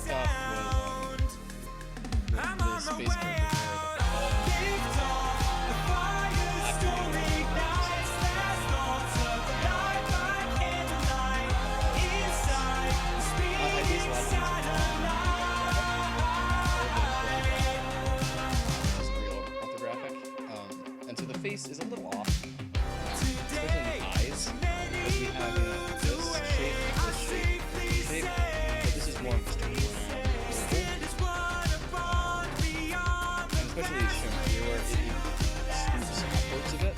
left off was the space character and so the face is a little off, especially in the eyes. Because we have, this shape, this shape, this shape, but this is more of just a round oval. And especially shown here where it scoops upwards a bit,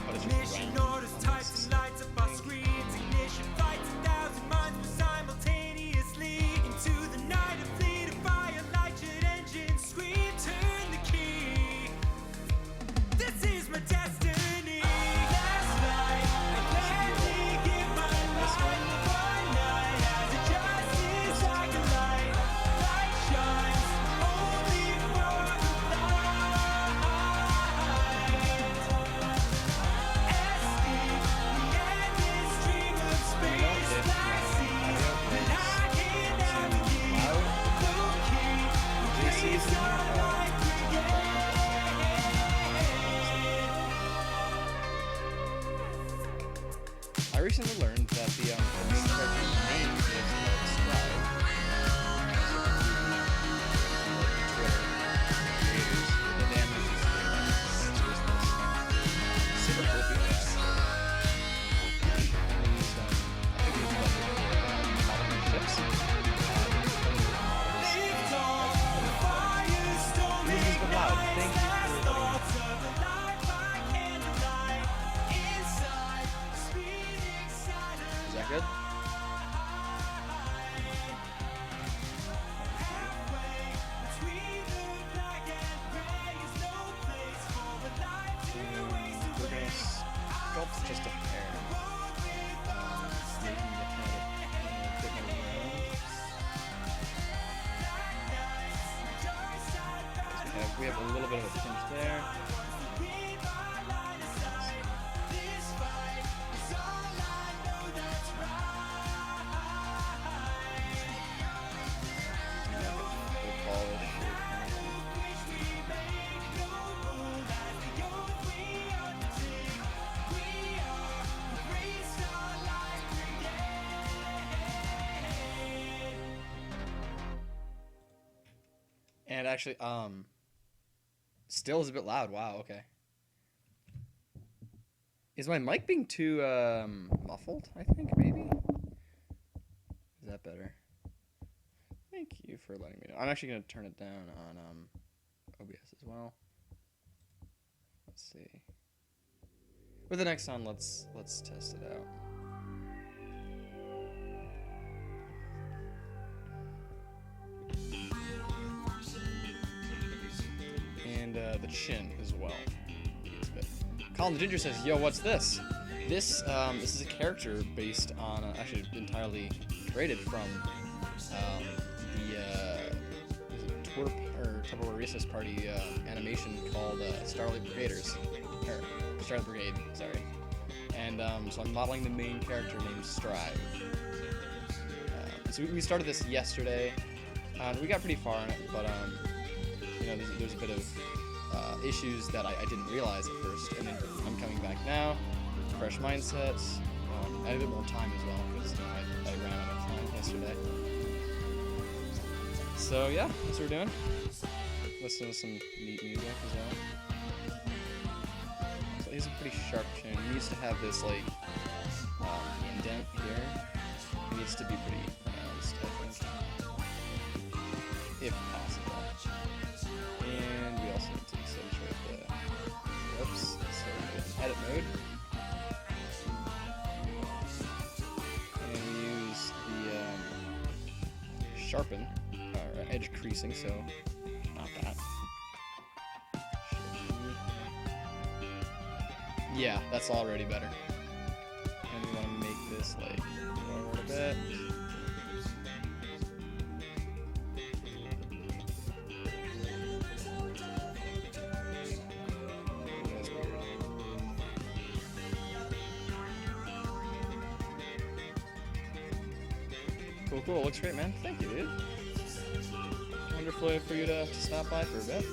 but it's just round on this I recently learned that the main character's name is Scribe. The Dan Avidan super cool people. I think he's modeling ships. Thank you. Is that good? We're gonna sculpt just a hair. Making it kind of bit more round. We have a little bit of a pinch there. And actually, still is a bit loud. Wow, okay. Is my mic being too muffled? I think maybe. Is that better? Thank you for letting me know. I'm actually gonna turn it down on OBS as well. Let's see. With the next on, let's test it out. And the chin as well. Colin the Ginger says, "Yo, what's this? This is a character based on actually entirely created from the TWRP Party animation called Starlight Brigade, sorry. And so I'm modeling the main character named Strive. So we started this yesterday. We got pretty far in it, but there's a bit of issues that I didn't realize at first, and then I'm coming back now, fresh mindset. I had a bit more time as well because I ran out of time yesterday. So yeah, that's what we're doing. Listen to some neat music as well. So he's a pretty sharp chin. He needs to have this like indent here. It needs to be pretty pronounced, I think, if possible. And we also need to accentuate the lips, so we get edit mode. And we use the sharpen, or edge creasing, so not that. Yeah, that's already better. And we want to make this like forward a bit. Cool, looks great, man. Thank you, dude. Wonderful way for you to stop by for a bit.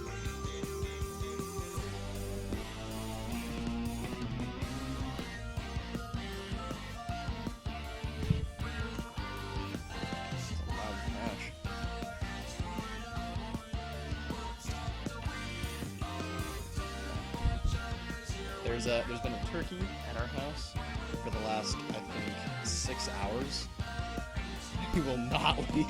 There's been a turkey at our house for the last, I think, 6 hours. He will not leave.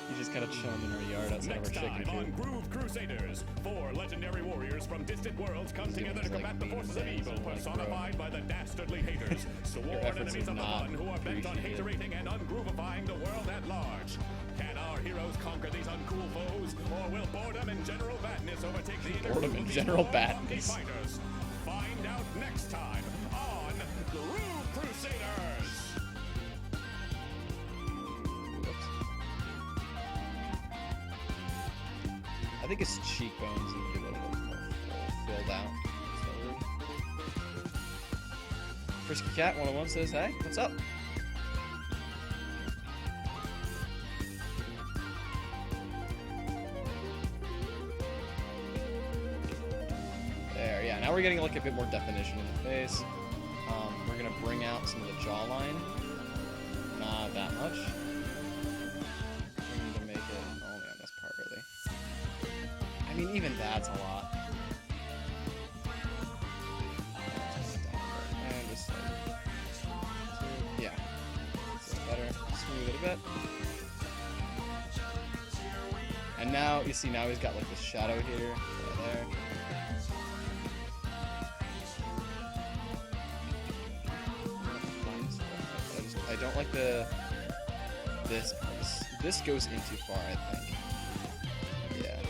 He's just kind of chilling in our yard outside of our chicken coop. Groove Crusaders, 4 legendary warriors from distant worlds come together to combat the forces of evil personified by the dastardly haters, sworn enemies of the fun who are bent on haterating and ungroovifying the world at large. Can our heroes conquer these uncool foes, or will boredom and general badness overtake the inner boredom and general badness? Fighters? Find out next time on Groove Crusaders. I think his cheekbones need to be a little bit more filled out. Frisky Cat 101 says, hey, what's up? There, yeah, now we're getting like a bit more definition in the face. We're gonna bring out some of the jawline. Not that much. We need to make it only on this part, really. I mean, even that's a lot. And just like, yeah, so better. Smooth it a bit. And now you see, now he's got like this shadow here, right there. I don't like this. This goes in too far, I think. Yeah.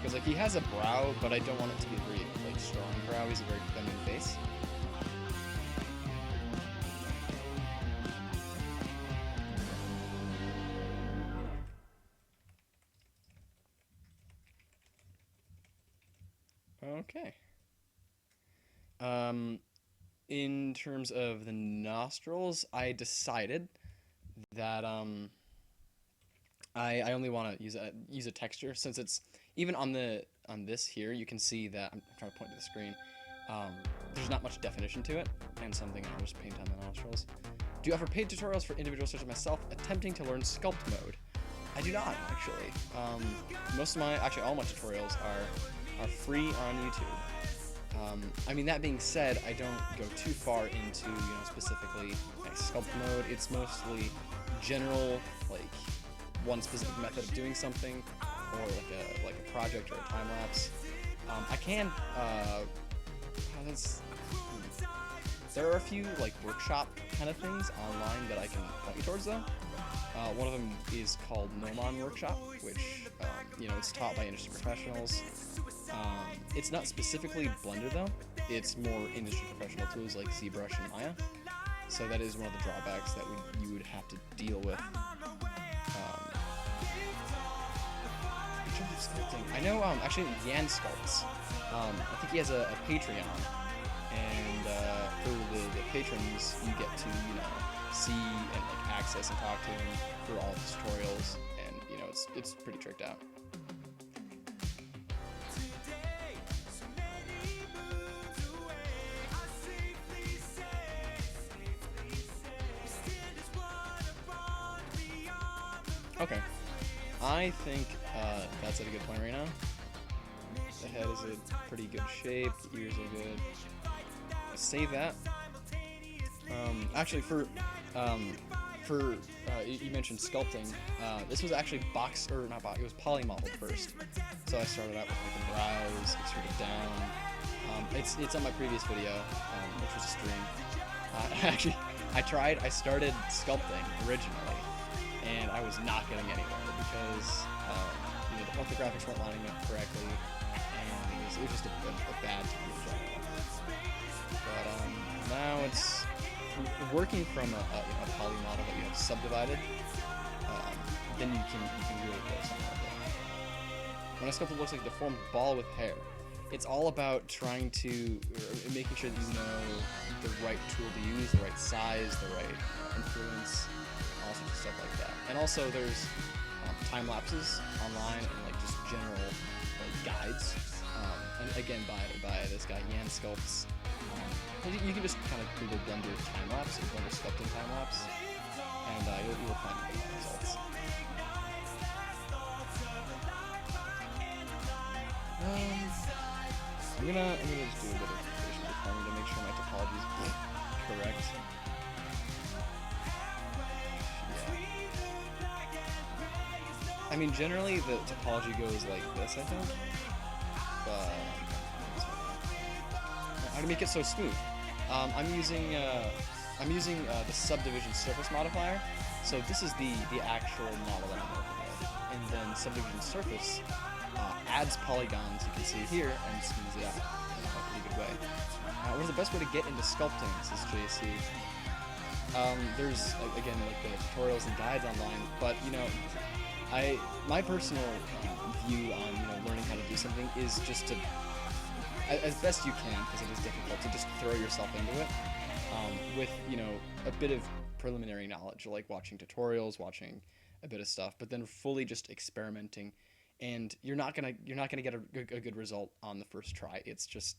Because like he has a brow, but I don't want it to be a very like strong brow. He's a very feminine face. Okay. In terms of the nostrils, I decided that I only want to use a texture, since it's even on this here. You can see that I'm trying to point to the screen. There's not much definition to it, and something I'll just paint on the nostrils. Do you offer paid tutorials for individuals such as myself attempting to learn sculpt mode? I do not, actually. Most of all my tutorials are free on YouTube. I mean, that being said, I don't go too far into, specifically like sculpt mode. It's mostly general, like one specific method of doing something, or like a project or a time lapse. I can. There are a few like workshop kind of things online that I can point you towards, though. One of them is called Nomon Workshop, which it's taught by industry professionals. It's not specifically Blender, though. It's more industry professional tools like ZBrush and Maya. So that is one of the drawbacks that you would have to deal with. I know, actually, Yan Sculpts. I think he has a Patreon, and through the patrons, you get to, see and like access and talk to him through all of his tutorials, and it's pretty tricked out. Okay, I think that's at a good point right now. The head is in pretty good shape, the ears are good. Save that. Actually, you mentioned sculpting. This was actually it was polymodeled first. So I started out with like the brows, extruded down. It's on my previous video, which was a stream. I started sculpting originally, and I was not getting anywhere because the orthographics weren't lining up correctly, and it was just a bad time in general. But now it's working from a poly model that you have subdivided. Then you can really focus on that. When a sculpture looks like a deformed ball with hair, it's all about trying to, making sure that you know the right tool to use, the right size, the right influence, all sorts of stuff like that. And also there's time lapses online and like just general like guides. And again, by this guy Yan Sculpts. You can just kind of Google Blender time lapse or Blender sculpting time lapse, and you'll find good results. I'm gonna just do a bit of facial deforming to make sure my topology is correct. Yeah. I mean, generally the topology goes like this, I think. But how to make it so smooth? I'm using the subdivision surface modifier. So this is the actual model that I'm working with, and then subdivision surface adds polygons, you can see here, and smooths it out in a pretty good way. What is the best way to get into sculpting? This is JC. There's again like the tutorials and guides online, but you know, my personal view on learning how to do something is just to, as best you can, because it is difficult, to just throw yourself into it with a bit of preliminary knowledge, like watching tutorials, watching a bit of stuff, but then fully just experimenting. And you're not gonna get a good result on the first try. It's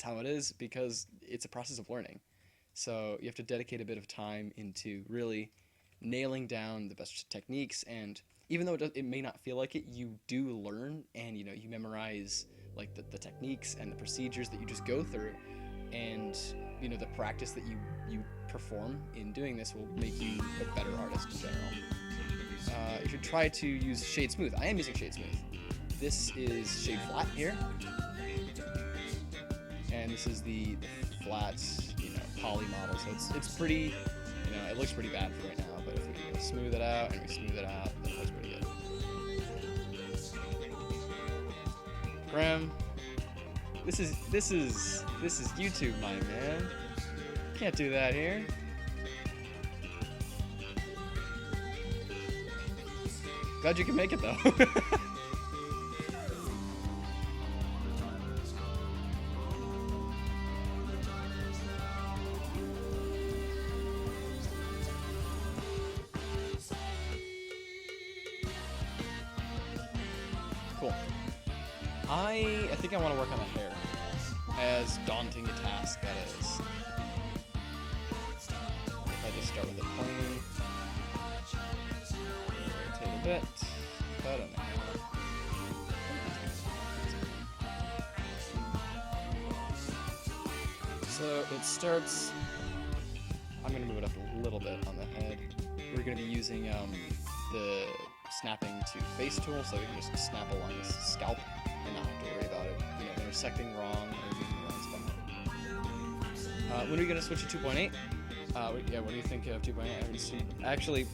how it is, because it's a process of learning. So you have to dedicate a bit of time into really nailing down the best techniques, and even though it may not feel like it, you do learn, and you memorize like the techniques and the procedures that you just go through, and the practice that you perform in doing this will make you a better artist in general. You should try to use Shade Smooth. I am using Shade Smooth. This is Shade Flat here, and this is the flat poly model. So it's pretty, it looks pretty bad for right now. But if we smooth it out and we smooth it out, then it looks pretty good. Graham, this is YouTube, my man. Can't do that here. Glad you can make it though. Cool. I think I want to work on the hair. As daunting a task that is. If I just start with a plane. Rotate a bit. Cut on the hair. So it starts. I'm going to move it up a little bit on the head. We're going to be using the snapping to face tool, so we can just snap along this scalp and not have to worry about it intersecting wrong or being the wrong spot. When are we going to switch to 2.8? Yeah, what do you think of 2.8? I haven't seen. Actually,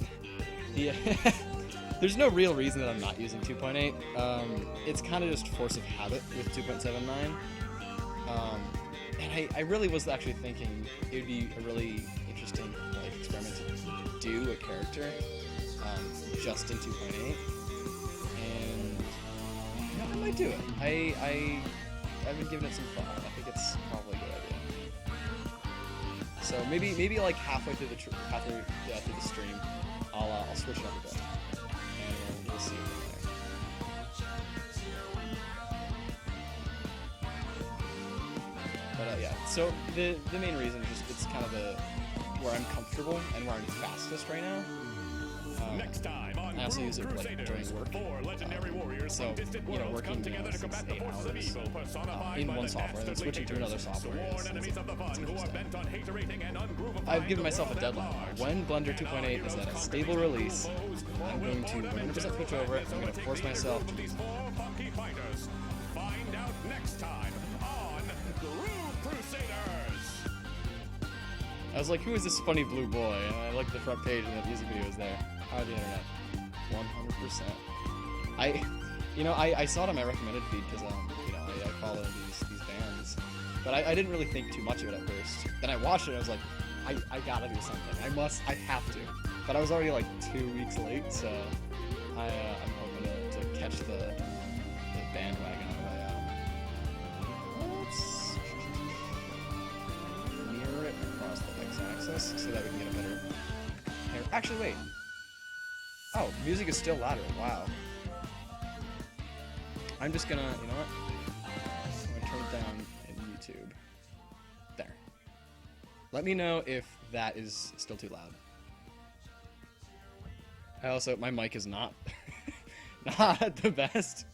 there's no real reason that I'm not using 2.8. It's kind of just force of habit with 2.79. And I really was actually thinking it would be a really interesting experiment to do a character just in 2.8. And I might do it. I've been giving it some thought. I think it's probably a good idea. So maybe like halfway through the stream, I'll switch it up a bit, and we'll see from there. But yeah. So the main reason is just it's kind of where I'm comfortable and where I'm fastest right now. Next time on I also use it during work. So, working 6 8 hours in one software and then switching to another software is I've given myself a deadline. When Blender 2.8 is at a stable release, I'm going to 100% switch over it. I'm going to force myself to Find out next time on Groove Crusaders. I was like, who is this funny blue boy? And I looked at the front page and the music video was there. Out of the internet. 100%. I saw it on my recommended feed because I follow these bands, but I didn't really think too much of it at first. Then I watched it and I was like, I gotta do something. I have to. But I was already like 2 weeks late, so I'm hoping to catch the bandwagon on the way out. let's mirror it across the x-axis so that we can get a better hair. Actually, wait. Oh, music is still louder. Wow. I'm just gonna, you know what? I'm gonna turn it down in YouTube. There. Let me know if that is still too loud. I also, my mic is not, not the best.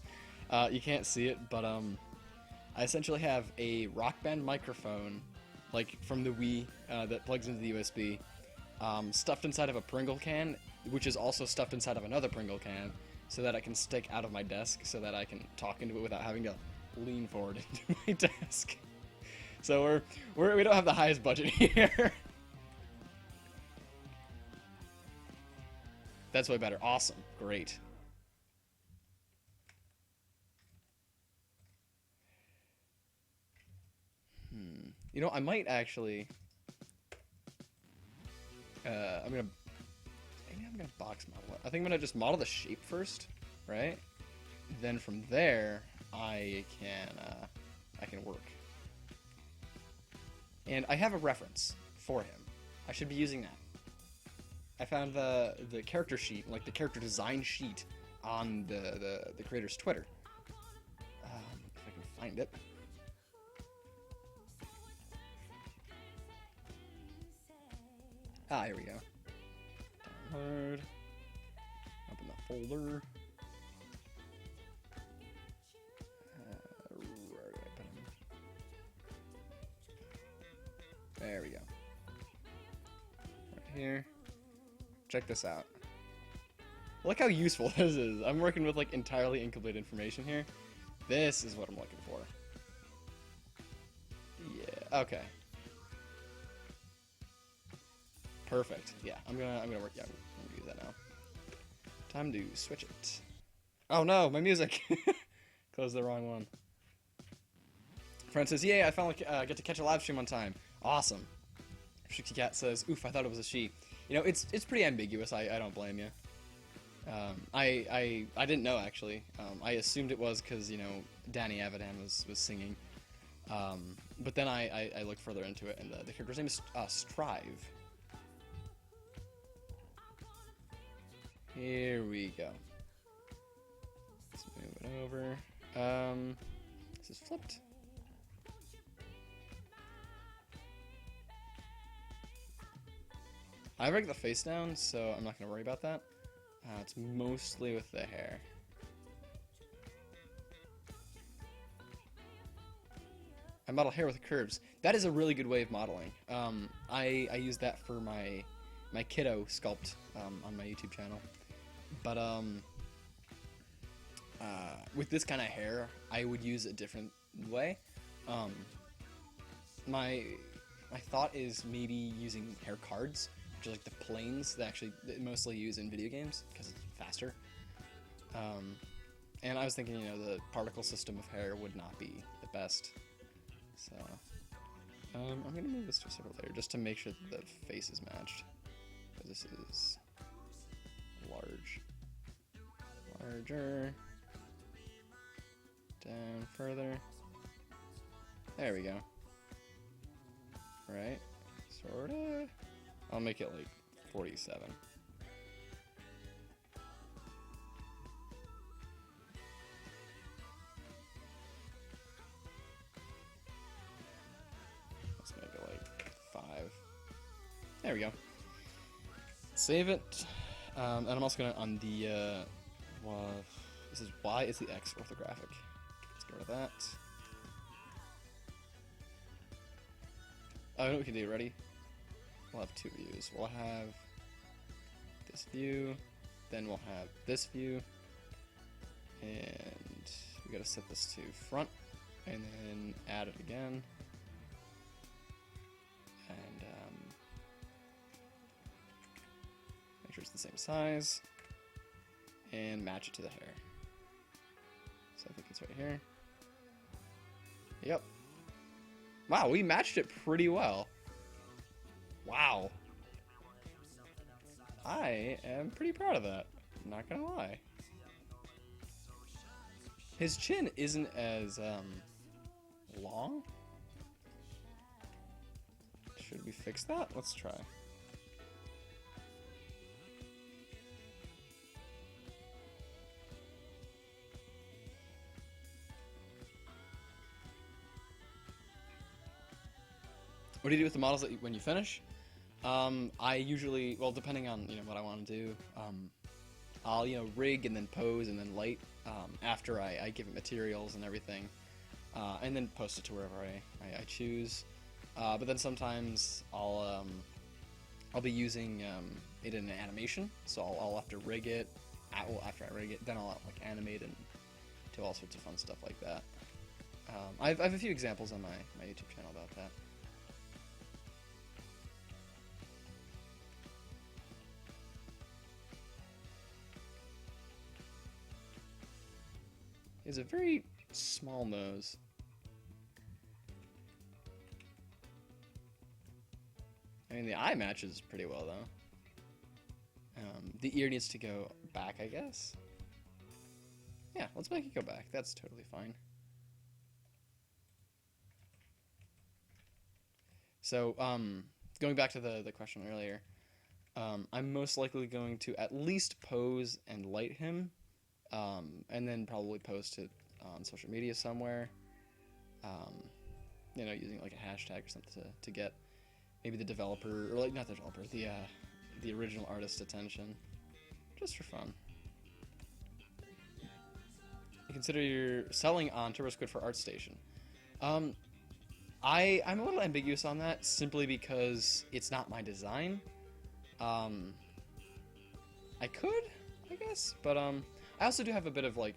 You can't see it, but I essentially have a Rock Band microphone, like from the Wii, that plugs into the USB, stuffed inside of a Pringle can, which is also stuffed inside of another Pringle can, so that I can stick out of my desk, so that I can talk into it without having to lean forward into my desk. So we don't have the highest budget here. That's way better. Awesome. Great. You know, I might actually... maybe I'm gonna box model it. I think I'm gonna just model the shape first, right? Then from there, I can work. And I have a reference for him. I should be using that. I found the character sheet, like the character design sheet, on the creator's Twitter. If I can find it. Ah, here we go. Download. Open the folder. Where did I put him? There we go. Right here. Check this out. Look how useful this is. I'm working with like entirely incomplete information here. This is what I'm looking for. Yeah. Okay. Perfect. Yeah, I'm gonna work. Yeah, I'm gonna use that now. Time to switch it. Oh no, my music. Closed the wrong one. Friend says, "Yay! I finally get to catch a live stream on time. Awesome." Shiki Cat says, "Oof! I thought it was a she." You know, it's pretty ambiguous. I don't blame you. I didn't know actually. I assumed it was because, you know, Dan Avidan was singing. But then I looked further into it, and the character's name is Strive. Here we go. Let's move it over. This is flipped. I break the face down, so I'm not going to worry about that. It's mostly with the hair. I model hair with curves. That is a really good way of modeling. I use that for my kiddo sculpt on my YouTube channel. But with this kind of hair, I would use a different way. My thought is maybe using hair cards, which are like the planes that actually mostly use in video games because it's faster. And I was thinking, you know, the particle system of hair would not be the best. So I'm gonna move this to a separate layer just to make sure that the face is matched. Because this is larger, down further. There we go. Right, sorta. I'll make it like 47. Let's make it like 5. There we go. Save it. And I'm also gonna on the this is Y is the X orthographic. Let's get rid of that. Oh, I know what we can do. Ready? We'll have 2 views. We'll have this view, then we'll have this view, and we gotta set this to front, and then add it again, and make sure it's the same size, and match it to the hair. So I think it's right here. Yep. Wow, we matched it pretty well. Wow. I am pretty proud of that. I'm not gonna lie. His chin isn't as long? Should we fix that? Let's try. What do you do with the models that when you finish? I usually, well, depending on what I want to do, I'll rig and then pose and then light after I give it materials and everything, and then post it to wherever I choose. But then sometimes I'll be using it in an animation, so I'll have to rig it. Well, after I rig it, then I'll like animate and do all sorts of fun stuff like that. I have a few examples on my YouTube channel about that. He has a very small nose. I mean, the eye matches pretty well, though. The ear needs to go back, I guess. Yeah, let's make it go back. That's totally fine. So, going back to the question earlier, I'm most likely going to at least pose and light him, and then probably post it on social media somewhere, using like a hashtag or something to get maybe the developer, or like not the developer, the original artist's attention, just for fun. You consider you're selling on TWRP for ArtStation. I'm a little ambiguous on that, simply because it's not my design. I could, I guess, but I also do have a bit of like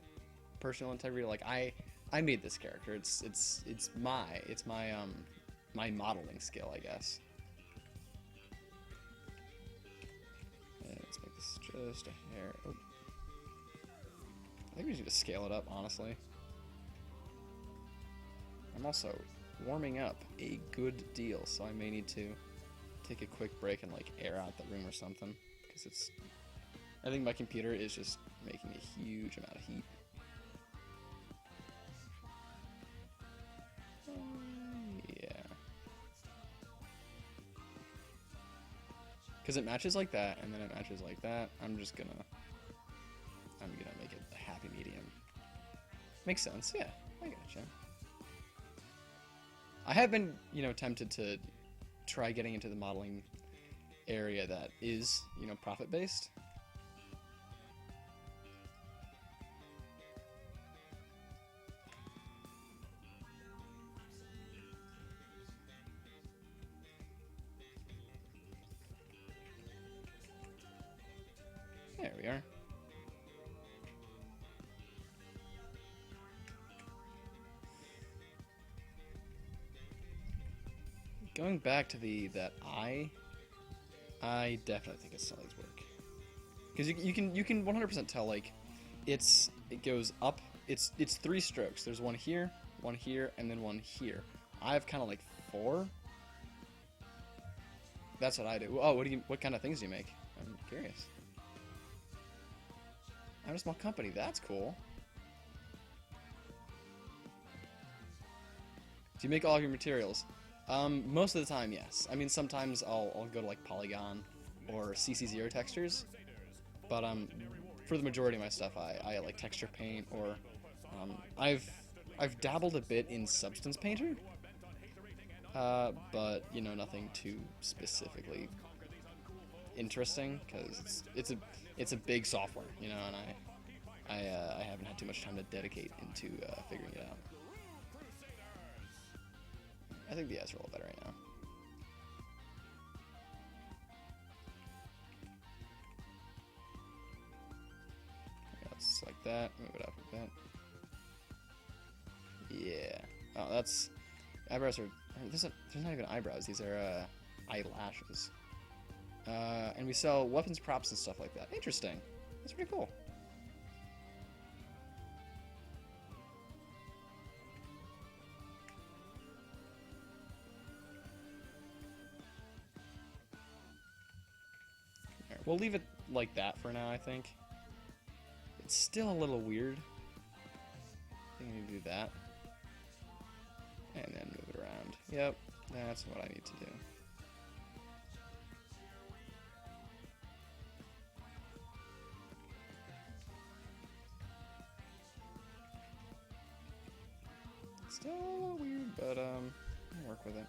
personal integrity. Like I made this character. It's my my modeling skill, I guess. And let's make this just a hair. Oh. I think we need to scale it up, honestly. I'm also warming up a good deal, so I may need to take a quick break and like air out the room or something, because I think my computer is just making a huge amount of heat. Yeah. Because it matches like that, and then it matches like that. I'm gonna make it a happy medium. Makes sense, yeah. I gotcha. I have been, tempted to try getting into the modeling area that is, profit-based. There we are. Going back to that eye, I definitely think it's Sully's work, because you can 100% tell, like it goes up. It's 3 strokes. There's one here, and then one here. I have kind of like 4. That's what I do. Oh, what kind of things do you make? I'm curious. I'm a small company. That's cool. Do you make all of your materials? Most of the time, yes. I mean, sometimes I'll go to like Polygon or CC0 textures, but for the majority of my stuff, I like texture paint, or I've dabbled a bit in Substance Painter, but nothing too specifically interesting, because it's a big software, and I haven't had too much time to dedicate into figuring it out. I think the eyes are a little better right now. Okay, let's select that, move it up a bit. Yeah. Oh, that's... Eyebrows are... There's not even eyebrows, these are eyelashes. And we sell weapons, props, and stuff like that. Interesting. That's pretty cool. We'll leave it like that for now, I think. It's still a little weird. I think I need to do that. Yep, that's what I need to do. Still a little weird, but I'll work with it.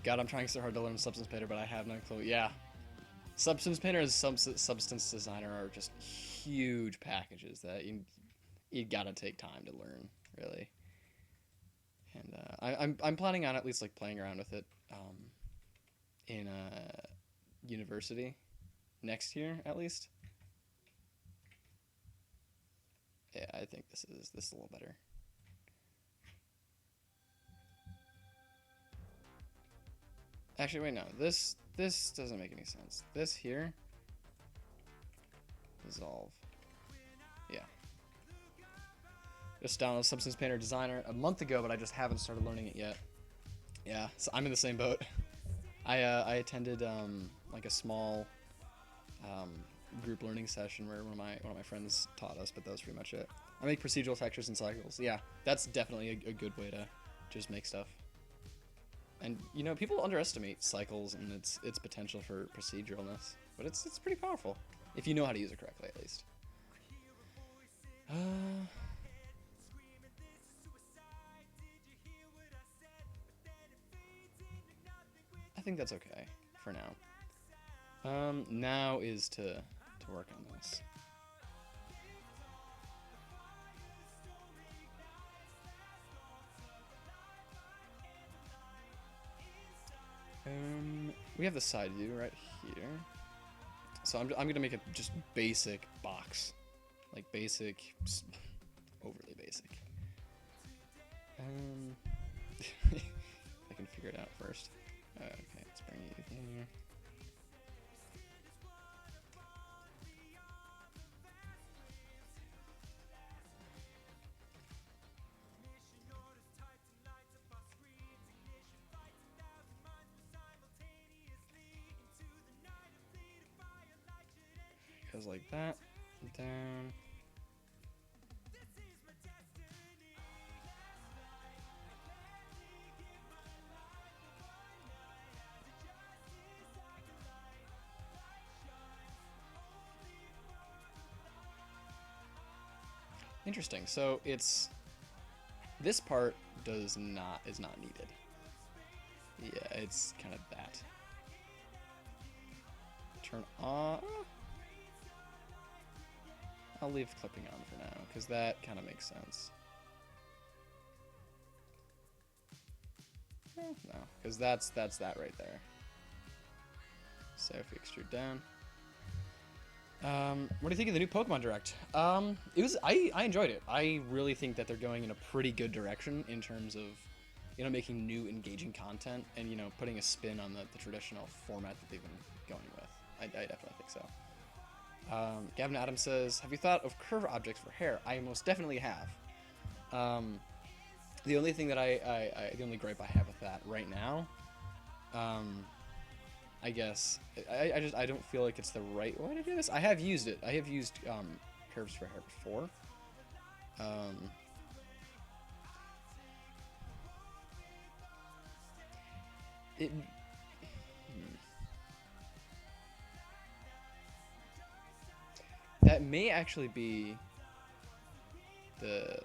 God, I'm trying so hard to learn Substance Painter, but I have no clue. Yeah. Substance Painter and Substance Designer are just huge packages that you gotta take time to learn, really. And I'm planning on at least like playing around with it in university next year at least. Yeah, I think this is a little better. Actually, wait, no. This doesn't make any sense. This here, dissolve. Yeah. Just downloaded Substance Painter Designer a month ago, but I just haven't started learning it yet. Yeah, so I'm in the same boat. I attended like a small group learning session where one of my friends taught us, but that was pretty much it. I make procedural textures and cycles. Yeah, that's definitely a good way to just make stuff. And you know, people underestimate cycles and its potential for proceduralness, but it's pretty powerful if you know how to use it correctly, at least. I think that's okay for now. Now is to work on this. We have the side view right here. So I'm gonna make a just basic box. Like basic, overly basic. I can figure it out first. Okay, let's bring you here. Goes like that, down. Interesting. So it's this part is not needed. Yeah, it's kind of that. Turn on. I'll leave clipping on for now because that kind of makes sense. No, because that's that right there. So if we extrude down. What do you think of the new Pokemon Direct? It was I enjoyed it. I really think that they're going in a pretty good direction in terms of, you know, making new engaging content and, you know, putting a spin on the traditional format that they've been going with. I definitely think so. Gavin Adams says, have you thought of curve objects for hair? I most definitely have. The only thing that the only gripe I have with that right now, I guess, I don't feel like it's the right way to do this. I have used it. I have used curves for hair before. That may actually be the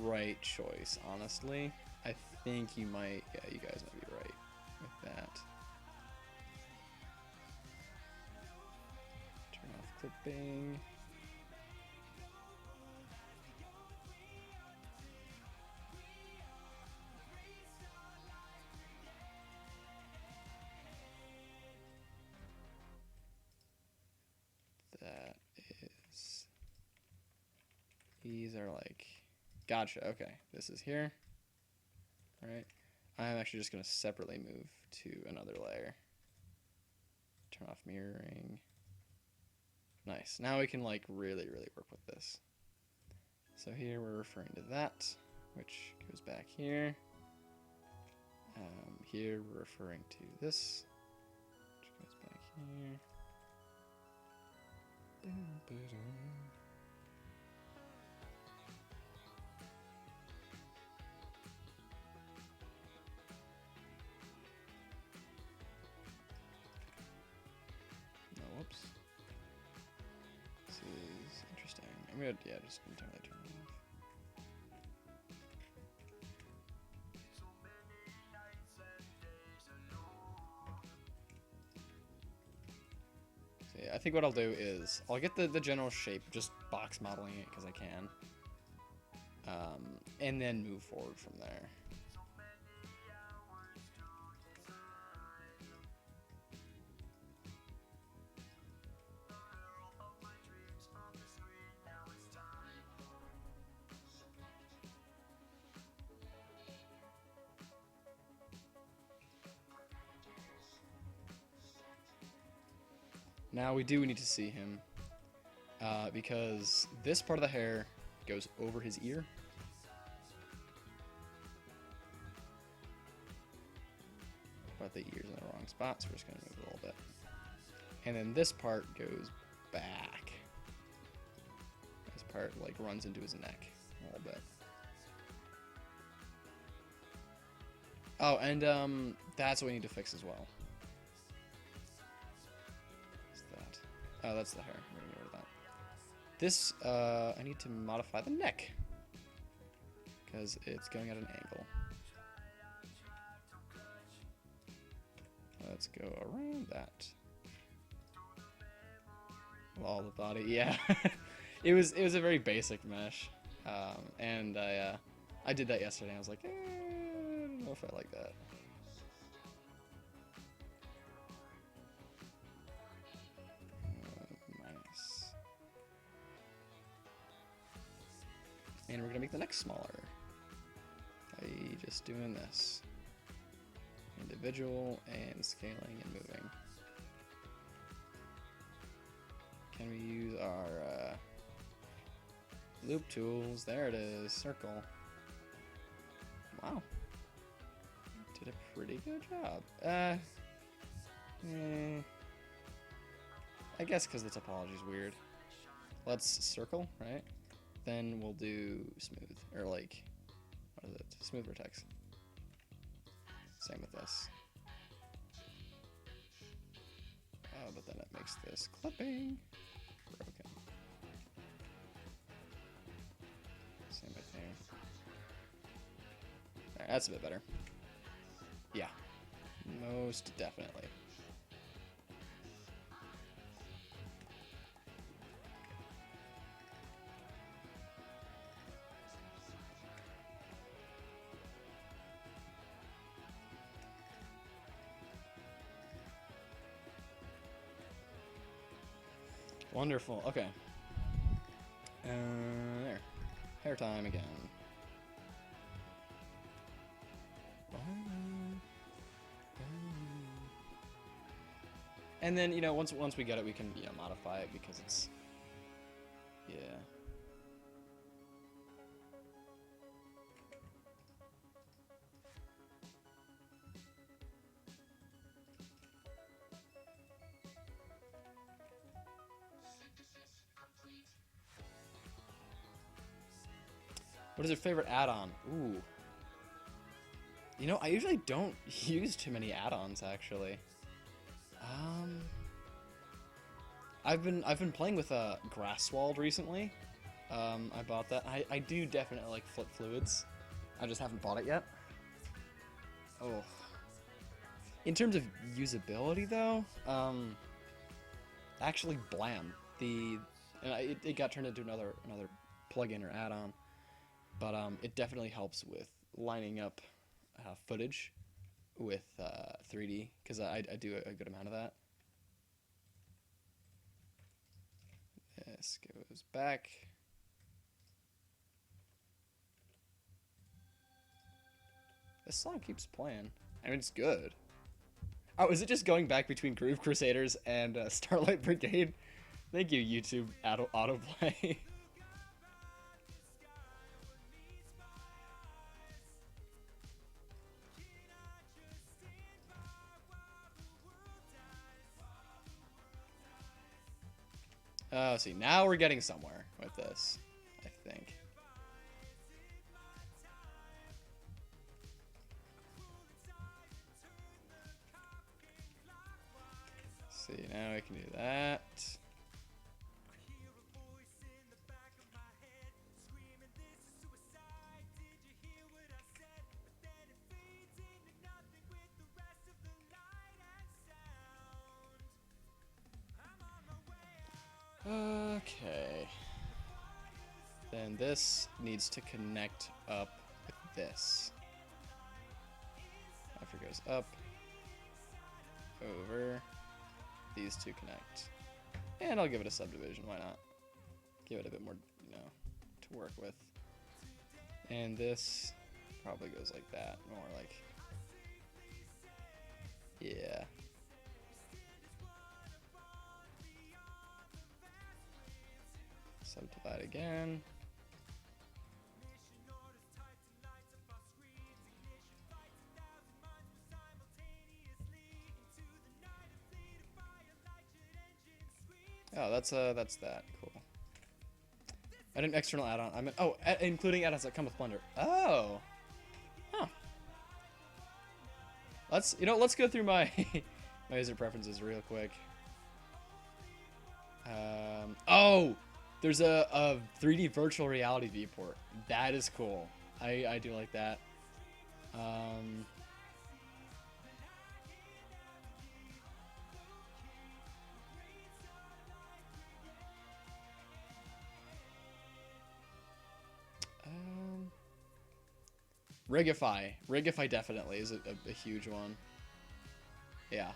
right choice, honestly. I think you might, yeah, you guys might be right with that. Turn off clipping. That is, these are like, gotcha, okay, this is here, right? I'm actually just going to separately move to another layer. Turn off mirroring. Nice, now we can like really work with this. So here we're referring to that, which goes back here. Here we're referring to this, which goes back here. No, whoops. This is interesting. I'm gonna, yeah, just entirely turn it off. I think what I'll do is I'll get the general shape, just box modeling it because I can, and then move forward from there. Now we do need to see him, because this part of the hair goes over his ear. But the ear's in the wrong spot, so we're just going to move a little bit. And then this part goes back. This part like runs into his neck a little bit. Oh, and that's what we need to fix as well. Oh, that's the hair. We're gonna get rid of that. This, I need to modify the neck, because it's going at an angle. Let's go around that. All the body, yeah. it was a very basic mesh, and I did that yesterday. I was like, I don't know if I like that. And we're gonna make the neck smaller by just doing this. Individual and scaling and moving. Can we use our loop tools? There it is, circle. Wow. Did a pretty good job. I guess because the topology is weird. Let's circle, right? Then we'll do smooth, or like, what is it? Smooth vertex. Same with this. Oh, but then it makes this clipping broken. Same with here. Alright, that's a bit better. Yeah, most definitely. Wonderful. Okay. There. Hair time again. And then, you know, once we get it, we can, you know, modify it because it's, yeah. What is your favorite add-on? Ooh. You know, I usually don't use too many add-ons, actually. I've been playing with Grasswald recently. I bought that. I do definitely like flip fluids. I just haven't bought it yet. Oh. In terms of usability, though, actually Blam, it got turned into another plugin or add-on, but it definitely helps with lining up footage with 3D, because I do a good amount of that. This goes back. This song keeps playing. I mean, it's good. Oh, is it just going back between Groove Crusaders and Starlight Brigade? Thank you, YouTube autoplay. Oh, see, now we're getting somewhere with this, I think. See, now we can do that. Okay. Then this needs to connect up with this. After it goes up, over, these two connect. And I'll give it a subdivision, why not? Give it a bit more, you know, to work with. And this probably goes like that, more like, yeah. Subdivide again. Oh, that's that. Cool. I did an external add-on. I meant, oh, including add-ons that come with Blender. Oh. Huh. Let's go through my my user preferences real quick. Oh, there's a 3D virtual reality viewport. That is cool. I do like that. Rigify definitely is a huge one. Yeah.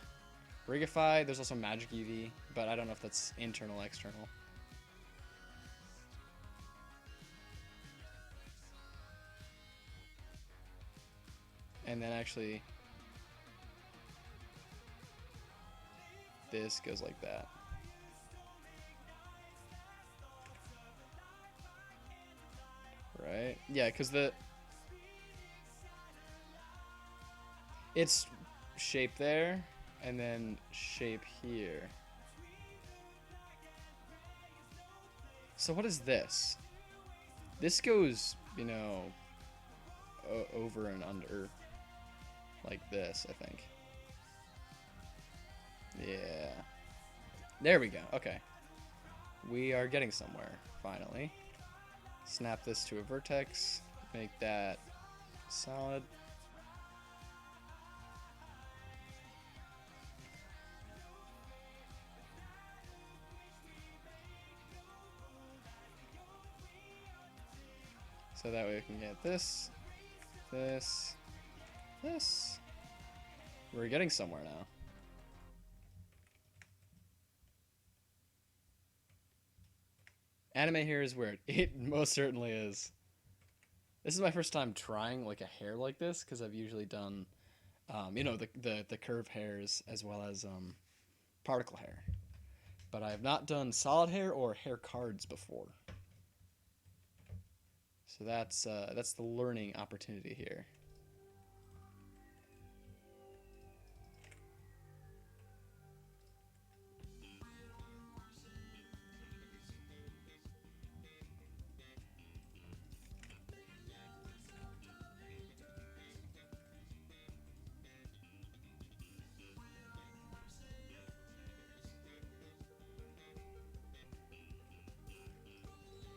Rigify, there's also Magic UV, but I don't know if that's internal or external. And then actually, this goes like that. Right? Yeah, because it's shape there, and then shape here. So what is this? This goes, you know, over and under, like this, I think. Yeah. There we go. Okay. We are getting somewhere, finally. Snap this to a vertex. Make that solid. So that way we can get this, this, this. We're getting somewhere now. Anime here is weird. It most certainly is. This is my first time trying like a hair like this, because I've usually done, you know, the curve hairs as well as particle hair. But I have not done solid hair or hair cards before. So that's the learning opportunity here.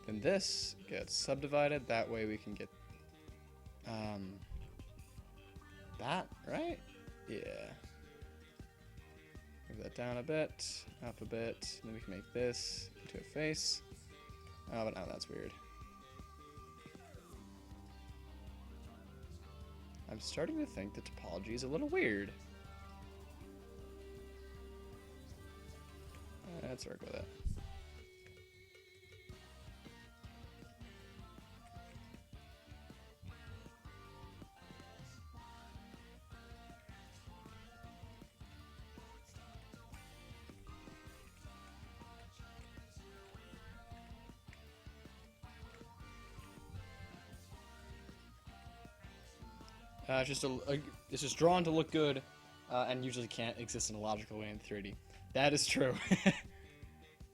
Then this gets subdivided. That way we can get that, right? Yeah. Move that down a bit, up a bit, and then we can make this into a face. Oh, but now that's weird. I'm starting to think the topology is a little weird. Let's work with it. It's just drawn to look good, and usually can't exist in a logical way in 3D. That is true.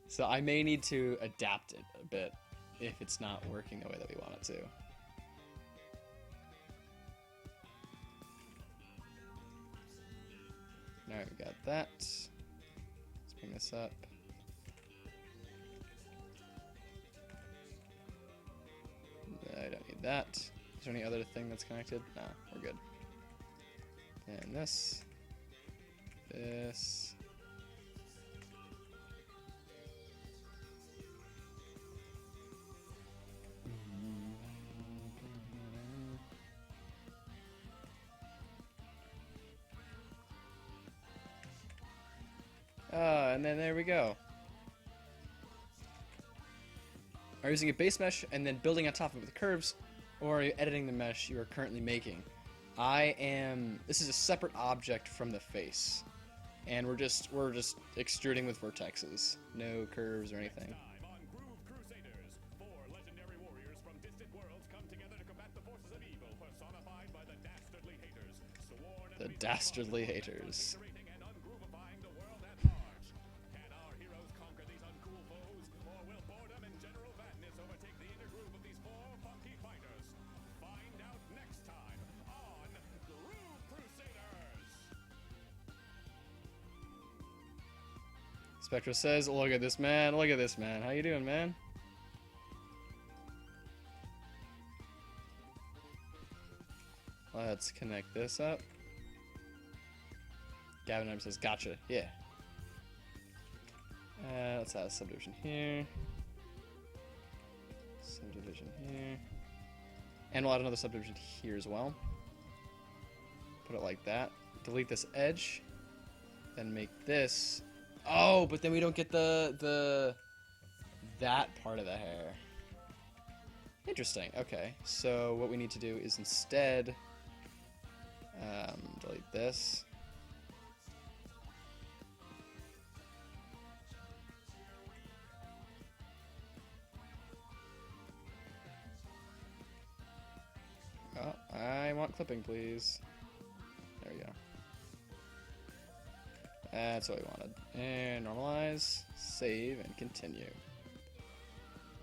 So I may need to adapt it a bit if it's not working the way that we want it to. Alright, we got that. Let's bring this up. I don't need that. Is there any other thing that's connected? Nah, we're good. And this. This. And then there we go. Are you using a base mesh and then building on top of it with curves, or are you editing the mesh you are currently making? This is a separate object from the face, and we're just extruding with vertexes, no curves or anything. On Groove Crusaders, 4 legendary warriors from distant worlds come together to combat the forces of evil, personified by the dastardly haters. Sworn The dastardly haters. and ungroovifying the world at large. Can our heroes conquer these uncool foes, or will boredom and general madness overtake the inner groove of these 4 funky fighters? Find out next time on Groove Crusaders. Spectra says, look at this man, look at this man. How you doing, man? Let's connect this up. Gavin says, gotcha, yeah. Let's add a subdivision here. Subdivision here. And we'll add another subdivision here as well. Put it like that. Delete this edge. Then make this. Oh, but then we don't get that part of the hair. Interesting. Okay, so what we need to do is instead delete this. Oh, I want clipping, please. There we go. That's what we wanted. And normalize, save, and continue.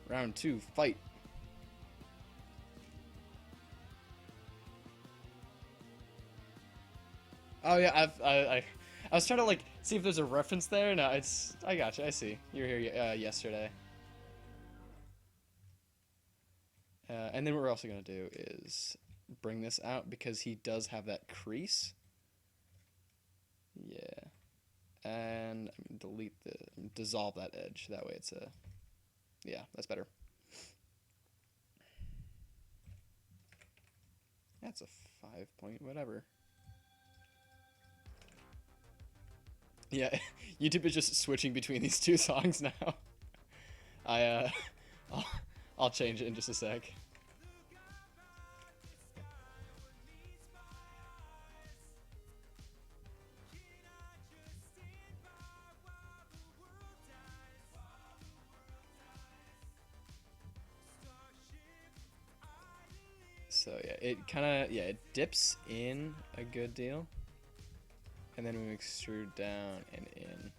Round 2, fight. Oh yeah, I was trying to like see if there's a reference there. No, I gotcha. I see. You were here yesterday. And then what we're also gonna do is bring this out because he does have that crease. Yeah. And dissolve that edge. That way it's yeah, that's better. That's a 5 point whatever. Yeah, YouTube is just switching between these two songs now. I'll change it in just a sec. So yeah, it dips in a good deal. And then we extrude down and in.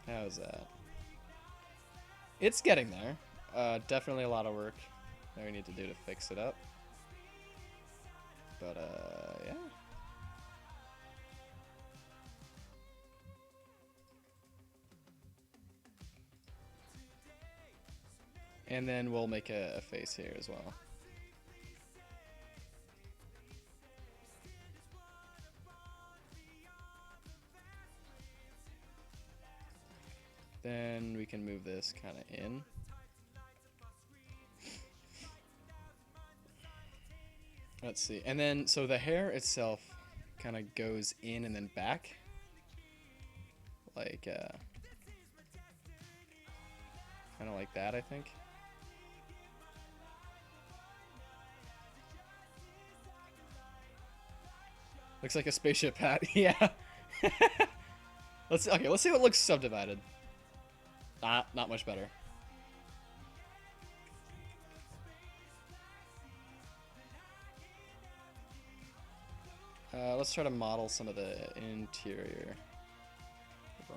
How's that? It's getting there. Definitely a lot of work that we need to do to fix it up. But, yeah. And then we'll make a face here as well. Then we can move this kind of in. Let's see. And then, so the hair itself kind of goes in and then back. Like, kind of like that, I think. Looks like a spaceship hat. Yeah. Let's see what looks subdivided. Not much better. Let's try to model some of the interior. Wrong.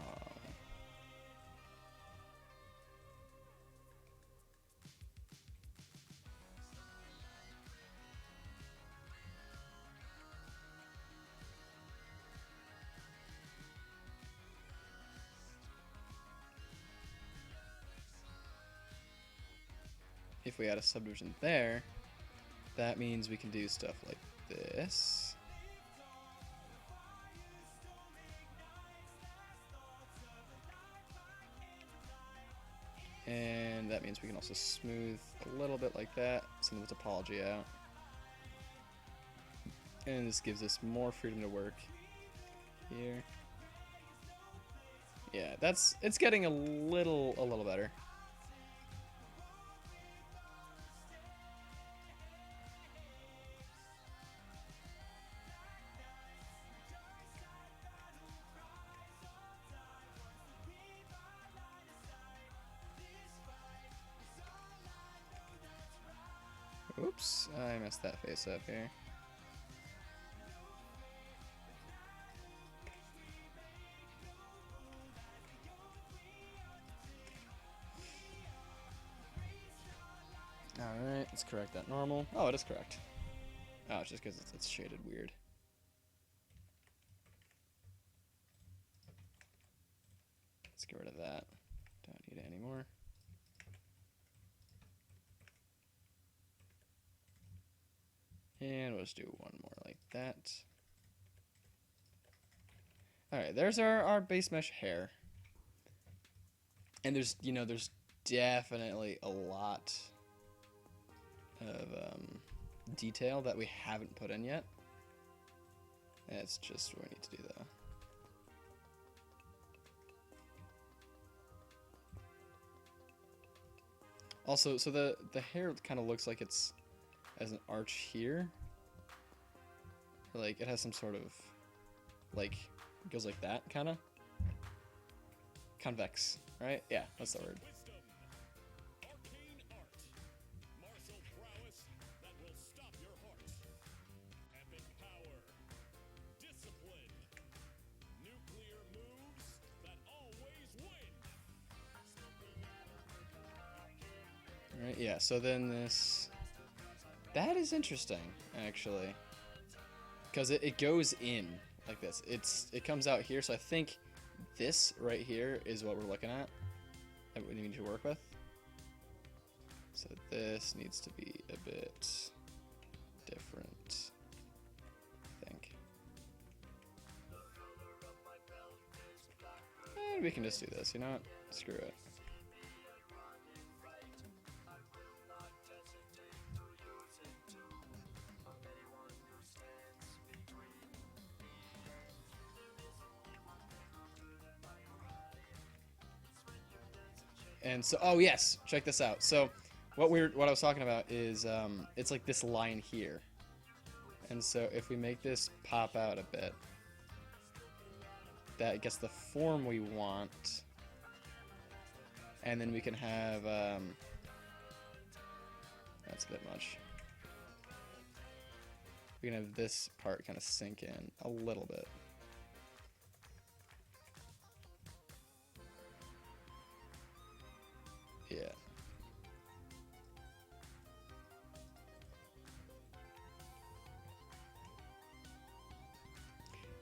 If we add a subdivision there, that means we can do stuff like this. And that means we can also smooth a little bit like that, some of the topology out. And this gives us more freedom to work here. Yeah, it's getting a little better. Oops, I messed that face up here. Alright, let's correct that normal. Oh, it is correct. Oh, it's just because it's shaded weird. Let's get rid of that. Don't need it anymore. And we'll just do one more like that. Alright, there's our base mesh hair. And there's definitely a lot of detail that we haven't put in yet. That's just what we need to do though. Also, so the hair kind of looks like it's as an arch here. Like it has some sort of like it goes like that kind of convex, right? Yeah, that's the word. Right, yeah, so then that is interesting, actually. Because it goes in like this. It comes out here, so I think this right here is what we're looking at. That we need to work with. So this needs to be a bit different, I think. And we can just do this, you know what? Screw it. And so, oh yes, check this out. So, what I was talking about is, it's like this line here. And so, if we make this pop out a bit, that gets the form we want. And then we can have, that's a bit much. We can have this part kind of sink in a little bit. Yeah.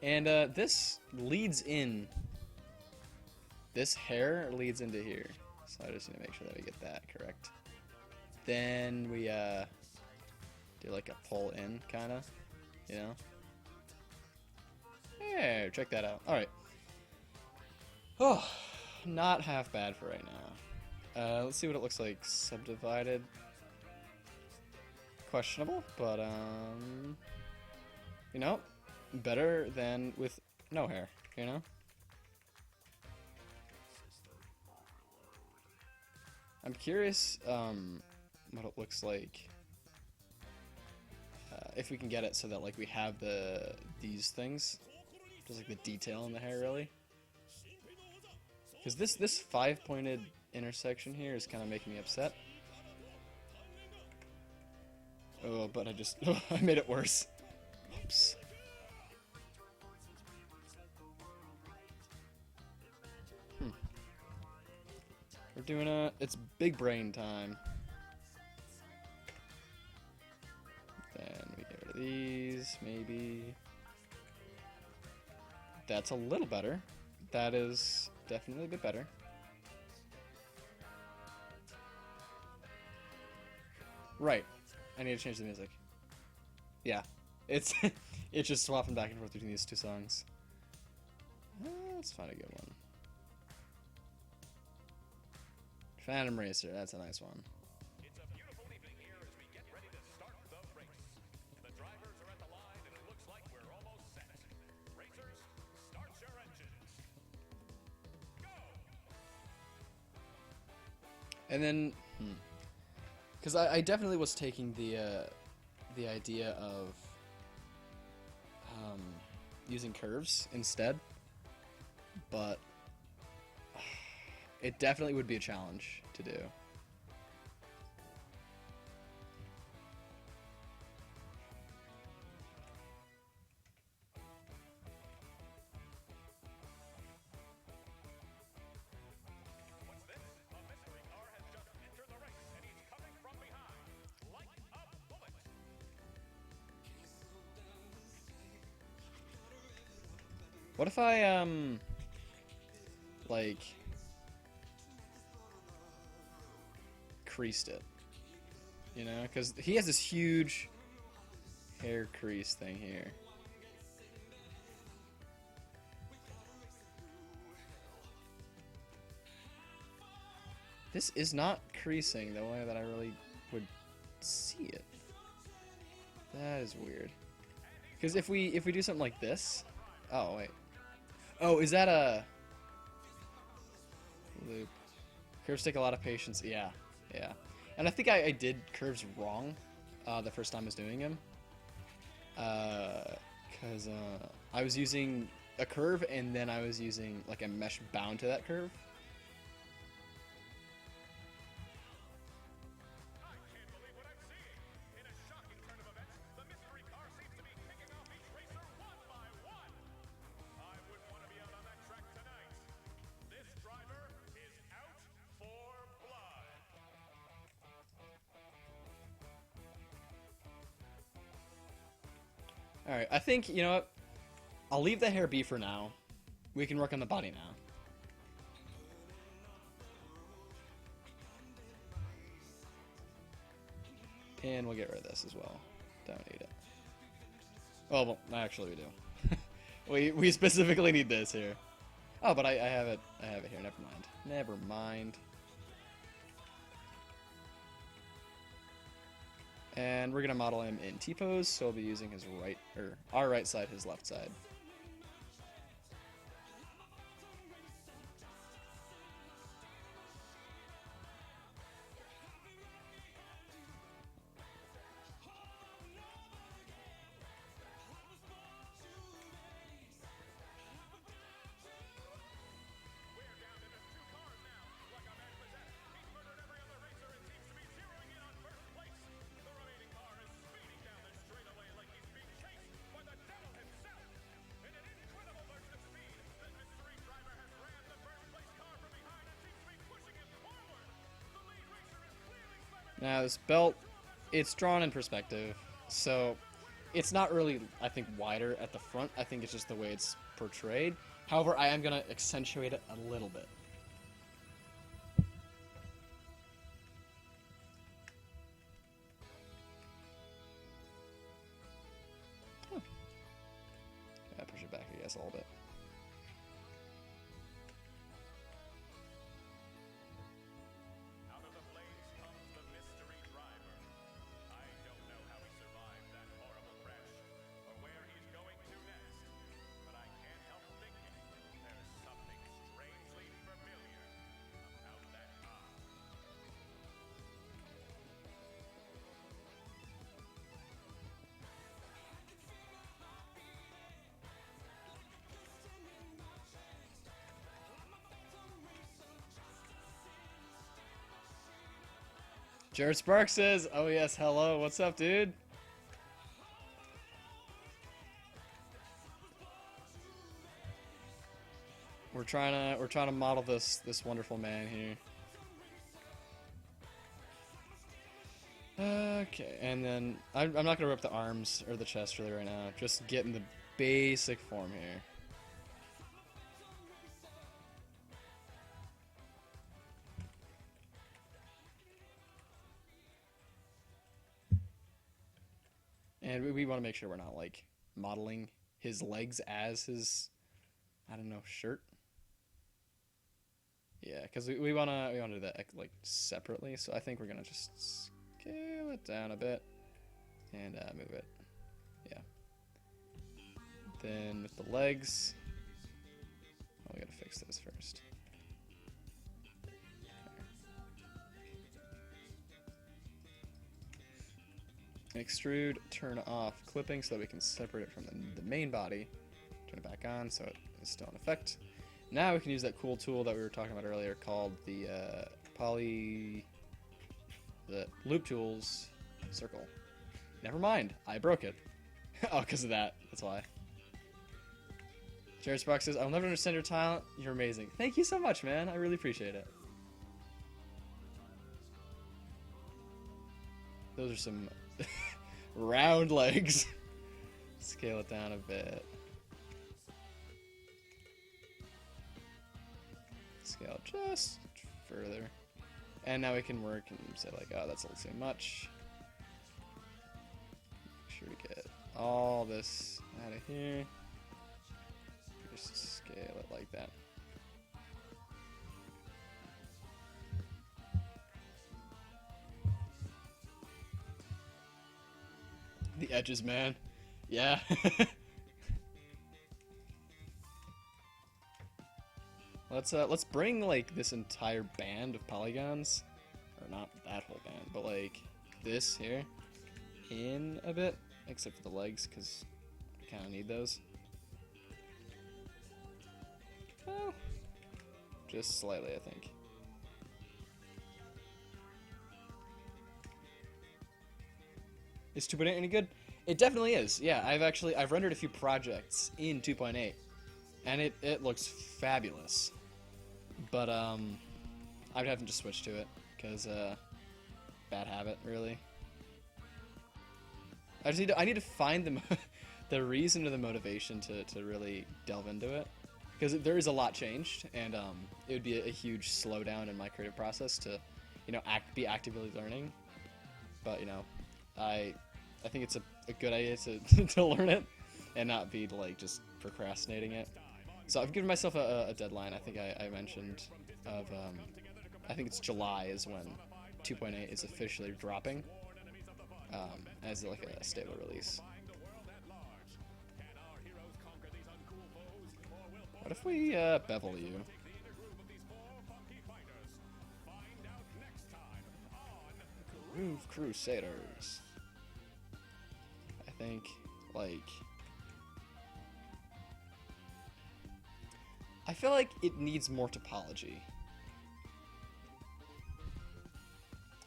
And this leads in. This hair leads into here. So I just need to make sure that we get that correct. Then we do like a pull in kind of, you know? Hey, check that out. All right. Oh, not half bad for right now. Let's see what it looks like subdivided. Questionable, but you know, better than with no hair, you know? I'm curious what it looks like if we can get it so that like we have these things, just like the detail in the hair, really. Because this 5-pointed intersection here is kind of making me upset. Oh, but I just I made it worse. Oops. We're doing it's big brain time. Then we get rid of these, maybe. That's a little better. That is definitely a bit better. Right. I need to change the music. Yeah. It's it's just swapping back and forth between these two songs. Let's find a good one. Phantom Racer, that's a nice one. It's a beautiful evening here as we get ready to start the race. The drivers are at the line and it looks like we're almost set. Racers, start your engines. Go! And then, because I definitely was taking the idea of using curves instead, but it definitely would be a challenge to do. What's this? A mystery car has just entered the race and he's coming from behind. Like a bullet. What if I like creased it, you know, because he has this huge hair crease thing here. This is not creasing the way that I really would see it. That is weird. Because if we do something like this, oh wait, oh, is that a loop? Curves take a lot of patience. Yeah. Yeah, and I think I did curves wrong the first time I was doing them. Because I was using a curve and then I was using like a mesh bound to that curve. I can't believe what I'm seeing. In a shocking turn of events, the mystery car seems to be picking off each racer one by one. I wouldn't want to be out on that track tonight. This driver is out for blood. Alright, I think, you know what? I'll leave the hair be for now. We can work on the body now. And we'll get rid of this as well. Don't need it. Well, actually we do. we specifically need this here. Oh, but I have it. I have it here. Never mind. Never mind. And we're gonna model him in T-pose, so we'll be using his right, or our right side, his left side. Now this belt, it's drawn in perspective, so it's not really, I think, wider at the front. I think it's just the way it's portrayed. However, I am going to accentuate it a little bit. Yeah, push it back, I guess, a little bit. Jared Sparks says, "Oh yes, hello. What's up, dude?" We're trying to model this wonderful man here. Okay, and then I'm not gonna rip the arms or the chest really right now. Just getting the basic form here. And we want to make sure we're not like modeling his legs as his, I don't know, shirt. Yeah, because we wanna do that like separately. So I think we're gonna just scale it down a bit and move it. Yeah. Then with the legs, oh, we gotta fix this first. Extrude, turn off clipping so that we can separate it from the main body. Turn it back on so it is still in effect. Now we can use that cool tool that we were talking about earlier called the Loop Tools Circle. Never mind, I broke it. Oh, because of that. That's why. Jared Sparks says, "I'll never understand your talent. You're amazing." Thank you so much, man. I really appreciate it. Those are some round legs. Scale it down a bit. Scale just further. And now we can work and say like, oh, that's a little too much. Make sure to get all this out of here. Just scale it like that. The edges, man. Yeah. Let's bring like this entire band of polygons, or not that whole band, but like this here in a bit, except for the legs, because I kind of need those. Well, just slightly, I think. Is 2.8 any good? It definitely is. Yeah, I've rendered a few projects in 2.8, and it looks fabulous. But I haven't just switched to it because bad habit, really. I need to find the reason or the motivation to really delve into it, because there is a lot changed, and it would be a huge slowdown in my creative process to, be actively learning. But I think it's a good idea to learn it and not be like just procrastinating it. So I've given myself a deadline. I think I mentioned of I think it's July is when 2.8 is officially dropping as like a stable release. What if we bevel you? Groove Crusaders. I think, like, I feel like it needs more topology.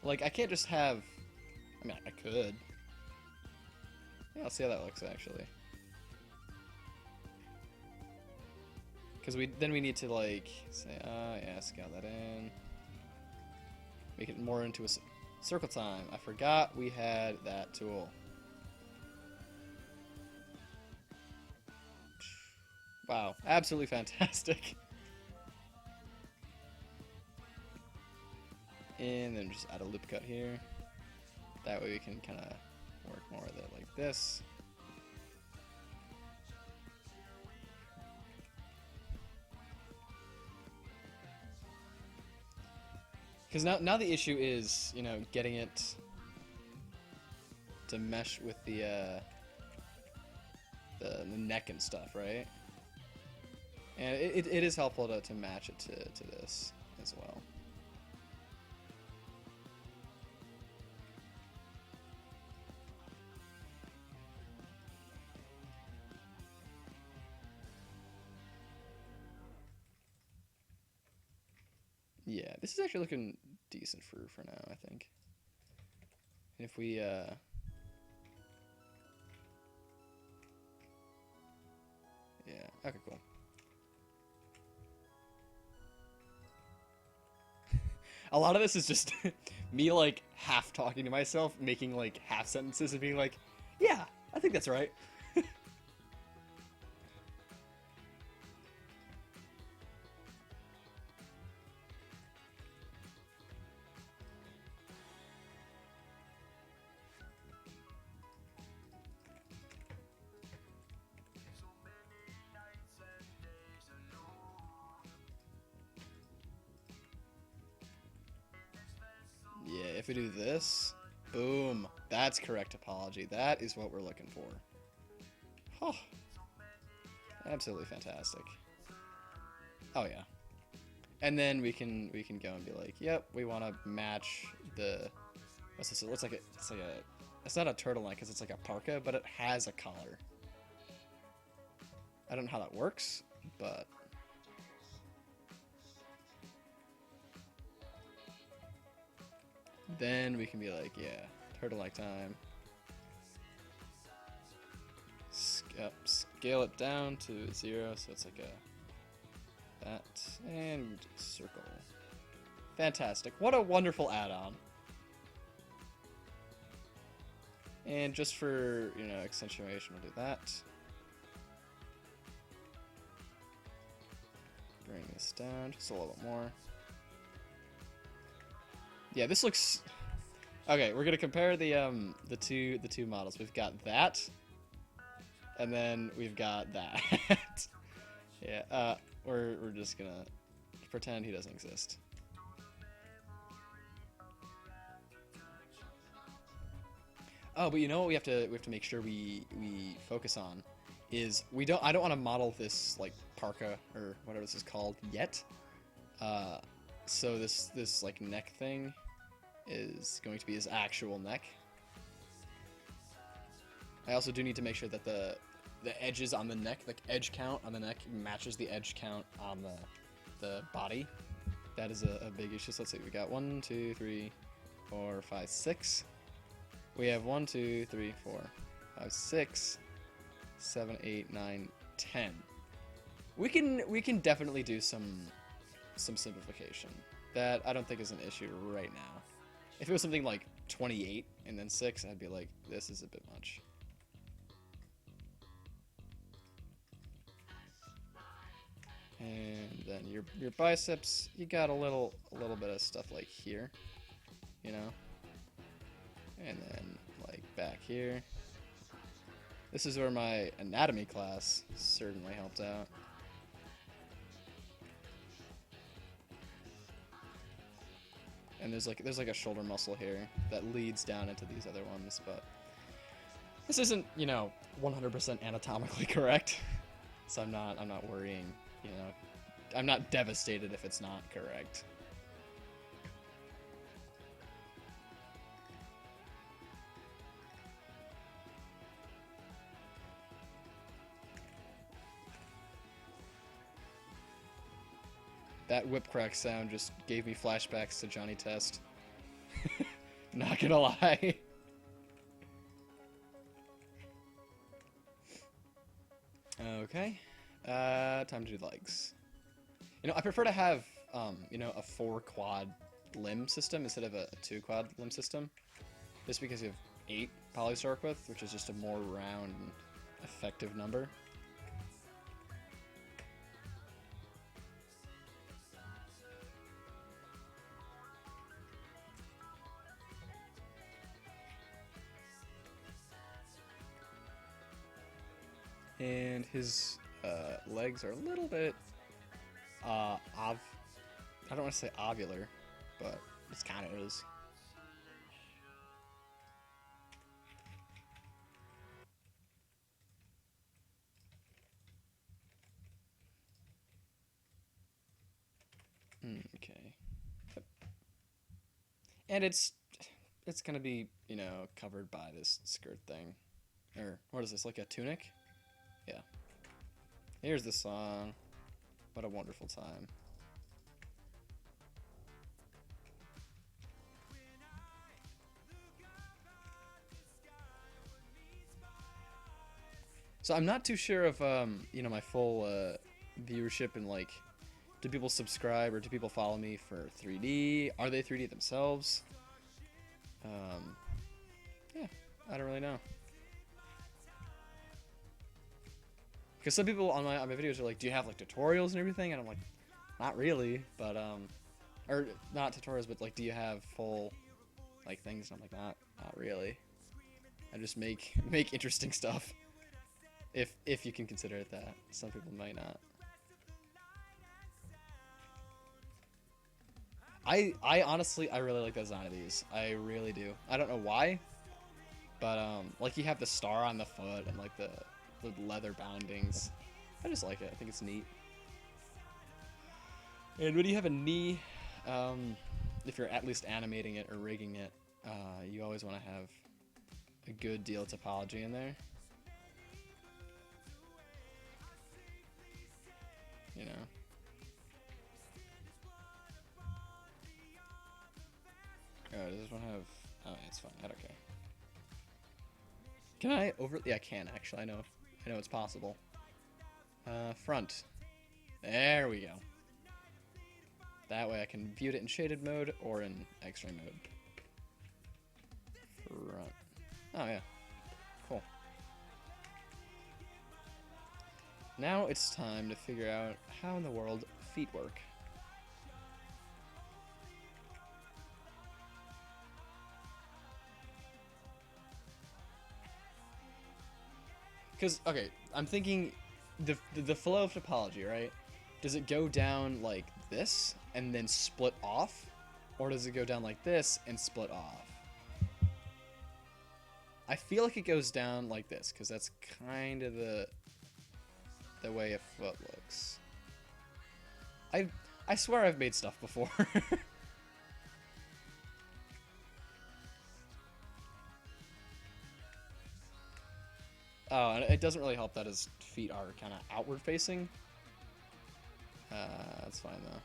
Like, I can't just have, I mean, I could. Yeah, let's see how that looks, actually. Because then we need to, like, say, yeah, scale that in. Make it more into a circle time. I forgot we had that tool. Wow, absolutely fantastic. And then just add a loop cut here. That way we can kind of work more with it like this. Because now the issue is, getting it to mesh with the neck and stuff, right? And it is helpful to match it to this as well. Yeah, this is actually looking decent for now, I think. And if we, yeah, okay, cool. A lot of this is just me, like, half talking to myself, making, like, half sentences and being like, yeah, I think that's right. Yeah, if we do this, boom, that's correct topology. That is what we're looking for. Oh, absolutely fantastic. Oh yeah. And then we can go and be like, yep, we want to match the, what's this? It looks like it's like a, it's not a turtleneck because it's like a parka, but it has a collar. I don't know how that works, but then we can be like, yeah, turtleneck time. Scale it down to 0, so it's like a that and circle. Fantastic! What a wonderful add-on. And just for, you know, accentuation, we'll do that. Bring this down just a little bit more. Yeah, this looks. Okay, we're gonna compare the two models. We've got that, and then we've got that. Yeah, we're just gonna pretend he doesn't exist. Oh, but you know what we have to make sure we focus on is I don't want to model this like parka or whatever this is called yet. So this like neck thing is going to be his actual neck. I also do need to make sure that the edges on the neck, like edge count on the neck, matches the edge count on the body. That is a big issue. So let's see, we got 1, 2, 3, 4, 5, 6. We have 1, 2, 3, 4, 5, 6, 7, 8, 9, 10. We can definitely do some simplification. That I don't think is an issue right now. If it was something like 28 and then 6, I'd be like, this is a bit much. And then your biceps, you got a little bit of stuff like here, you know? And then like back here. This is where my anatomy class certainly helped out. And there's like a shoulder muscle here that leads down into these other ones, but this isn't, you know, 100% anatomically correct. So I'm not worrying, you know. I'm not devastated if it's not correct. That whip crack sound just gave me flashbacks to Johnny Test. Not gonna lie. Okay. Time to do legs. You know, I prefer to have, you know, a 4-quad limb system instead of a 2-quad limb system. Just because you have 8 polys to work with, which is just a more round and effective number. And his legs are a little bit, I don't want to say ovular, but it kind of is. Okay. And it's gonna be, you know, covered by this skirt thing. Or, what is this, like a tunic? Yeah. Here's the song. What a wonderful time. So I'm not too sure of you know, my full viewership and like, do people subscribe or do people follow me for 3D? Are they 3D themselves? Yeah, I don't really know. Because some people on my videos are like, do you have like tutorials and everything? And I'm like, not really, but or not tutorials, but like, do you have full like things? And I'm like, not really. I just make interesting stuff. If you can consider it that. Some people might not. I honestly, I really like the design of these. I really do. I don't know why, but like you have the star on the foot and like the leather boundings. I just like it. I think it's neat. And when you have a knee, if you're at least animating it or rigging it, you always want to have a good deal of topology in there. You know. Oh, does this one have... Oh, yeah, it's fine. I don't care. Can I over... Yeah, I can, actually. I know it's possible. Front. There we go. That way I can view it in shaded mode or in X-ray mode. Front. Oh, yeah. Cool. Now it's time to figure out how in the world feet work. Because, okay, I'm thinking the flow of topology, right? Does it go down like this and then split off? Or does it go down like this and split off? I feel like it goes down like this, because that's kind of the way a foot looks. I swear I've made stuff before. Oh, and it doesn't really help that his feet are kind of outward facing. That's fine though.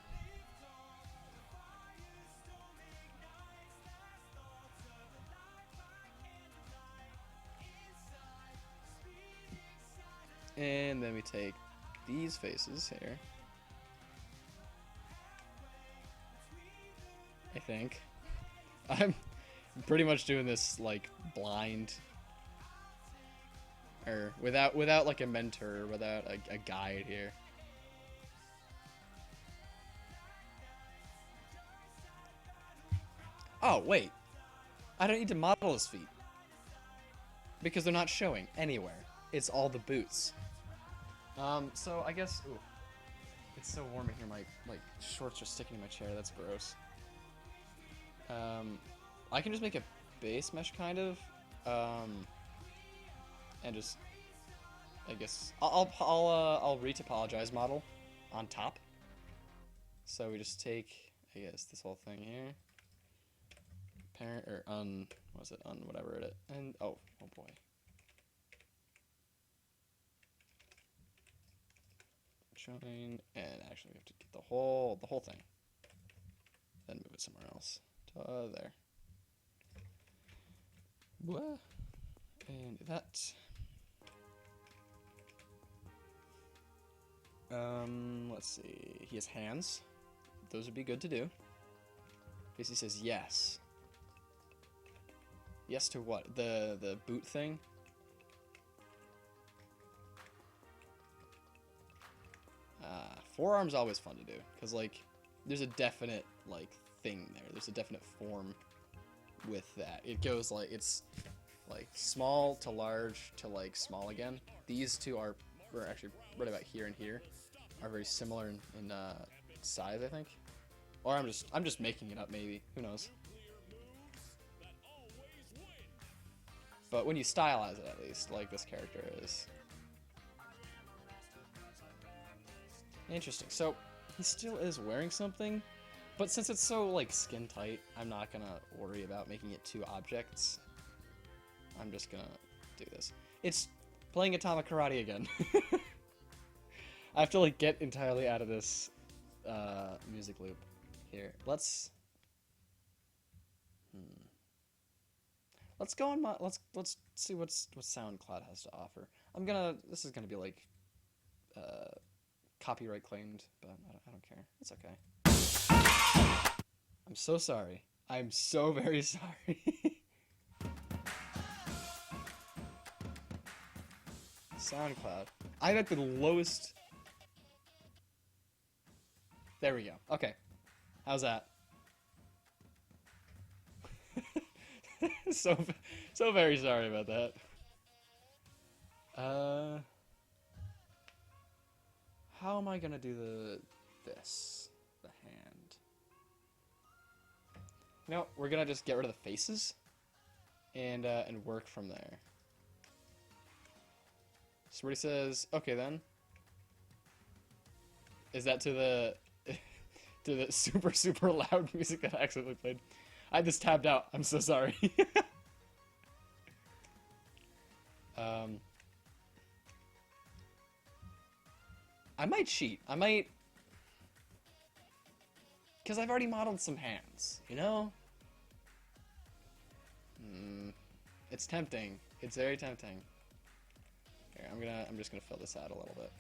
And then we take these faces here. I think. I'm pretty much doing this like blind. Or without like a mentor, without a guide here. Oh, wait. I don't need to model his feet. Because they're not showing anywhere. It's all the boots. So I guess... Ooh. It's so warm in here, my shorts are sticking to my chair, that's gross. I can just make a base mesh, kind of. And just... I guess... I'll retopologize model on top. So we just take, I guess, this whole thing here. Parent, or what was it? Whatever it is. And, oh boy. Join, and actually we have to get the whole thing. Then move it somewhere else. There. Blah. And that. Let's see. He has hands. Those would be good to do. Because he says yes. Yes to what? The boot thing? Forearm's always fun to do, because, like, there's a definite, like, thing there. There's a definite form with that. It goes, like, it's, like, small to large to, like, small again. These two are actually right about here and here, are very similar in size, I think. Or I'm just making it up, maybe. Who knows? But when you stylize it, at least, like this character is. Interesting. So, he still is wearing something, but since it's so, like, skin tight, I'm not gonna worry about making it two objects. I'm just gonna do this. It's playing Atomic Karate again. I have to, like, get entirely out of this music loop here. Let's... Let's go on my let's see what SoundCloud has to offer. This is gonna be like copyright claimed, but I don't care. It's okay. I'm so sorry. I'm so very sorry. SoundCloud. I'm at the lowest. There we go. Okay. How's that? so very sorry about that. How am I gonna do the hand? You know, we're gonna just get rid of the faces and work from there. So what he says, okay then. Is that to the to the super loud music that I accidentally played? I had this tabbed out. I'm so sorry. I might cheat. I might, because I've already modeled some hands, you know? It's tempting. It's very tempting. Here, I'm just gonna fill this out a little bit.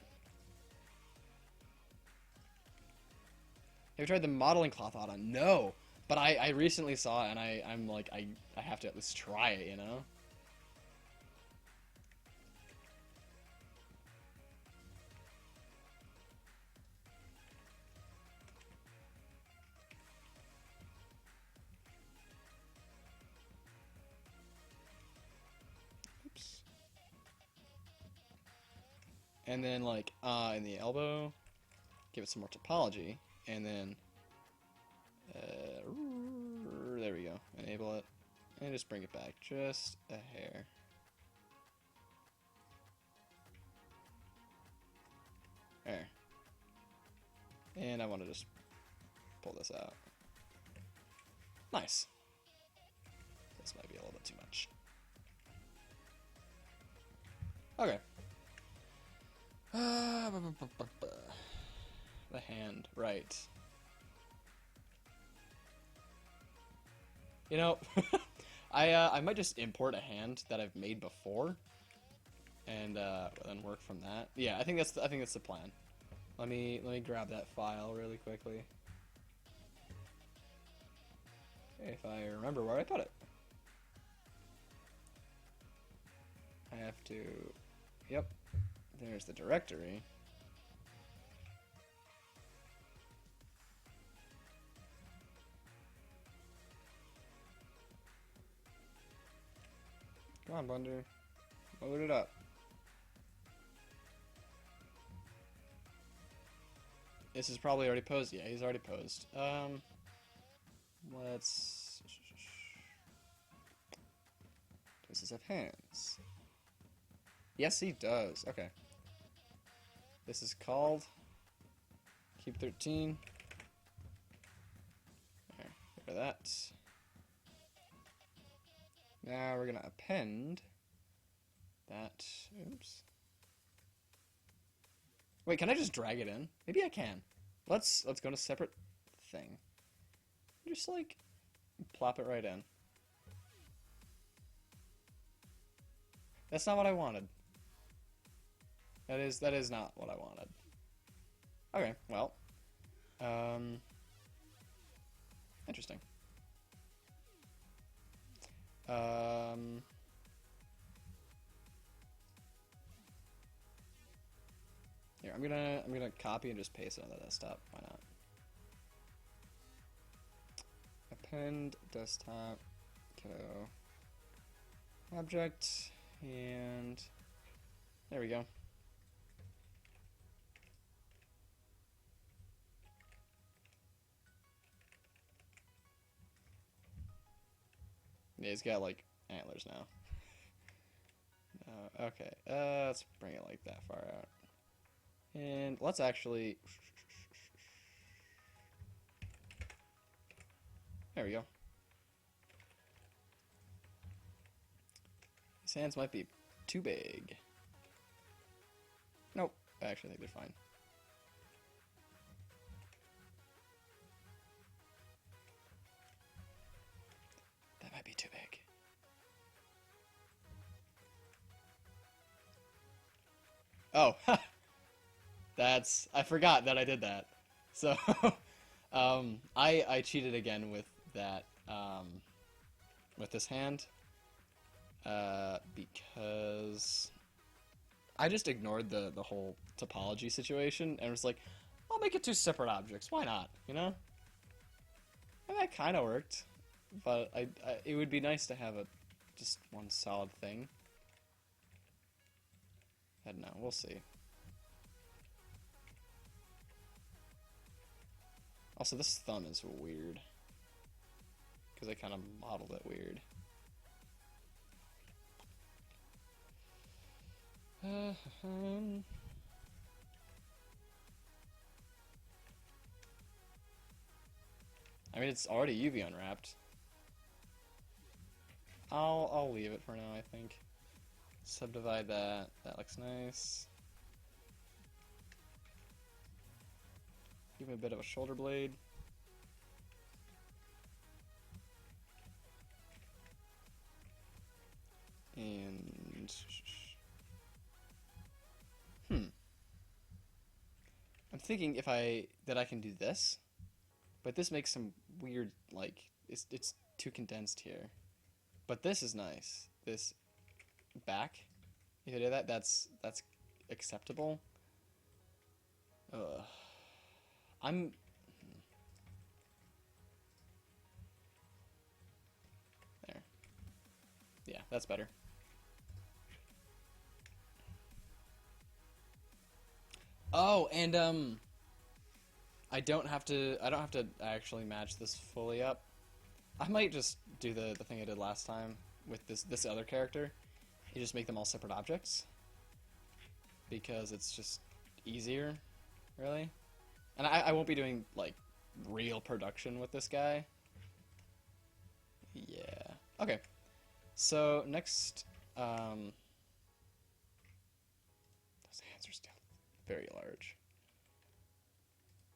Have you tried the modeling cloth auto? No, but I recently saw it, and I'm like, I have to at least try it, you know? Oops. And then, like, in the elbow, give it some more topology, and then, there we go, enable it, and just bring it back just a hair. There. And I want to just pull this out. Nice. This might be a little bit too much. Okay. The hand, right. You know, I might just import a hand that I've made before, and then work from that. Yeah, I think that's the plan. Let me grab that file really quickly. If I remember where I put it. I have to. Yep. There's the directory. Come on, Blender. Load it up. This is probably already posed. Yeah, he's already posed. Let's... Does this have hands? Yes, he does. Okay. This is called Cube 13. There, get rid of that. Now we're gonna append that. Oops. Wait, can I just drag it in? Maybe I can. Let's go to separate thing. Just like plop it right in. That's not what I wanted. That is not what I wanted. Okay, well. Interesting. Here, I'm gonna copy and just paste it on the desktop. Why not? Append desktop, kiddo, object, and there we go. Yeah, he's got like antlers now. Okay, let's bring it like that far out. And let's actually... There we go. His hands might be too big. Nope, I actually think they're fine. That might be too big. Oh, I forgot that I did that. So, I cheated again with that, with this hand, because I just ignored the whole topology situation and was like, I'll make it two separate objects. Why not? You know? And that kind of worked, but it would be nice to have just one solid thing. I don't know. We'll see. Also, this thumb is weird because I kind of modeled it weird. I mean, it's already UV unwrapped. I'll leave it for now, I think. Subdivide that. That looks nice. Give me a bit of a shoulder blade. And I'm thinking that I can do this, but this makes some weird, like, it's too condensed here. But this is nice. This back, if I do that, that's acceptable. Ugh. There. Yeah, that's better. Oh, and I don't have to actually match this fully up. I might just do the thing I did last time with this other character. You just make them all separate objects because it's just easier, really. And I won't be doing like real production with this guy. Yeah. Okay. So next, those hands are still very large.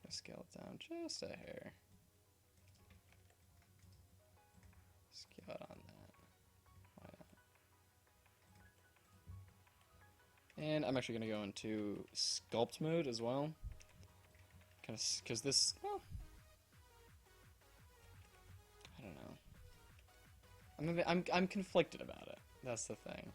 Scale it down just a hair. Scale it on that. Why not? And I'm actually going to go into sculpt mode as well. Kind of, because this, well, I don't know. I'm conflicted about it. That's the thing.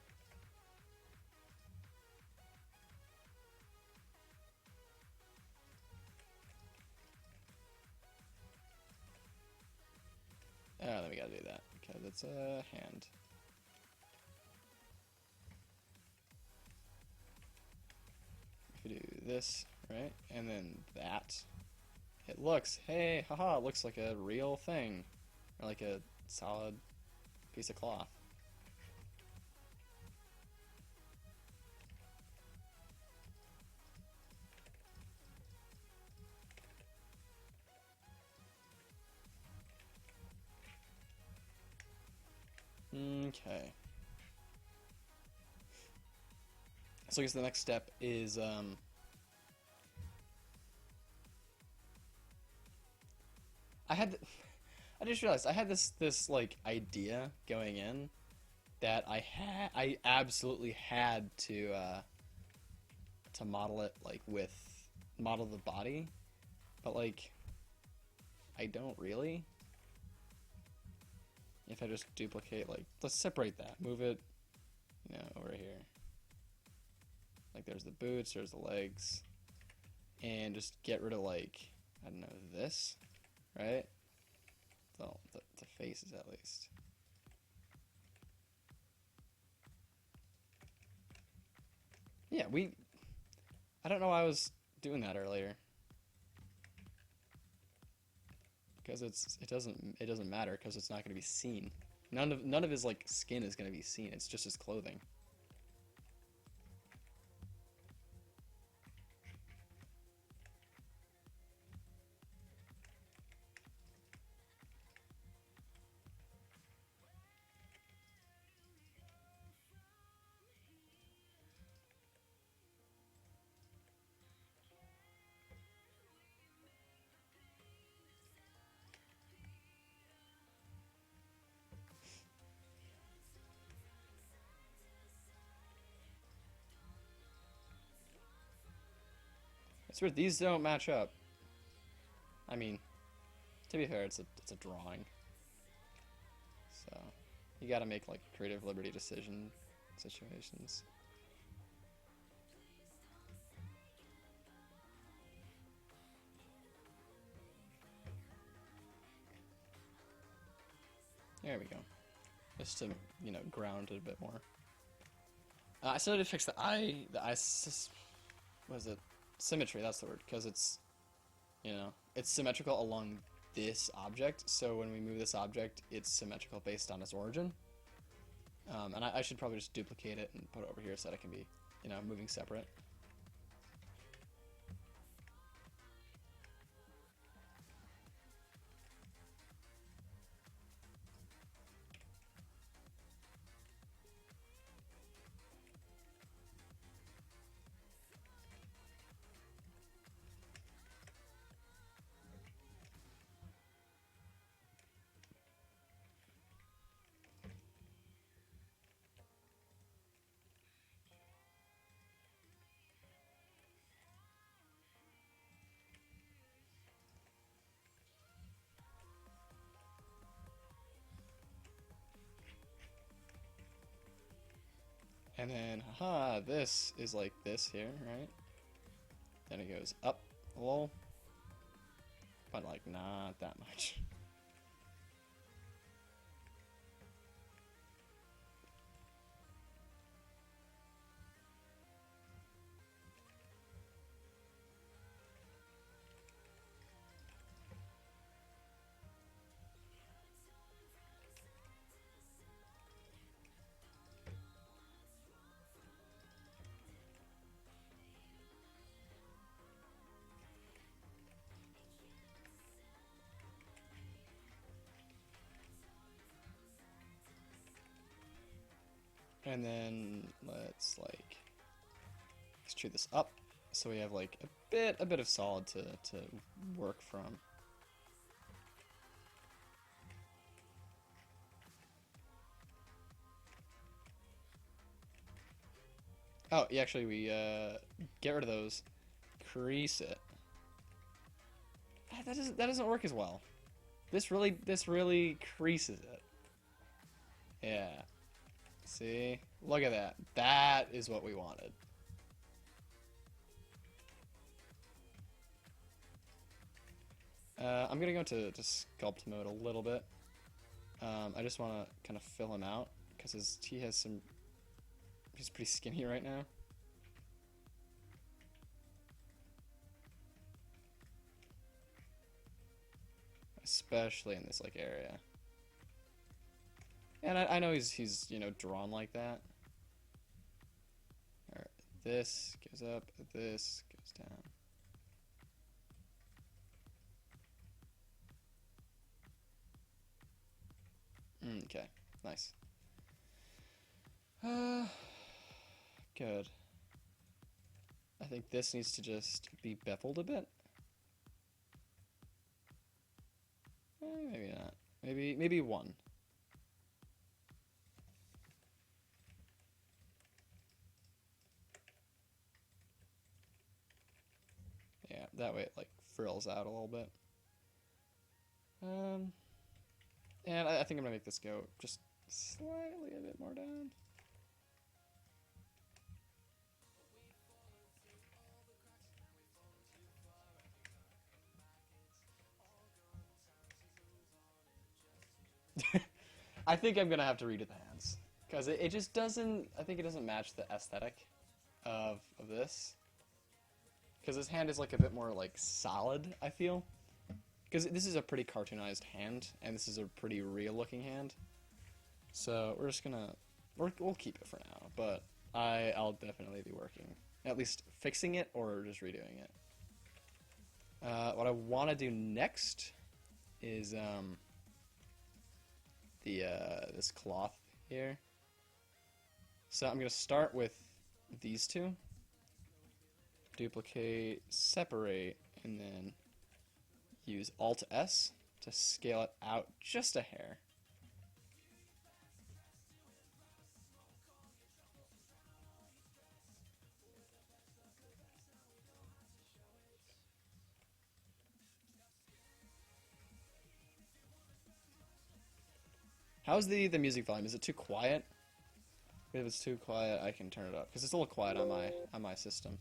Oh, then we gotta do that because it's a hand. If we do this, right, and then that, it looks, hey, haha, it looks like a real thing, or like a solid piece of cloth. Okay. So I guess the next step is I just realized I had this like idea going in that I absolutely had to model it like model the body, but like I don't really. If I just duplicate, like, let's separate that, move it, over here. Like, there's the boots, there's the legs, and just get rid of, like, I don't know, this, right? Well, the faces, at least. Yeah, I don't know why I was doing that earlier. Because it doesn't matter because it's not going to be seen. None of his like skin is going to be seen. It's just his clothing. It's weird, these don't match up. I mean, to be fair, it's a drawing. So, you gotta make, like, creative liberty decision situations. There we go. Just to, you know, ground it a bit more. I still need to fix the eye, what is it? Symmetry, that's the word, because it's, you know, it's symmetrical along this object, so when we move this object, it's symmetrical based on its origin. And I should probably just duplicate it and put it over here so that it can be, you know, moving separate. And then, haha, this is like this here, right? Then it goes up a little, but like not that much. And then let's like extrude this up so we have like a bit of solid to work from. Oh, yeah, actually we get rid of those, crease it. That doesn't work as well. This really creases it. Yeah. See? Look at that. That is what we wanted. I'm gonna go to sculpt mode a little bit. I just want to kind of fill him out because he's pretty skinny right now. Especially in this like area. And I know he's you know drawn like that. Alright, this goes up, this goes down. Okay, nice. Good. I think this needs to just be beveled a bit. Maybe not. Maybe one. Yeah, that way it like frills out a little bit. And I think I'm gonna make this go just slightly a bit more down. I think I'm gonna have to redo the hands because it just doesn't. I think it doesn't match the aesthetic of this. Because his hand is like a bit more like solid. I feel because this is a pretty cartoonized hand and this is a pretty real looking hand. So we're just gonna we'll keep it for now. But I'll definitely be working at least fixing it or just redoing it. What I want to do next is this cloth here. So I'm going to start with these two. Duplicate, separate, and then use Alt-S to scale it out just a hair. How's the music volume? Is it too quiet? If it's too quiet, I can turn it up because it's a little quiet on my system.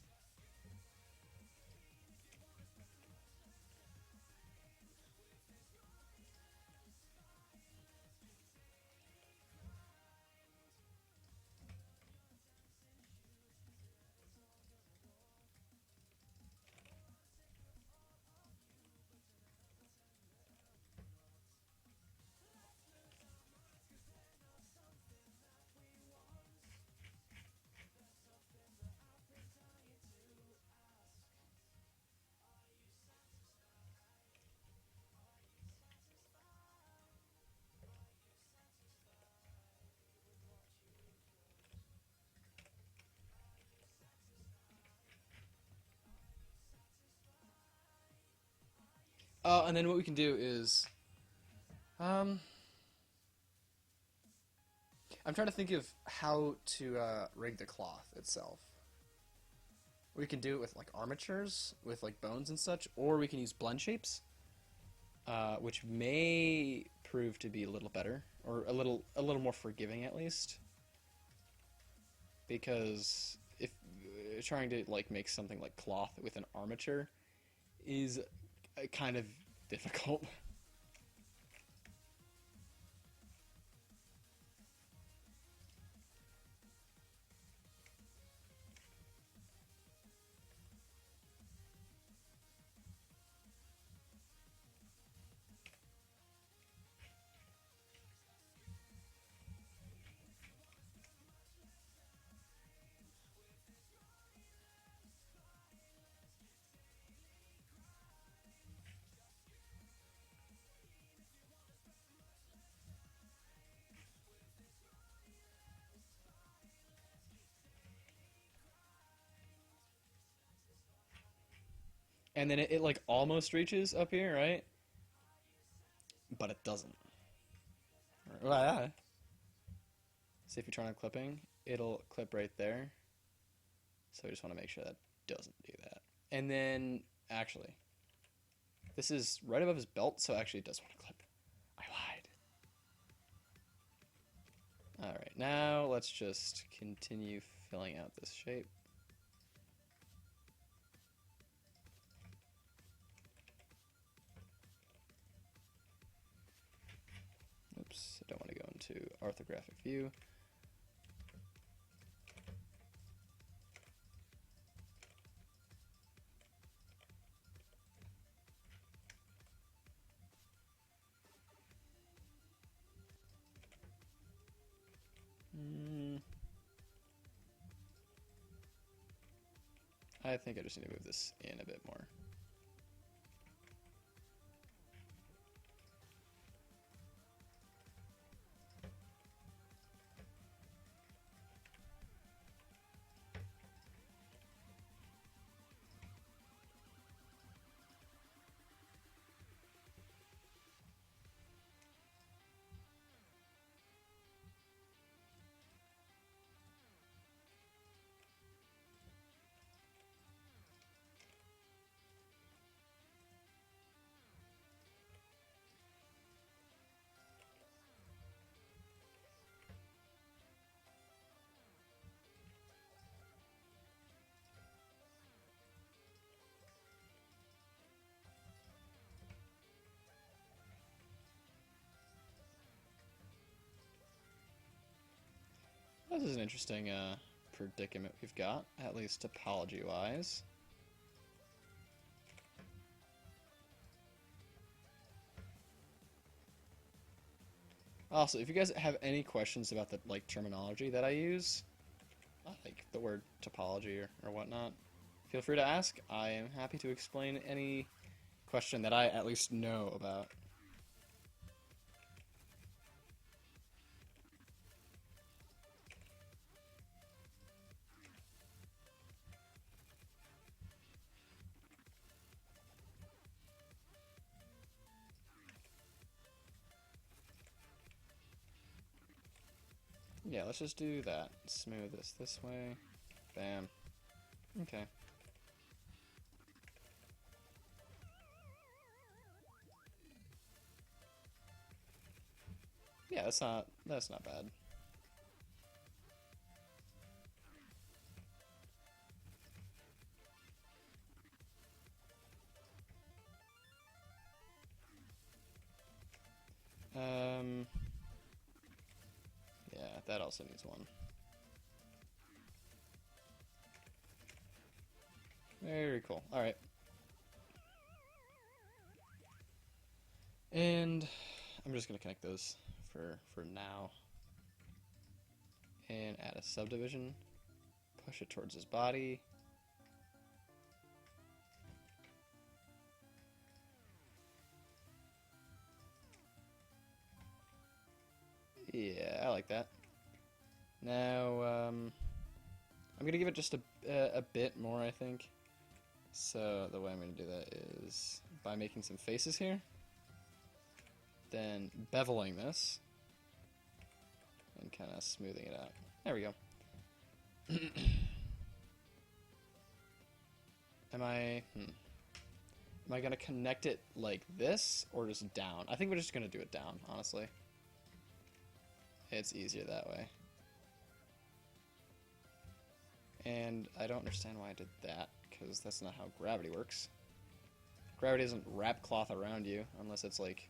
And then what we can do is, I'm trying to think of how to rig the cloth itself. We can do it with like armatures, with like bones and such, or we can use blend shapes, which may prove to be a little better, or a little more forgiving at least. Because if trying to like make something like cloth with an armature is kind of difficult. And then it like almost reaches up here, right? But it doesn't. See if you turn on clipping, it'll clip right there. So we just want to make sure that doesn't do that. And then, actually, this is right above his belt, so actually it does want to clip. I lied. Alright, now let's just continue filling out this shape. Oops, I don't want to go into orthographic view. I think I just need to move this in a bit more. This is an interesting predicament we've got, at least topology-wise. Also, if you guys have any questions about the like terminology that I use, like the word topology or whatnot, feel free to ask. I am happy to explain any question that I at least know about. Yeah, let's just do that. Smooth this way. Bam. Okay. Yeah, that's not bad. Yeah, that also needs one. Very cool. All right. And I'm just gonna connect those for now. And add a subdivision. Push it towards his body. Yeah, I like that. Now, I'm gonna give it just a bit more, I think. So the way I'm gonna do that is by making some faces here, then beveling this, and kind of smoothing it out. There we go. Am I gonna connect it like this or just down? I think we're just gonna do it down, honestly. It's easier that way. And I don't understand why I did that, because that's not how gravity works. Gravity doesn't wrap cloth around you unless it's like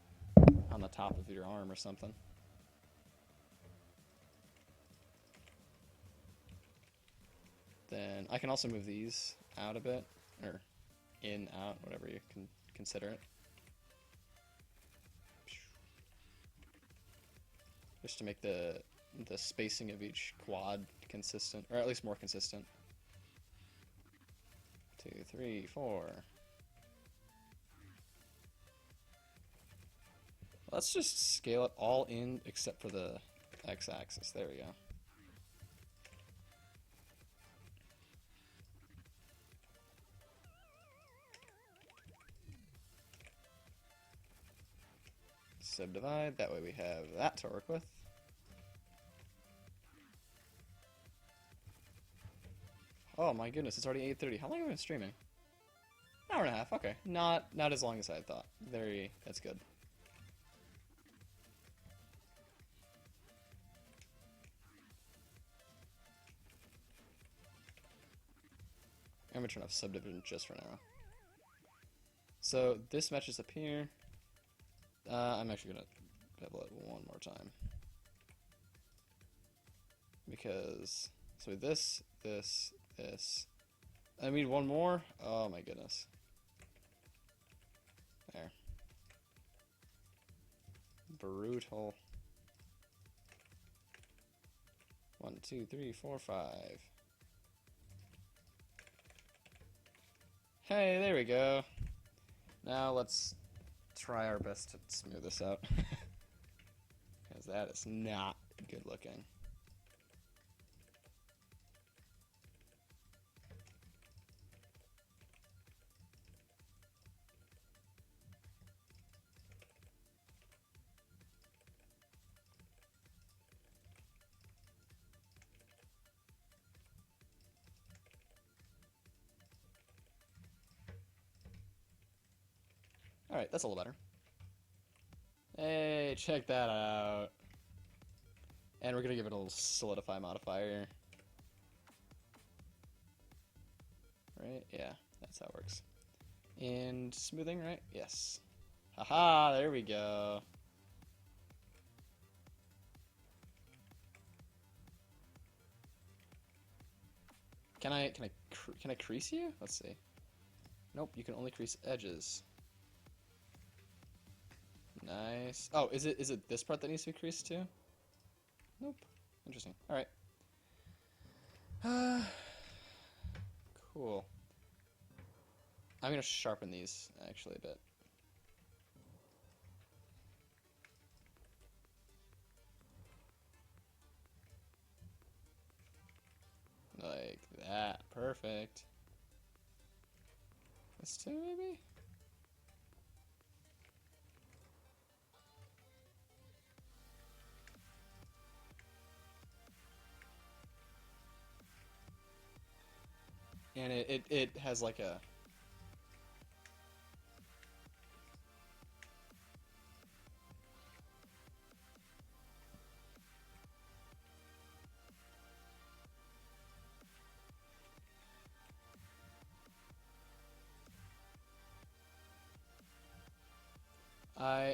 on the top of your arm or something. Then I can also move these out a bit, or in, out, whatever you can consider it. Just to make the spacing of each quad consistent, or at least more consistent. 2, 3, 4. Let's just scale it all in except for the x-axis. There we go. Subdivide, that way we have that to work with. Oh my goodness, it's already 8:30. How long have I been streaming? An hour and a half, okay. Not as long as I thought. That's good. I'm gonna turn off subdivision just for now. So this matches up here. I'm actually gonna bevel it one more time. Because, so this. I need one more? Oh my goodness. There. Brutal. 1, 2, 3, 4, 5. Hey, there we go. Now let's try our best to smooth this out. Because that is not good looking. Alright, that's a little better. Hey, check that out. And we're gonna give it a little solidify modifier. Right? Yeah, that's how it works. And smoothing, right? Yes. Haha, there we go. Can I crease you? Let's see. Nope, you can only crease edges. Nice. Oh, is it this part that needs to be creased too? Nope. Interesting. All right. Cool. I'm gonna sharpen these actually a bit. Like that. Perfect. This too, maybe? And it has like a...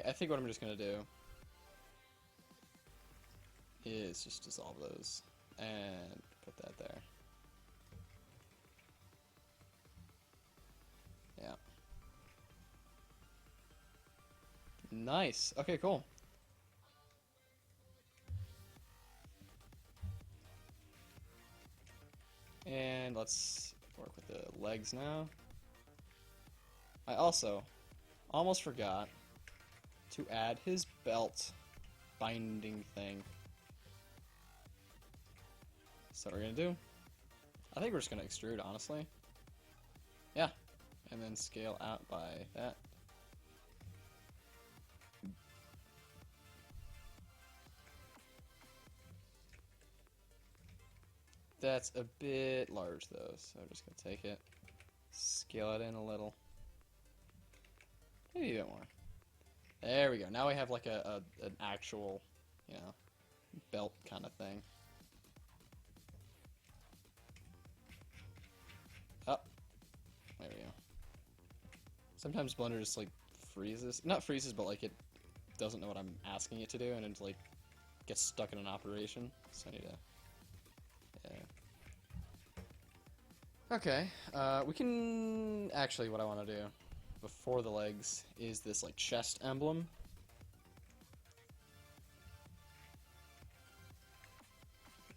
I think what I'm just gonna do is just dissolve those and put that there. Yeah. Nice. Okay, cool. And let's work with the legs now. I also almost forgot to add his belt binding thing. So what we're gonna do, I think we're just gonna extrude, honestly. Yeah, and then scale out by that. That's a bit large though, so I'm just gonna take it, scale it in a little. Maybe a bit more. There we go. Now we have like an actual, you know, belt kind of thing. Oh, there we go. Sometimes Blender just like freezes, not freezes, but like it doesn't know what I'm asking it to do, and it like gets stuck in an operation. So I need to. Yeah. Okay, we can actually. What I want to do before the legs is this like chest emblem.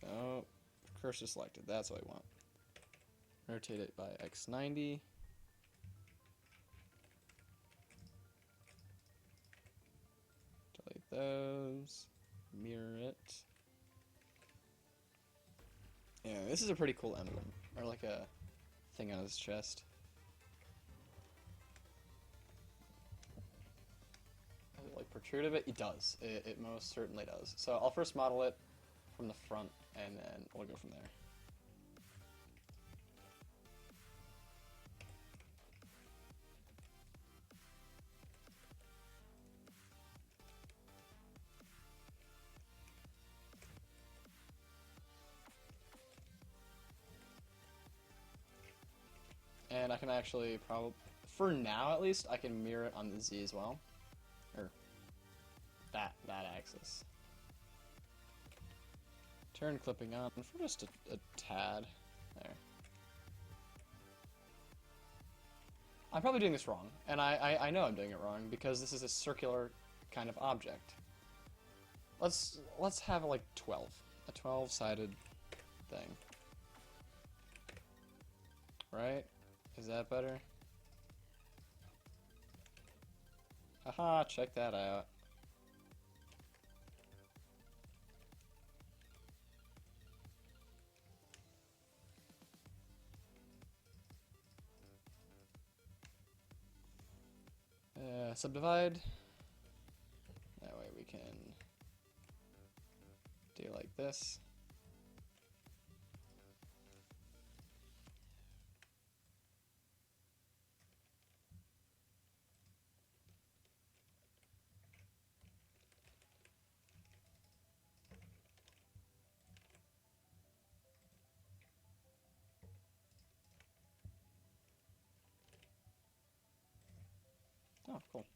Oh, cursor selected. That's what I want. Rotate it by X90. Delete those. Mirror it. Yeah, this is a pretty cool emblem. Or like a thing on his chest. Does it like protrude of it? It does. It most certainly does. So I'll first model it from the front and then we'll go from there. And I can actually probably, for now at least, I can mirror it on the Z as well. Or that axis. Turn clipping on for just a tad. There. I'm probably doing this wrong, and I know I'm doing it wrong because this is a circular kind of object. Let's have like 12, a 12-sided thing, right? Is that better? Haha, check that out. Subdivide. That way we can do like this. Oh, cool.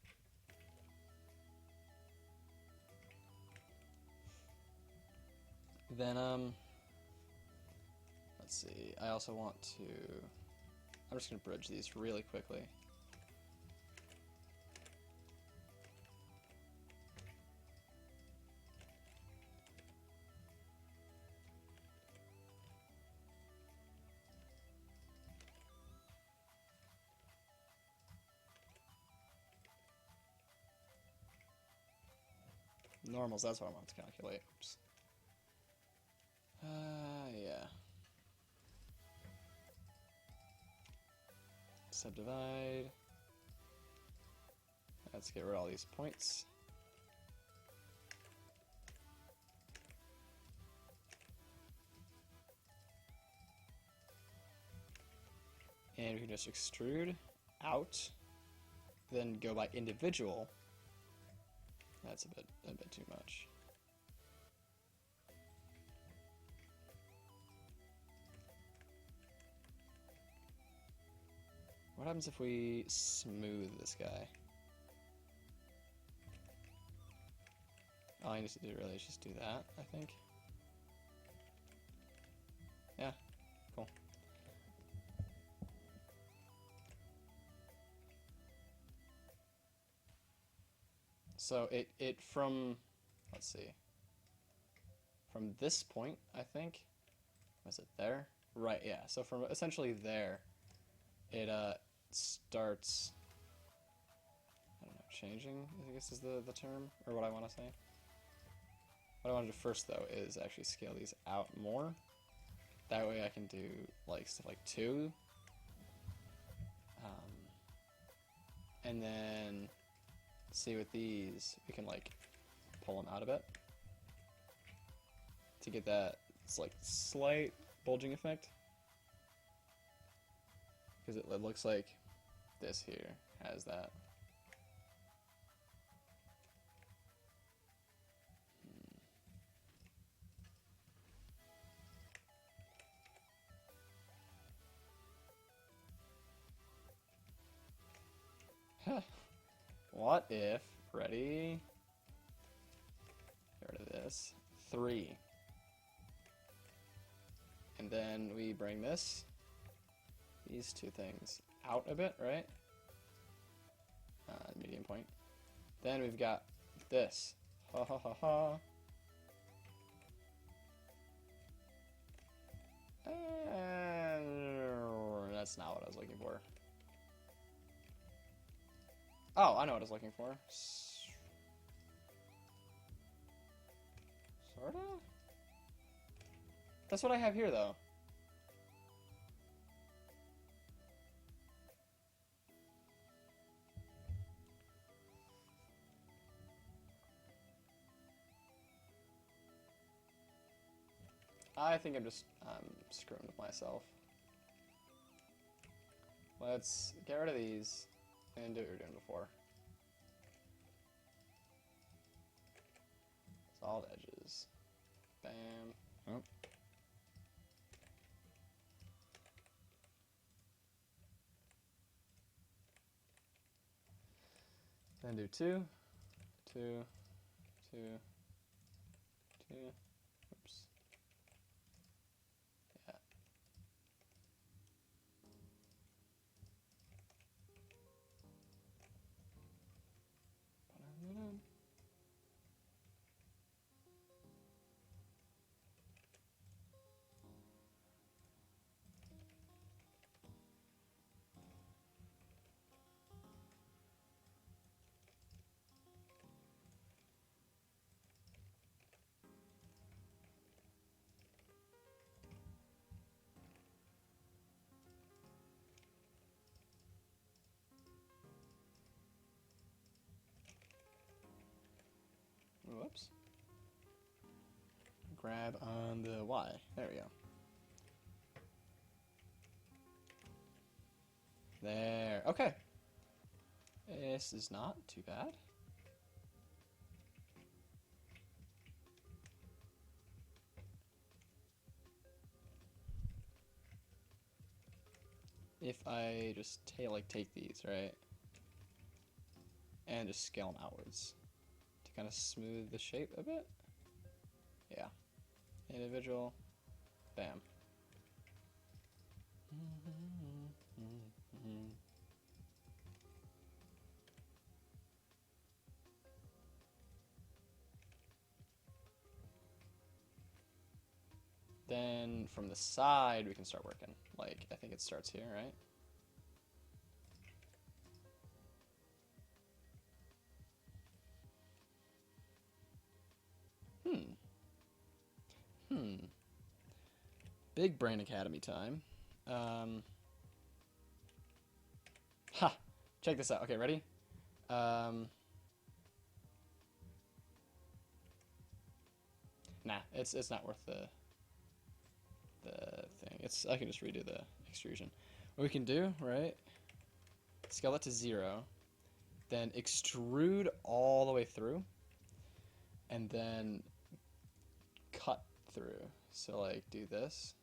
Then, let's see, I also want to, I'm just going to bridge these really quickly. Normals, that's what I want to calculate. Oops. Yeah. Subdivide. Let's get rid of all these points. And we can just extrude out, then go by individual. That's a bit too much. What happens if we smooth this guy? all I need to do really is just do that, I think. Yeah, cool. So it from, let's see, from this point, I think, was it there? Right, yeah. So from essentially there, it starts, I don't know, changing, I guess is the term, or what I want to say. What I want to do first, though, is actually scale these out more. That way I can do, like, stuff like 2. And then, see with these, we can, like, pull them out a bit to get that, it's like, slight bulging effect. Because it looks like this here has that. What if, ready? Get rid of this. 3. And then we bring these 2 things out a bit, right? Medium point. Then we've got this. Ha ha ha ha. And that's not what I was looking for. Oh, I know what I was looking for. Sorta? That's what I have here, though. I think I'm just screwing with myself. Let's get rid of these and do what we were doing before. Solid edges. Bam. Oh. Then do 2, 2, 2, 2. Oops. Yeah. Whoops. Grab on the Y. There we go. There. Okay. This is not too bad. If I just take these, right? And just scale them outwards to kind of smooth the shape a bit. Yeah. Individual. Bam. Then from the side we can start working. Like, I think it starts here, right? Big Brain Academy time. Ha! Check this out. Okay, ready? Nah, it's not worth the thing. I can just redo the extrusion. What we can do, right? Scale that to 0, then extrude all the way through, and then cut through. So like do this.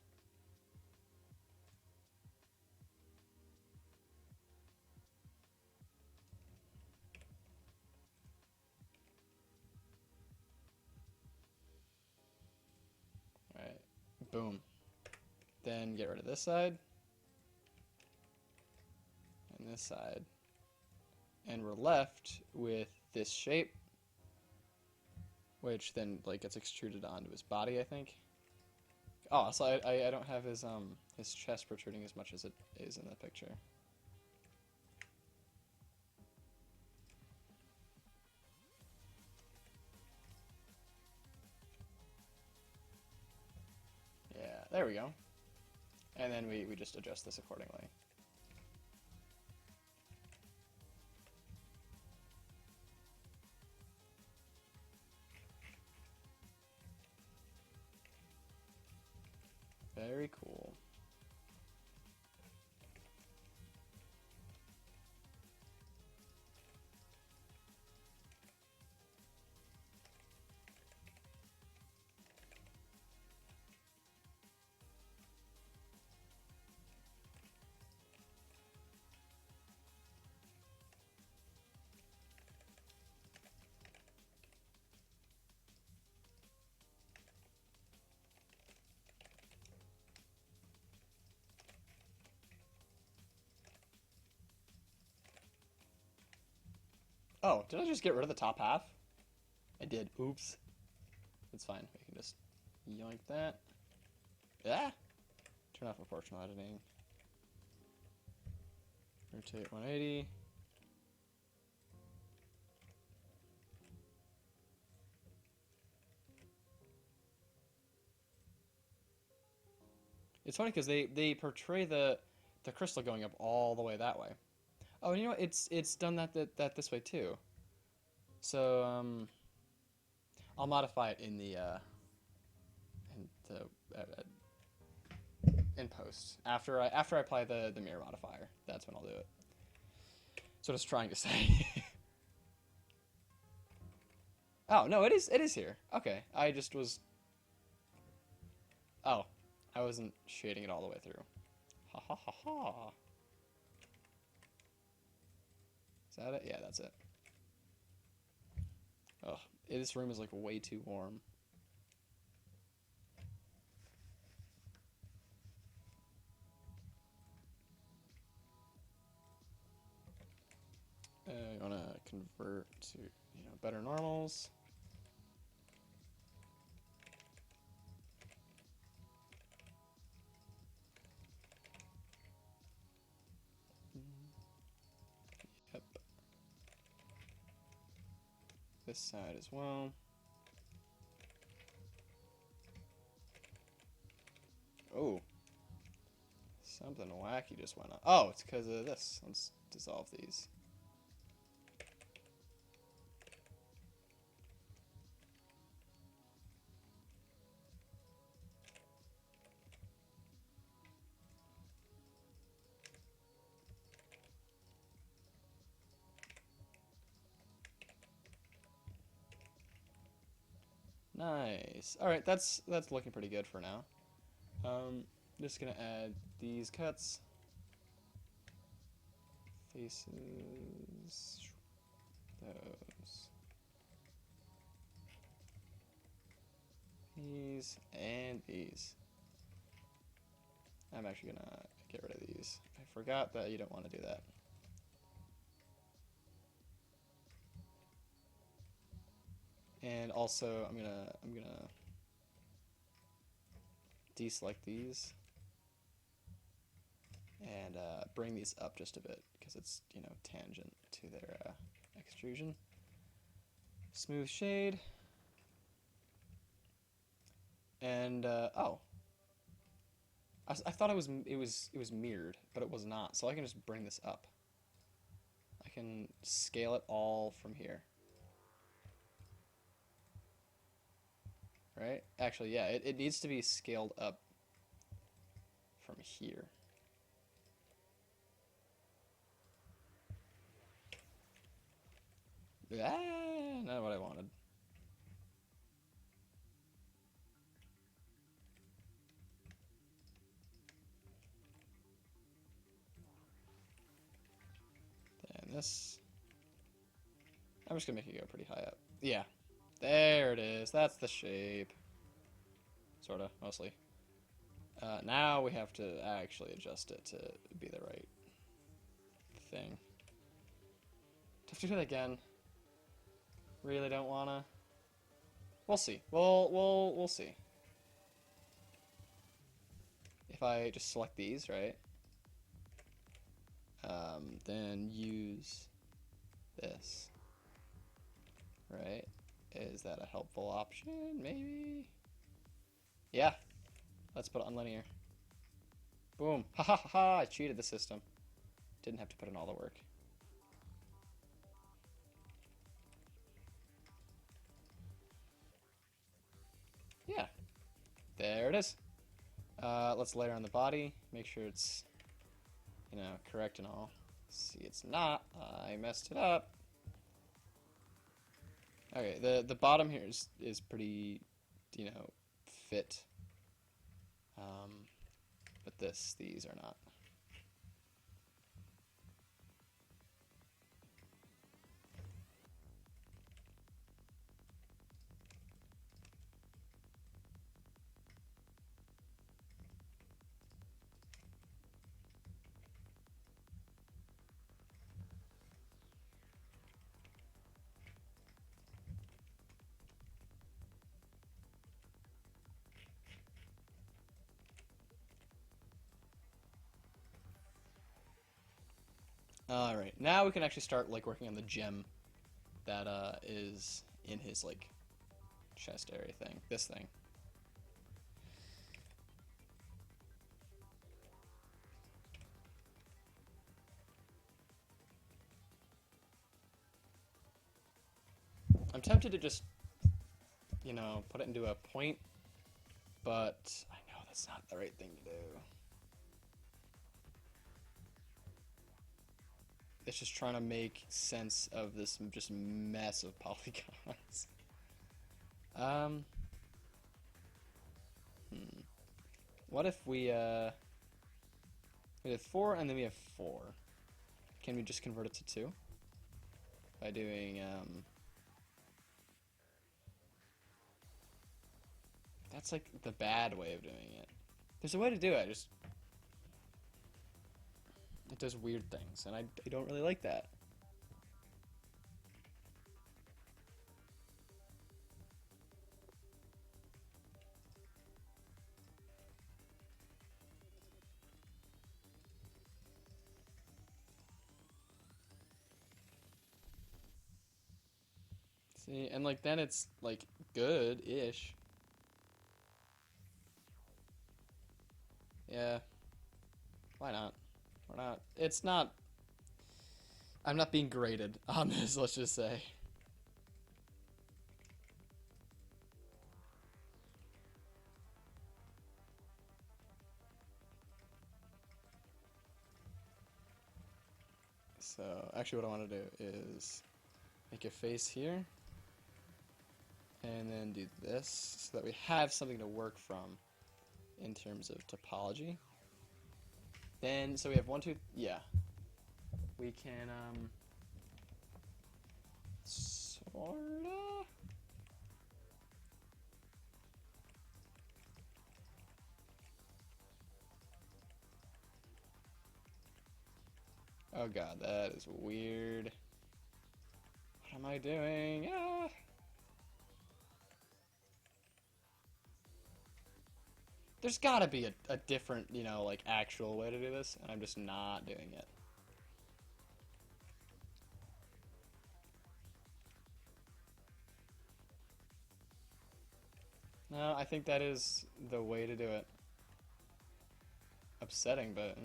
Boom. Then get rid of this side. And this side. And we're left with this shape, which then like gets extruded onto his body, I think. Oh, so I don't have his chest protruding as much as it is in the picture. Yeah, there we go. And then we just adjust this accordingly. Very cool. Oh, did I just get rid of the top half? I did. Oops. It's fine. We can just yoink that. Yeah. Turn off proportional editing. Rotate 180. It's funny because they portray the crystal going up all the way that way. Oh, and you know what? It's done that this way too. So I'll modify it in the in post after I apply the mirror modifier. That's when I'll do it. That's what I was trying to say. Oh no, it is here. Okay, I just was. Oh, I wasn't shading it all the way through. Ha ha ha ha. Is that it? Yeah, that's it. Ugh, this room is like way too warm. You want to convert to better normals. Yep. This side as well. Oh, something wacky just went on. Oh, it's because of this. Let's dissolve these. Nice. All right, that's looking pretty good for now. Just gonna add these cuts, faces, those, these, and these. I'm actually gonna get rid of these. I forgot that you don't want to do that. And also, I'm gonna deselect these and bring these up just a bit because it's tangent to their extrusion. Smooth shade, and oh, I thought it was mirrored, but it was not. So I can just bring this up. I can scale it all from here. Right? Actually, yeah, it needs to be scaled up from here. Ah, not what I wanted. And this. I'm just gonna make it go pretty high up. Yeah. There it is. That's the shape. Sorta, mostly. Now we have to actually adjust it to be the right thing. Do I have to do that again? Really don't wanna. We'll see. We'll see. If I just select these, right? Then use this. Right? Is that a helpful option? Maybe? Yeah. Let's put it on linear. Boom. Ha ha ha ha! I cheated the system. Didn't have to put in all the work. Yeah. There it is. Let's layer on the body. Make sure it's, you know, correct and all. See, it's not. I messed it up. Okay, the bottom here is pretty, you know, fit. But these are not. Alright, now we can actually start, like, working on the gem that, is in his, like, chest area thing. This thing. I'm tempted to just, you know, put it into a point, but I know that's not the right thing to do. It's just trying to make sense of this just mess of polygons. What if we have 4 and then we have 4? Can we just convert it to 2? By doing, that's like the bad way of doing it. There's a way to do it, just it does weird things, and I don't really like that. See, and like then it's like good-ish. Yeah. Why not? We're not. It's not. I'm not being graded on this, let's just say. So, actually, what I want to do is make a face here. And then do this so that we have something to work from in terms of topology. Then, so we have 1, 2, yeah. We can, sorta. Oh god, that is weird. What am I doing? Ah! There's gotta be a different, you know, like, actual way to do this, and I'm just not doing it. No, I think that is the way to do it. Upsetting, but...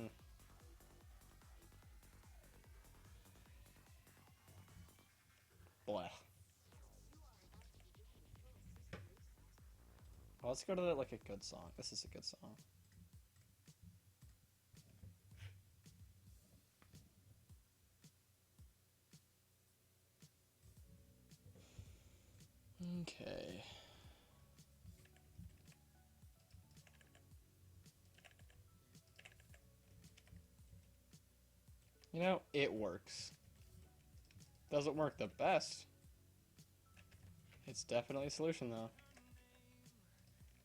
Blech. Well, let's go to the, like a good song. This is a good song. Okay. You know, it works. Doesn't work the best. It's definitely a solution, though.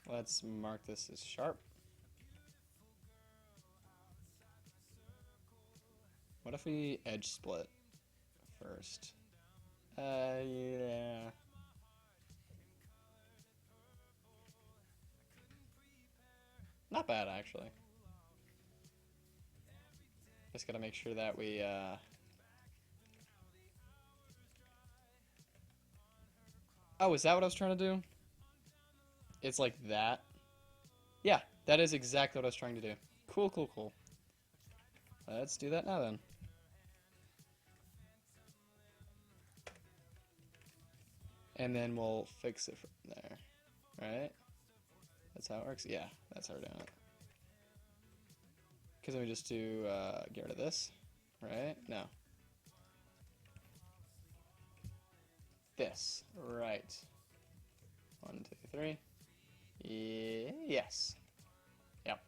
Let's mark this as sharp. What if we edge split first? Yeah. Not bad, actually. Just gotta make sure that we, Oh, is that what I was trying to do? It's like that? Yeah, that is exactly what I was trying to do. Cool, cool, cool. Let's do that now, then. And then we'll fix it from there. Right? That's how it works? Yeah, that's how we're doing it. Because then we just do, get rid of this. Right? No. This. Right. 1, 2, 3. Yes. Yep.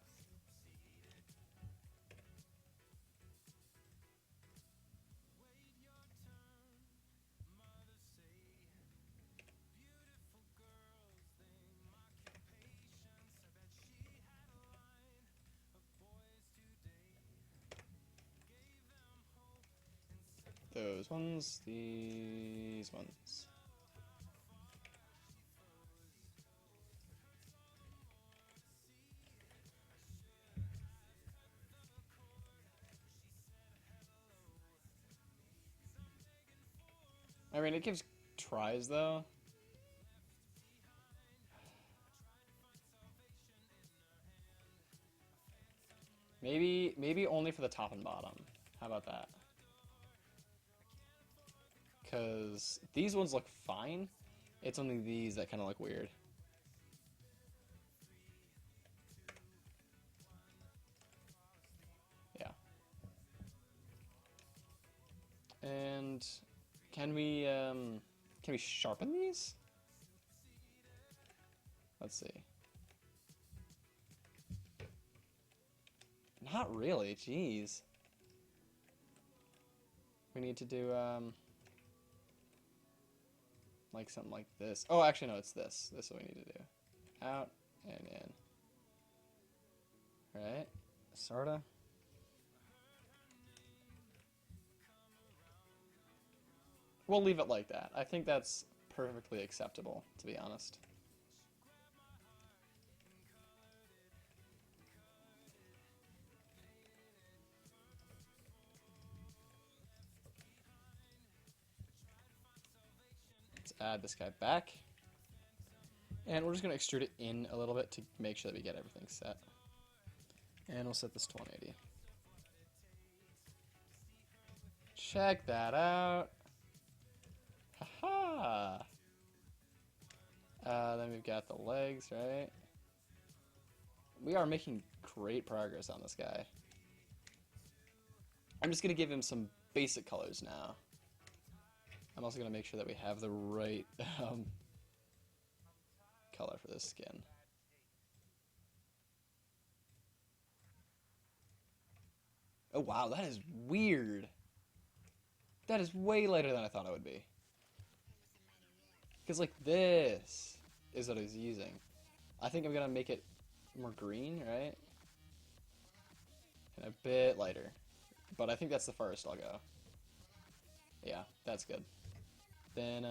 Those ones, these ones. I mean, it gives tries, though. Maybe only for the top and bottom. How about that? Because these ones look fine. It's only these that kind of look weird. Yeah. And can we sharpen these? Let's see. Not really, jeez. We need to do, like something like this. Oh, actually, no, it's this. This is what we need to do. Out and in. Right? Sorta. We'll leave it like that. I think that's perfectly acceptable, to be honest. Let's add this guy back. And we're just going to extrude it in a little bit to make sure that we get everything set. And we'll set this to 180. Check that out. Haha! Then we've got the legs, right? We are making great progress on this guy. I'm just going to give him some basic colors now. I'm also going to make sure that we have the right color for this skin. Oh wow, that is weird. That is way lighter than I thought it would be. Because like this is what I was using. I think I'm going to make it more green, right? And a bit lighter. But I think that's the farthest I'll go. Yeah, that's good. Then,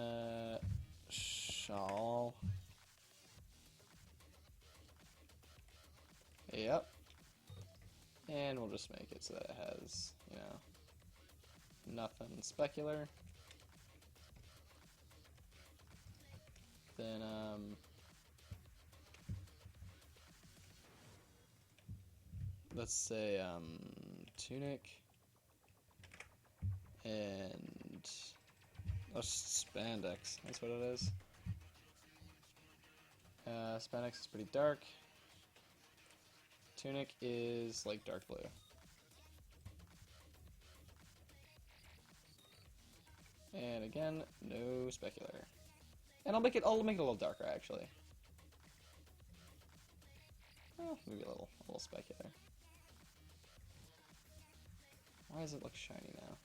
shawl. Yep. And we'll just make it so that it has, you know, nothing specular. Then, let's say, tunic. And spandex, that's what it is. Spandex is pretty dark. Tunic is like dark blue. And again, no specular. And I'll make it a little darker actually. Oh, maybe a little specular. Why does it look shiny now?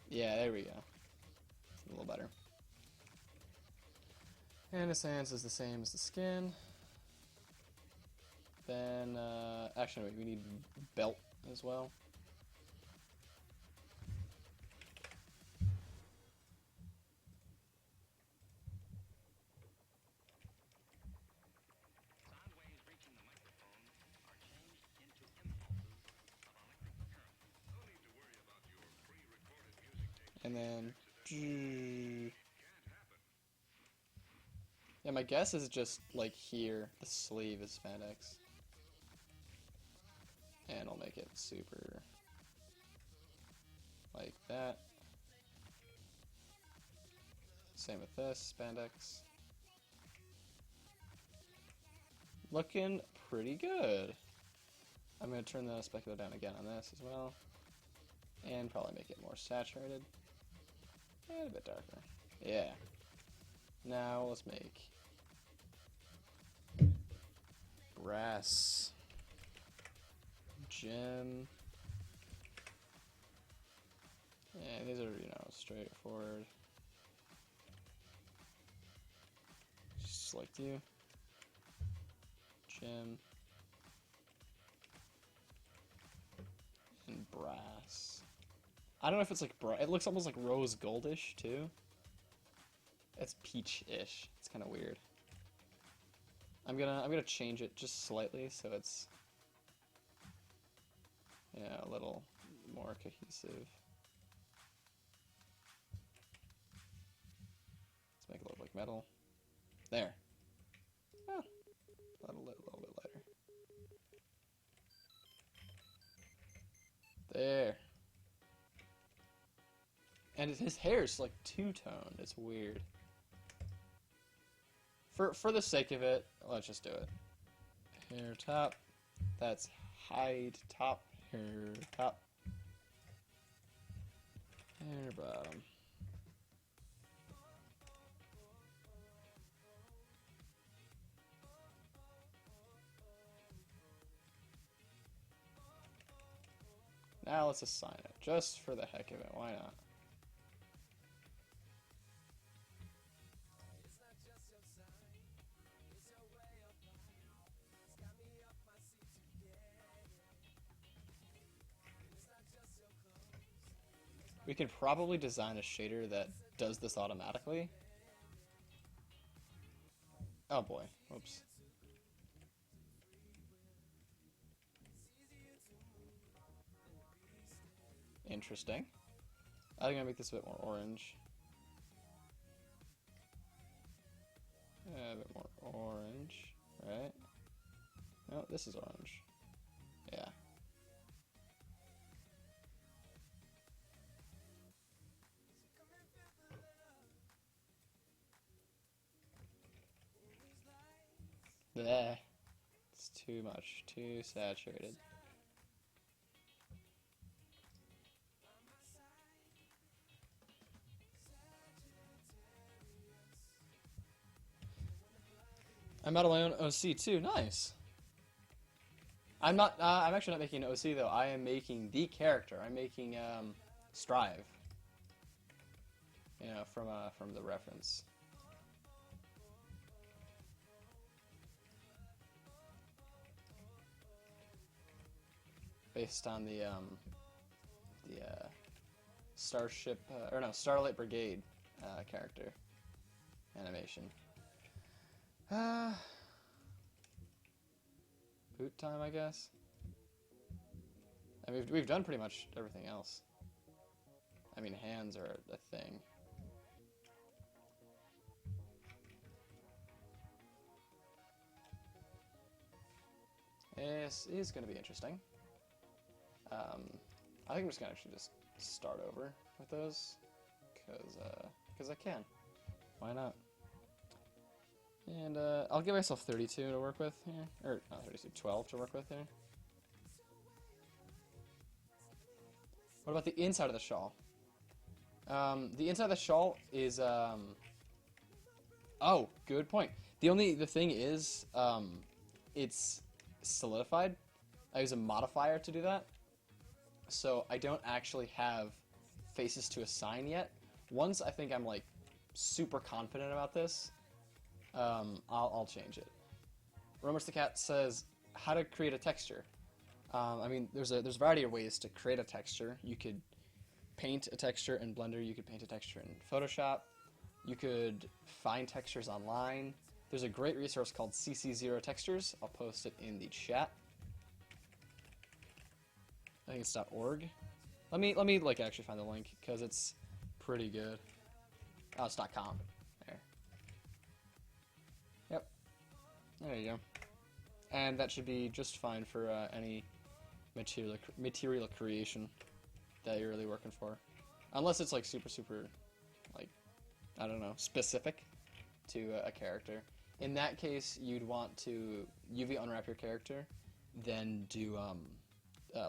Yeah, there we go. It's a little better. And the sands is the same as the skin. Then, actually, we need belt as well. And then... Yeah, my guess is just, like, here, the sleeve is spandex. And I'll make it super... like that. Same with this, spandex. Looking pretty good. I'm going to turn the specular down again on this as well. And probably make it more saturated. And a bit darker. Yeah. Now let's make brass. Gem. And these are, you know, straightforward. Just like you. Gem. And brass. I don't know if it's like it looks almost like rose goldish too. It's peach-ish. It's kind of weird. I'm gonna change it just slightly so it's a little more cohesive. Let's make it look like metal. There. Oh, a little bit lighter. There. And his hair is like two-toned. It's weird. For the sake of it, let's just do it. Hair top. That's hide top. Hair top. Hair bottom. Now let's assign it, just for the heck of it. Why not? We could probably design a shader that does this automatically. Oh boy, oops. Interesting. I think I'm gonna make this a bit more orange. A bit more orange, right? No, this is orange. Yeah. Bleh. It's too much, too saturated. I'm out of my own OC too. Nice. I'm not. I'm actually not making an OC though. I am making the character. I'm making Strive. You know, from the reference. Based on the Starship or no Starlight Brigade character animation. Boot time, I guess. I mean, we've done pretty much everything else. I mean, hands are a thing. This is going to be interesting. I think I'm just going to actually just start over with those, because I can. Why not? And I'll give myself 32 to work with here. Or, not 32, 12 to work with here. What about the inside of the shawl? The inside of the shawl is, oh, good point. The thing is, it's solidified. I use a modifier to do that. So I don't actually have faces to assign yet. Once I think I'm, like, super confident about this, I'll change it. Romers the Cat says how to create a texture. I mean, there's a variety of ways to create a texture. You could paint a texture in Blender. You could paint a texture in Photoshop. You could find textures online. There's a great resource called CC0 Textures. I'll post it in the chat. I think it's .org. Let me like actually find the link because it's pretty good. Oh, it's .com. There. Yep. There you go. And that should be just fine for any material creation that you're really working for. Unless it's like super, like, I don't know, specific to a character. In that case, you'd want to UV unwrap your character, then do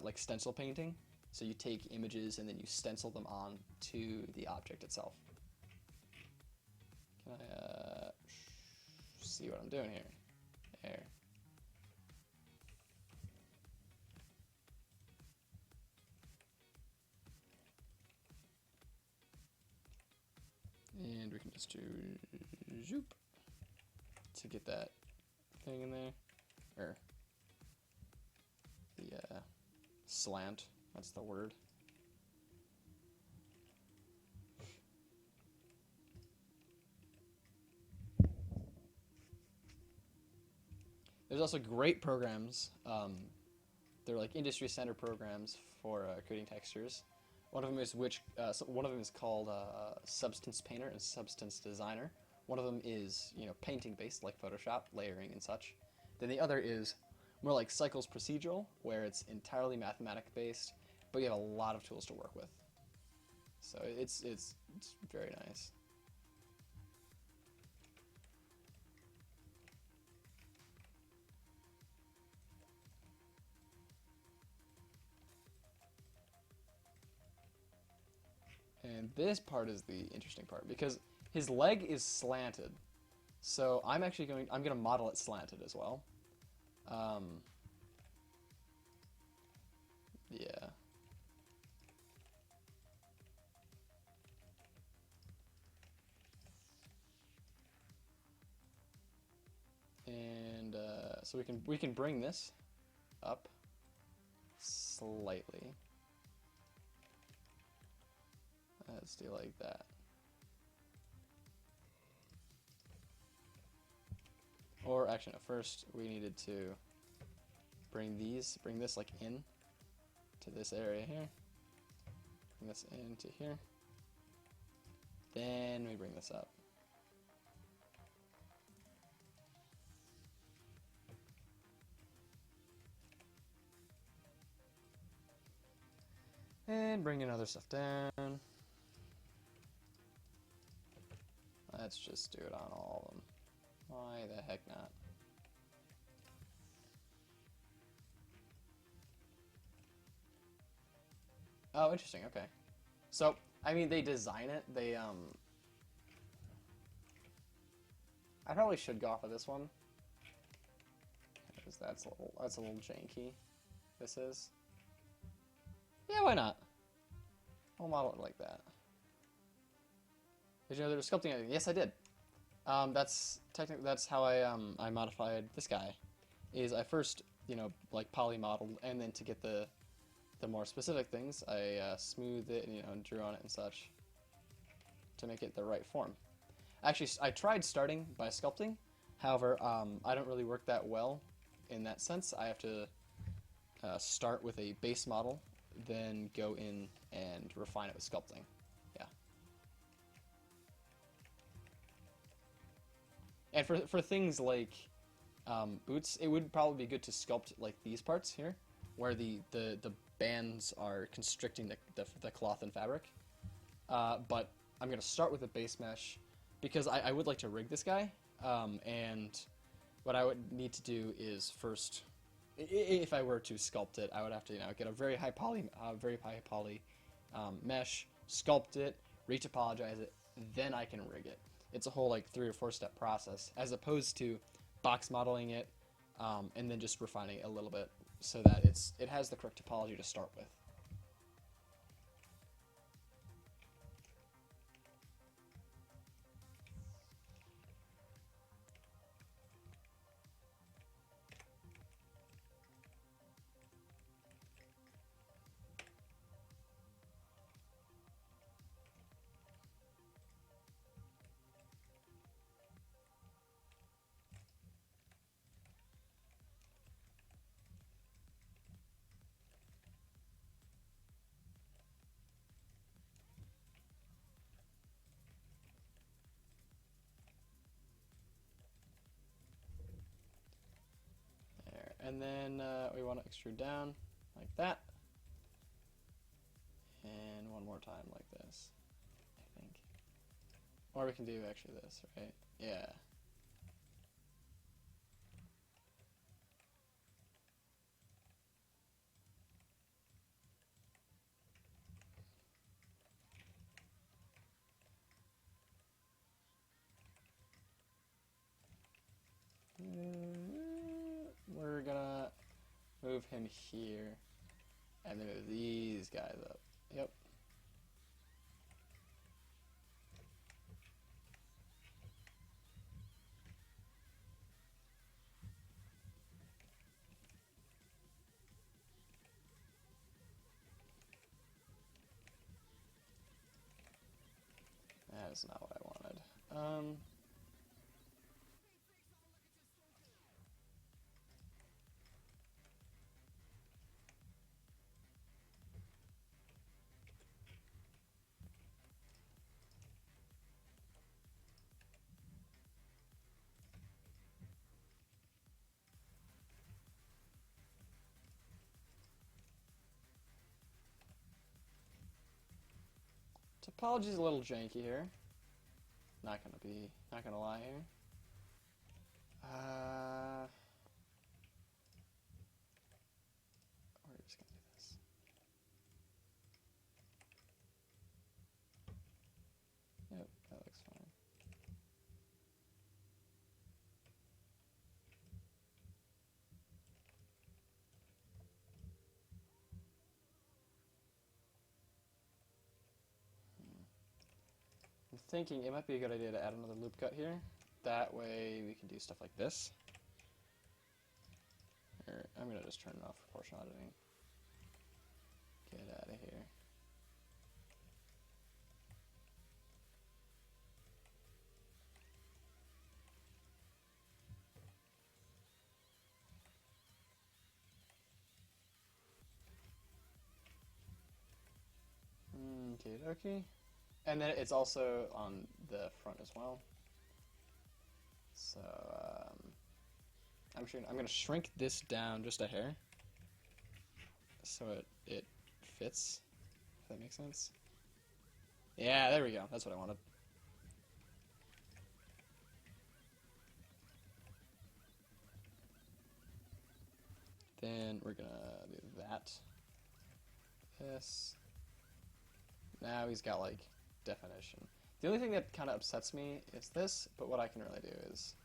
like stencil painting. So you take images and then you stencil them on to the object itself. Can I see what I'm doing here? There. And we can just do zoop to get that thing in there, or the slant, that's the word. There's also great programs, they're like industry standard programs for creating textures. One of them is one of them is called Substance Painter and Substance Designer. One of them is, you know, painting based like Photoshop, layering and such. Then the other is more like Cycles Procedural, where it's entirely mathematic based, but you have a lot of tools to work with. So it's very nice. And this part is the interesting part, because his leg is slanted. So I'm gonna model it slanted as well. Yeah. And so we can bring this up slightly. Let's do like that. Or actually, no, first we needed to bring this like in to this area here. Bring this into here. Then we bring this up. And bring in other stuff down. Let's just do it on all of them. Why the heck not? Oh, interesting, okay. So, I mean, they design it, I probably should go off of this one, because that's a little janky. This is. Yeah, why not? I'll model it like that. Did you know they were sculpting anything? Yes, I did. That's how I modified this guy. Is I first, you know, like poly modeled, and then to get the more specific things, I smoothed it and, you know, drew on it and such to make it the right form. Actually, I tried starting by sculpting. However, I don't really work that well in that sense. I have to start with a base model, then go in and refine it with sculpting. Yeah. And for things like boots, it would probably be good to sculpt like these parts here, where the bands are constricting the cloth and fabric. But I'm going to start with a base mesh, because I would like to rig this guy, and what I would need to do is first, if I were to sculpt it, I would have to, you know, get a very high poly mesh, sculpt it, retopologize it, then I can rig it. It's a whole like 3 or 4 step process, as opposed to box modeling it and then just refining it a little bit so that it has the correct topology to start with. And then we want to extrude down like that. And one more time like this, I think. Or we can do actually this, right? Yeah. We're gonna move him here, and then move these guys up. Yep. That is not what I wanted. Topology's a little janky here. Not gonna lie here. We're just gonna do this. Yep, that looks fine. I'm thinking it might be a good idea to add another loop cut here. That way we can do stuff like this. Or I'm gonna just turn it off proportional editing. Get out of here. Okay. And then it's also on the front as well. So I'm going to shrink this down just a hair, so it fits. If that makes sense. Yeah, there we go. That's what I wanted. Then we're gonna do that. This. Now he's got like definition. The only thing that kind of upsets me is this, but what I can really do is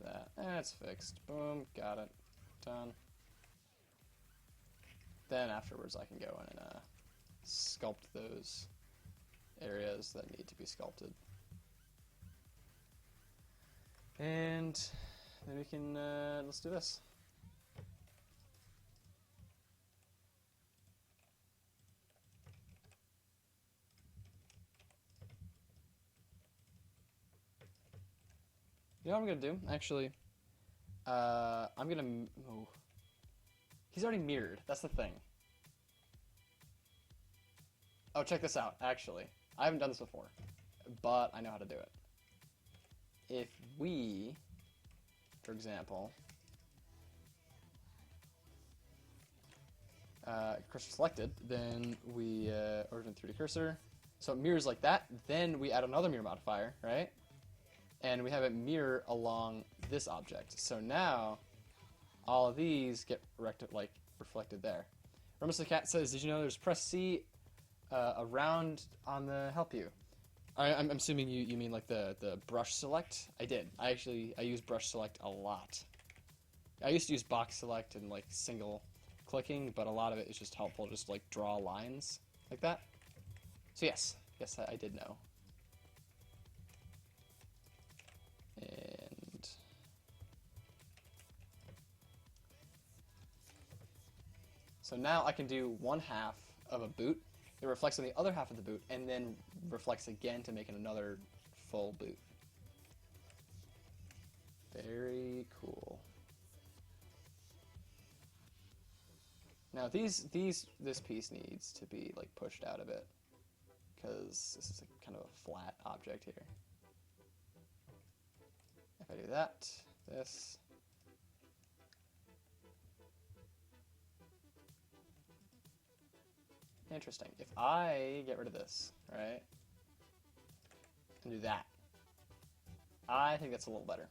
that. It's fixed. Boom, got it. Done. Then afterwards I can go in and sculpt those areas that need to be sculpted. And then we can, let's do this. You know what I'm going to do? Actually, I'm going to... Oh. He's already mirrored. That's the thing. Oh, check this out, actually. I haven't done this before, but I know how to do it. If we, for example, cursor selected, then we origin 3D cursor. So it mirrors like that. Then we add another mirror modifier, right? And we have it mirror along this object. So now all of these get reflected there. Remember, the cat says, "Did you know there's press C around on the help you?" I'm assuming you mean like the brush select. I did. I use brush select a lot. I used to use box select and like single clicking, but a lot of it is just helpful, just like draw lines like that. So yes, I did know. And so now I can do one half of a boot. It reflects on the other half of the boot, and then reflects again to make it another full boot. Very cool. Now this piece needs to be like pushed out a bit, because this is kind of a flat object here. If I do that, this, Interesting. If I get rid of this, right, and do that, I think that's a little better.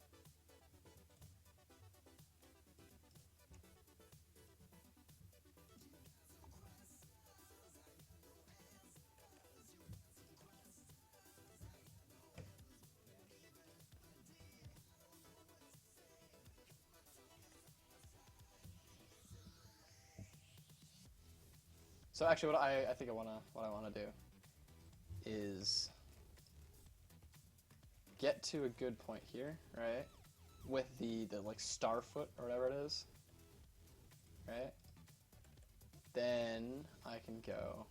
So actually, what I think what I wanna do is get to a good point here, right? With the like star foot or whatever it is, right? Then I can go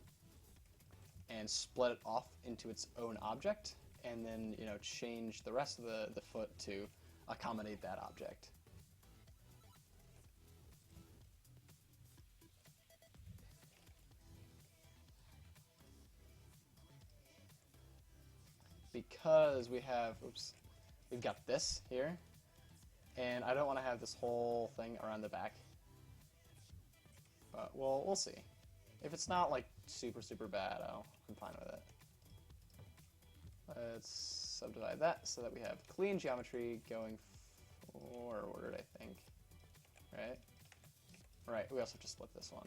and split it off into its own object, and then change the rest of the foot to accommodate that object. Because we've got this here, and I don't want to have this whole thing around the back. But we'll see. If it's not like super bad, I'm fine with it. Let's subdivide that so that we have clean geometry going forward, I think. Right? Right, we also have to split this one.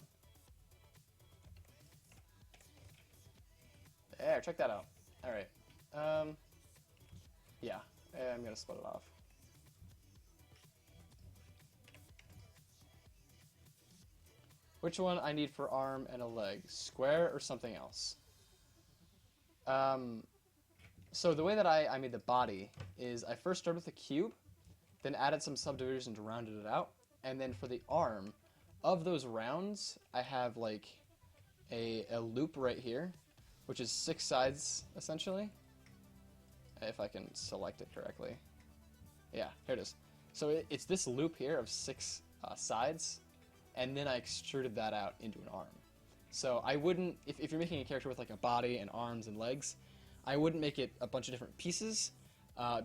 There, check that out. Alright. Yeah, I'm gonna split it off. Which one I need for arm and a leg? Square or something else? So the way that I made the body is I first started with a cube, then added some subdivisions to rounded it out, and then for the arm, of those rounds, I have like a loop right here, which is 6 sides, essentially. If I can select it correctly. Yeah, here it is. So it's this loop here of 6 sides, and then I extruded that out into an arm. So I wouldn't, if you're making a character with like a body and arms and legs, I wouldn't make it a bunch of different pieces,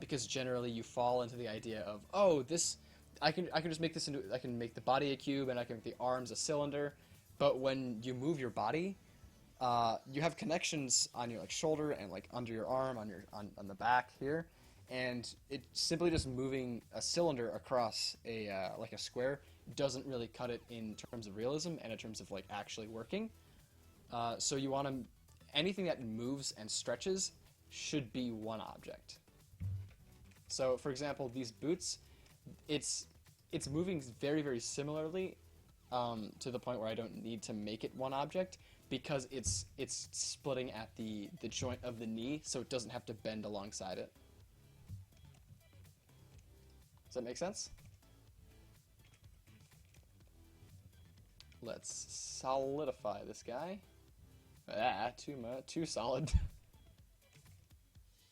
because generally you fall into the idea of, oh, this, I can just make this into, I can make the body a cube and I can make the arms a cylinder, but when you move your body, you have connections on your like shoulder and like under your arm, on the back here, and it's simply just moving a cylinder across a like a square doesn't really cut it in terms of realism and in terms of like actually working. So you want to, anything that moves and stretches should be one object. So for example, these boots, it's moving very similarly, to the point where I don't need to make it one object, because it's splitting at the joint of the knee, so it doesn't have to bend alongside it. Does that make sense? Let's solidify this guy. Too solid.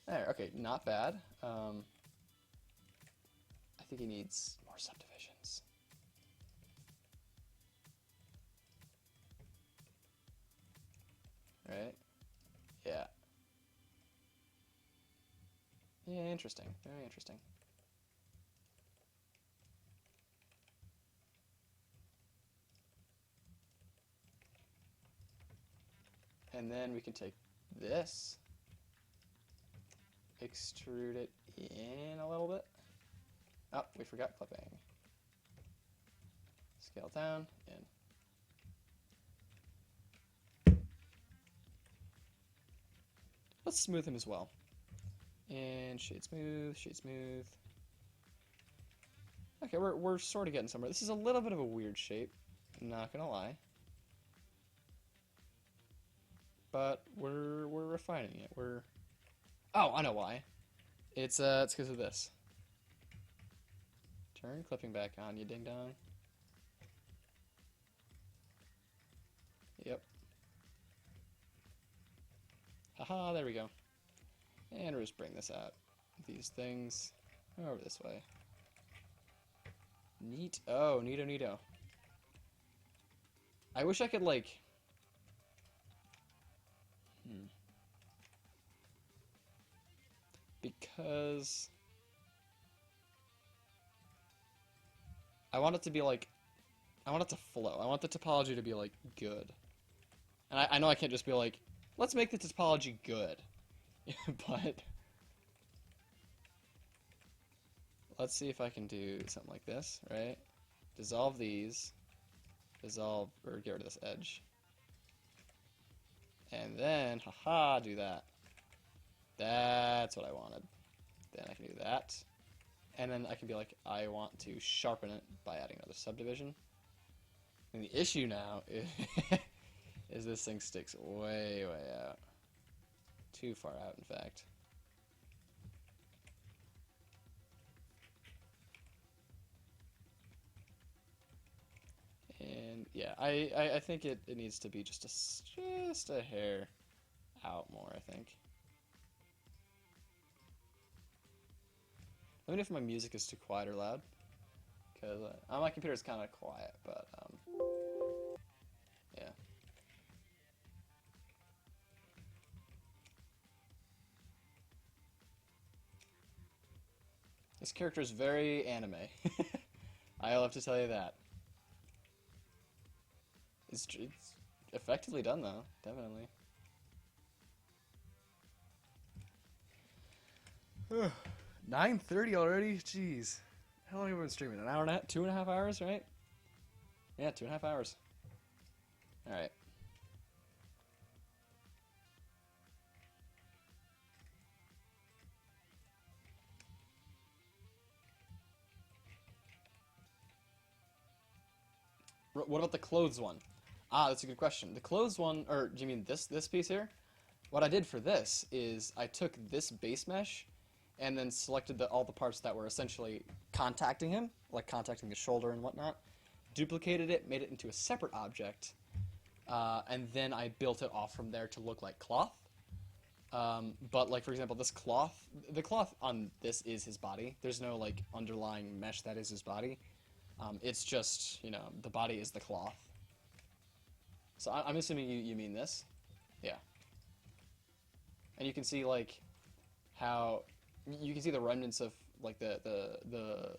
There, okay, not bad. I think he needs more subdivisions. Right? Yeah. Yeah, interesting. Very interesting. And then we can take this, extrude it in a little bit. Oh, we forgot clipping. Scale down, in. Let's smooth him as well. And shade smooth, shade smooth. Okay, we're sort of getting somewhere. This is a little bit of a weird shape, not gonna lie. But we're refining it. Oh, I know why. It's because of this. Turn clipping back on, you ding dong. Yep. Haha, there we go. And we'll just bring this out. These things over this way. Neat. Oh, neato neato. I wish I could like. Because I want it to be like, I want it to flow. I want the topology to be like good. And I know I can't just be like, let's make the topology good. But let's see if I can do something like this, right? Dissolve these. Dissolve, or get rid of this edge. And then, haha, do that. That's what I wanted. Then I can do that. And then I can be like, I want to sharpen it by adding another subdivision. And the issue now is this thing sticks way, way out. Too far out, in fact. And yeah, I think it needs to be just a hair out more, I think. Let me know if my music is too quiet or loud. Because my computer is kind of quiet, but yeah. This character is very anime. I'll have to tell you that. It's effectively done, though. Definitely. 9:30 already? Jeez. How long have we been streaming? An hour and a half? 2.5 hours, right? Yeah, 2.5 hours. Alright. What about the clothes one? Ah, that's a good question. The clothes one, or do you mean this piece here? What I did for this is I took this base mesh and then selected all the parts that were essentially contacting him, like contacting his shoulder and whatnot, duplicated it, made it into a separate object, and then I built it off from there to look like cloth. But like, for example, this cloth, the cloth on this is his body. There's no like underlying mesh that is his body. It's just, you know, the body is the cloth. So I'm assuming you mean this? Yeah. And you can see like how you can see the remnants of like the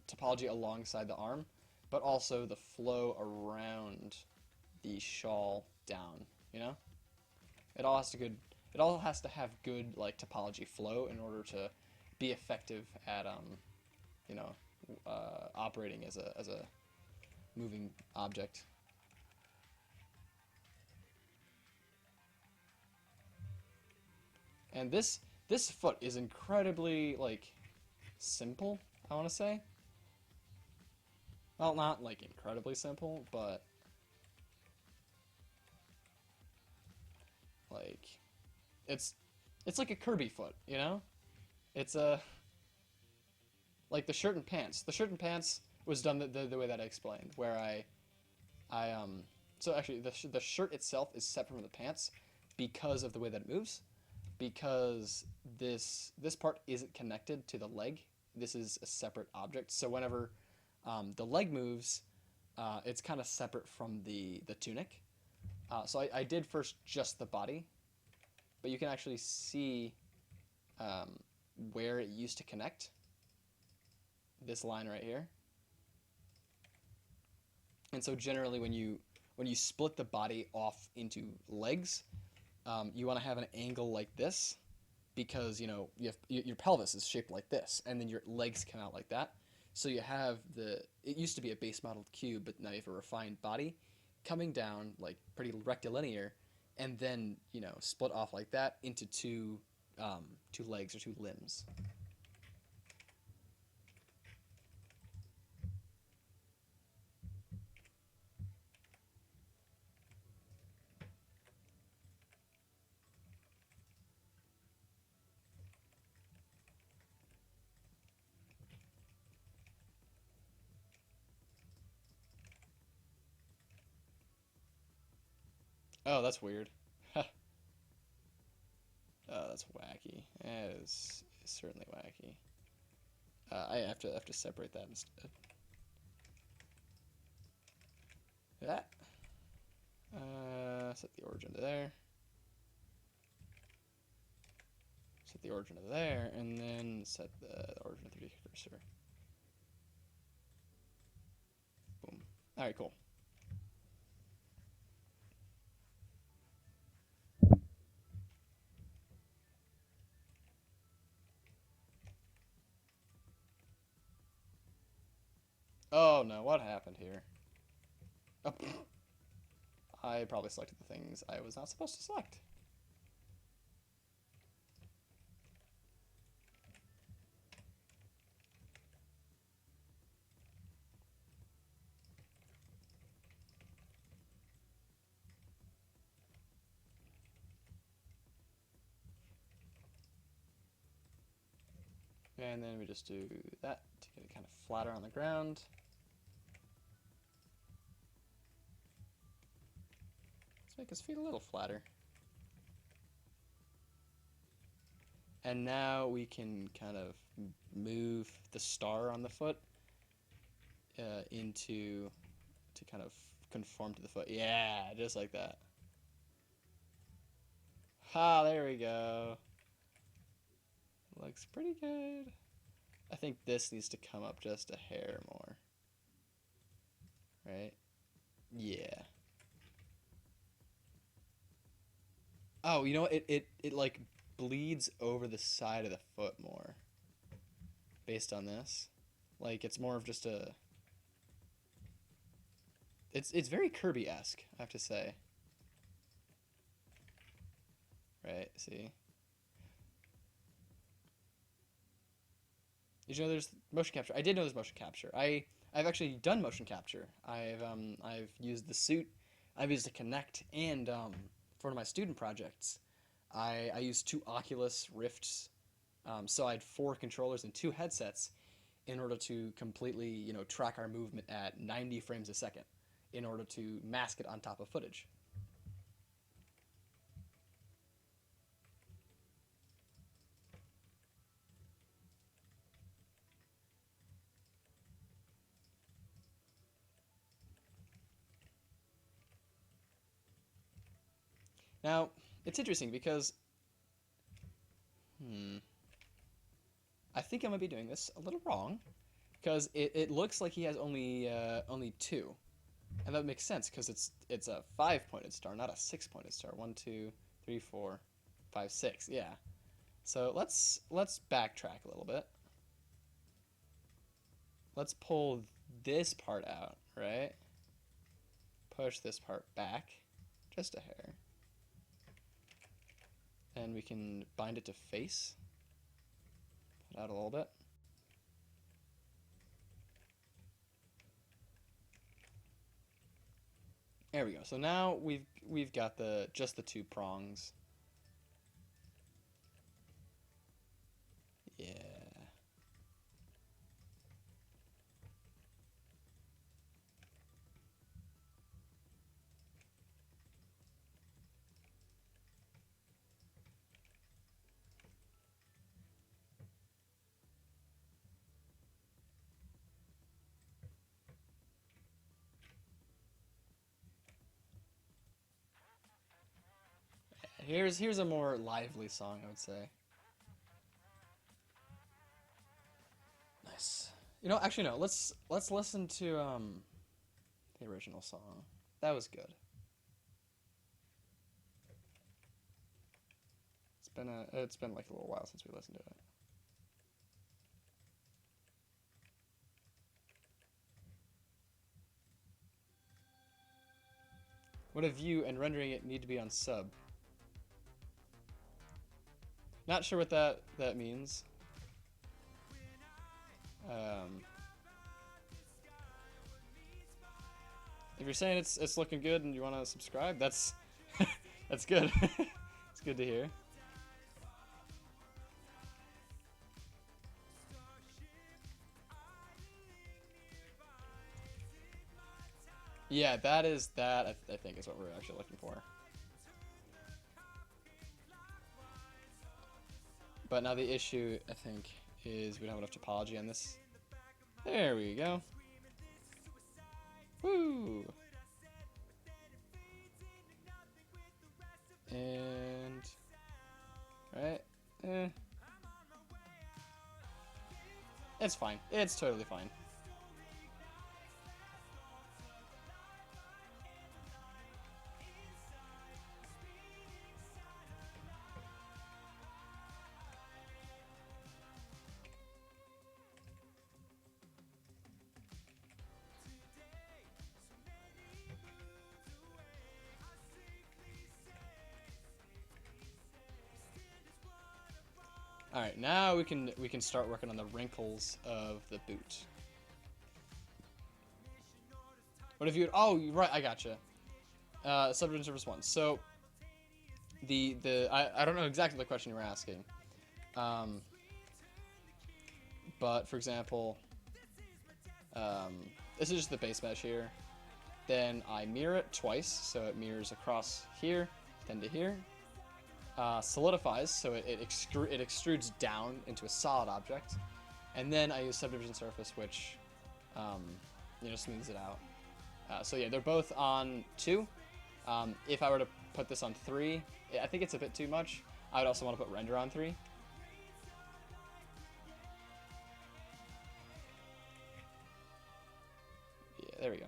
topology alongside the arm, but also the flow around the shawl down, you know? It all has to have good like topology flow in order to be effective at you know, operating as a moving object. And this foot is incredibly like simple, I want to say. Well, not like incredibly simple, but like it's like a Kirby foot, you know? It's like the shirt and pants. The shirt and pants was done the way that I explained, where so actually the shirt itself is separate from the pants because of the way that it moves, because this part isn't connected to the leg. This is a separate object. So whenever the leg moves, it's kind of separate from the tunic. So I did first just the body, but you can actually see where it used to connect. This line right here. And so generally when you split the body off into legs, you want to have an angle like this, because, you know, your pelvis is shaped like this, and then your legs come out like that. So you have it used to be a base modeled cube, but now you have a refined body coming down like pretty rectilinear, and then, you know, split off like that into two legs or two limbs. Oh, that's weird. Oh, that's wacky. That is certainly wacky. I have to separate that instead. That. Set the origin to there. Set the origin to there, and then set the origin of 3D cursor. Boom. All right, cool. Oh no, what happened here? Oh, I probably selected the things I was not supposed to select. And then we just do that to get it kind of flatter on the ground. Let's make his feet a little flatter. And now we can kind of move the star on the foot into to kind of conform to the foot. Yeah, just like that. Ha, there we go. Looks pretty good. I think this needs to come up just a hair more. Right? Yeah. Oh, you know what? It like bleeds over the side of the foot more. Based on this. Like it's more of just a it's very Kirby-esque, I have to say. Right, see? Did you know there's motion capture? I did know there's motion capture. I've actually done motion capture. I've used the suit. I've used a Kinect, and for one of my student projects, I used two Oculus Rifts. So I had 4 controllers and 2 headsets in order to completely, track our movement at 90 frames a second in order to mask it on top of footage. Now, it's interesting because, I think I might be doing this a little wrong, because it looks like he has only 2, and that makes sense because it's a 5-pointed star, not a 6-pointed star. 1, 2, 3, 4, 5, 6. Yeah. So let's backtrack a little bit. Let's pull this part out, right? Push this part back, just a hair. And we can bind it to face. Put out a little bit. There we go. So now we've got just the 2 prongs. Yeah. Here's a more lively song, I would say. Nice. Actually no. Let's listen to the original song. That was good. It's been like a little while since we listened to it. What a view and rendering it need to be on sub. Not sure what that means. If you're saying it's looking good and you want to subscribe, that's that's good. It's good to hear. Yeah, that I think is what we're actually looking for. But now the issue, I think, is we don't have enough topology on this. There we go. Woo! And right, it's fine. It's totally fine. All right, now we can start working on the wrinkles of the boot. What if you? Oh, right, I gotcha. Subdivision Surface 1. So I don't know exactly the question you were asking. But for example, this is just the base mesh here. Then I mirror it twice, so it mirrors across here, then to here. Solidifies, so it extrudes down into a solid object. And then I use Subdivision Surface, which smooths it out. So yeah, they're both on 2. If I were to put this on 3, I think it's a bit too much. I would also want to put Render on 3. Yeah, there we go.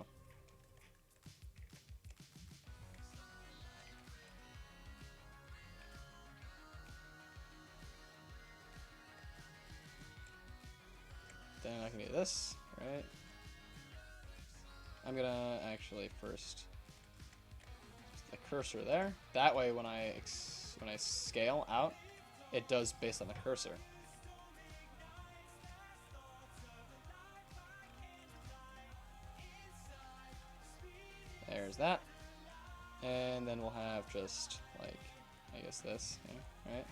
Then I can do this, right? I'm gonna actually first the cursor there. That way, when I scale out, it does based on the cursor. There's that, and then we'll have just like I guess this, yeah, right?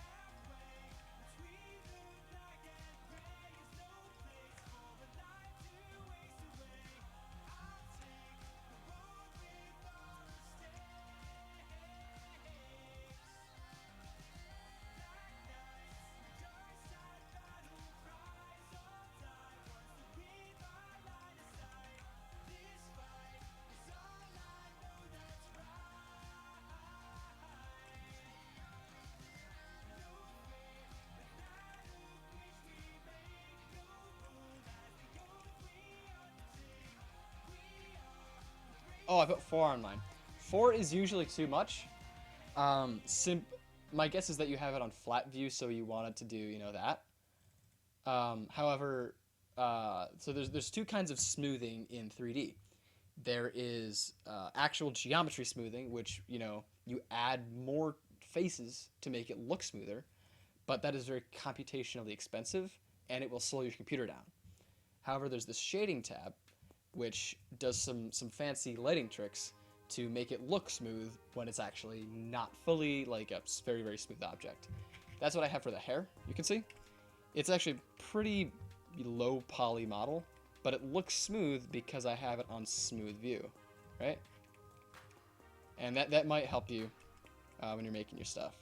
Oh, I put 4 on mine. 4 is usually too much. My guess is that you have it on flat view, so you wanted to do, that. However, so there's 2 kinds of smoothing in 3D. There is actual geometry smoothing, which, you add more faces to make it look smoother, but that is very computationally expensive, and it will slow your computer down. However, there's this shading tab, which does some fancy lighting tricks to make it look smooth when it's actually not fully like a very, very smooth object. That's what I have for the hair, you can see. It's actually pretty low poly model, but it looks smooth because I have it on smooth view, right? And that might help you when you're making your stuff.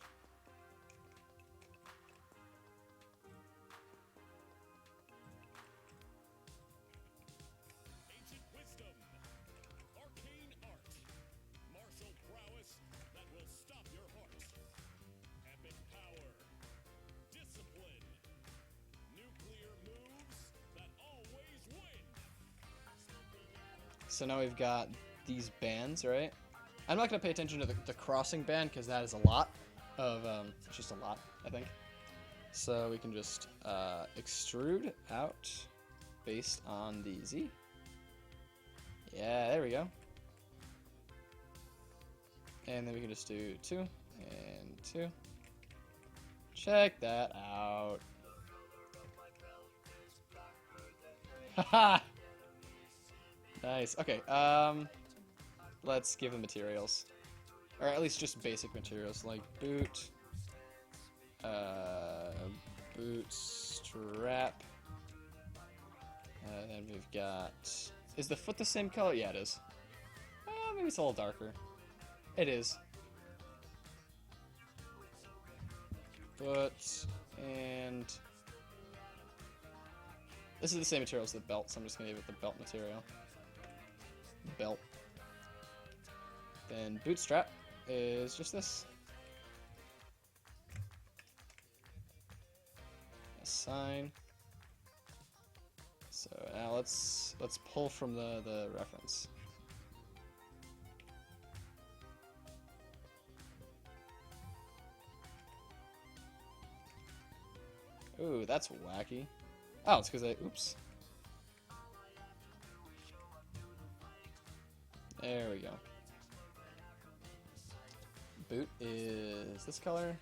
So now we've got these bands, right? I'm not going to pay attention to the crossing band because that is a lot of, it's just a lot, I think. So we can just extrude out based on the Z. Yeah, there we go. And then we can just do 2 and 2. Check that out. Haha! Nice. Okay, let's give them materials. Or at least just basic materials, like boot, bootstrap, and then we've got... Is the foot the same color? Yeah, it is. Maybe it's a little darker. It is. Foot, and... This is the same material as the belt, so I'm just going to give it the belt material. Belt. Then bootstrap is just this. Assign. So now let's pull from the reference. Ooh, that's wacky. Oh, it's because oops. There we go. Boot is this color.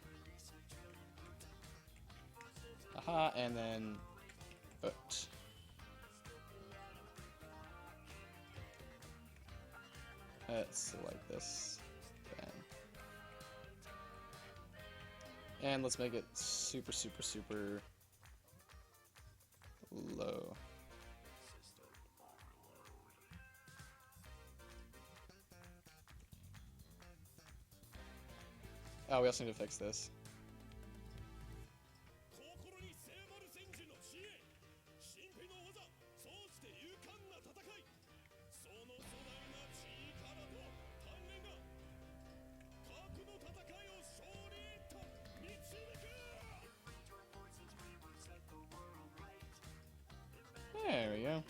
Haha, and then foot. Let's select this. Bam. And let's make it super, super, super low. Oh, we also need to fix this. There we go.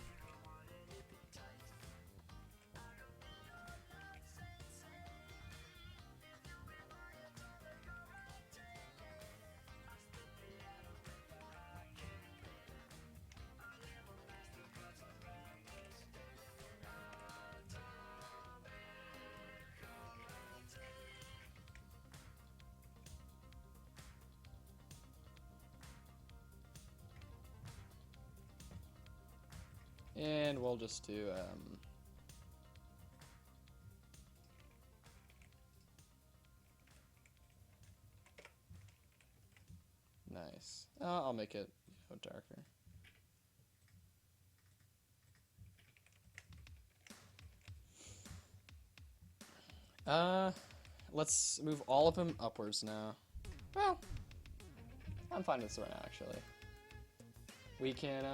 And we'll just do, nice. I'll make it, darker. Let's move all of them upwards now. Well, I'm fine with this right now, actually. We can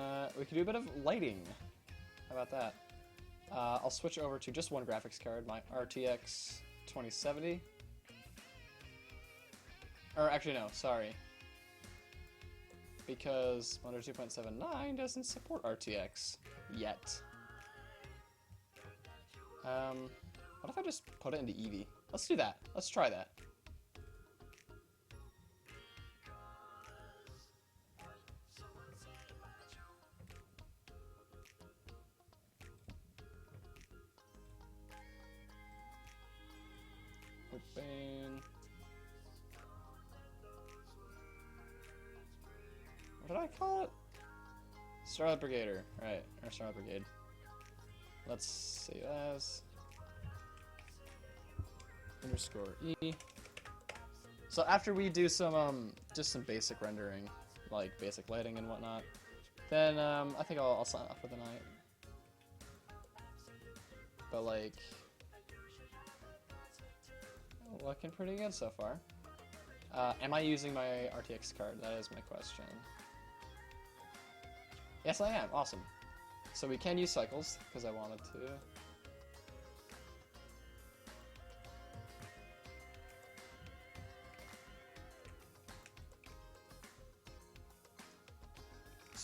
do a bit of lighting. How about that? I'll switch over to just one graphics card, my RTX 2070. Or actually, no, sorry. Because Wonder 2.79 doesn't support RTX yet. What if I just put it into Eevee? Let's do that. Let's try that. Open. What did I call it? Starlight Brigade, right? Or Starlight Brigade. Let's save as _E. So after we do some just some basic rendering, like basic lighting and whatnot, then I think I'll sign off for the night. But like, looking pretty good so far. Am I using my RTX card? That is my question. Yes, I am. Awesome. So we can use cycles because I wanted to.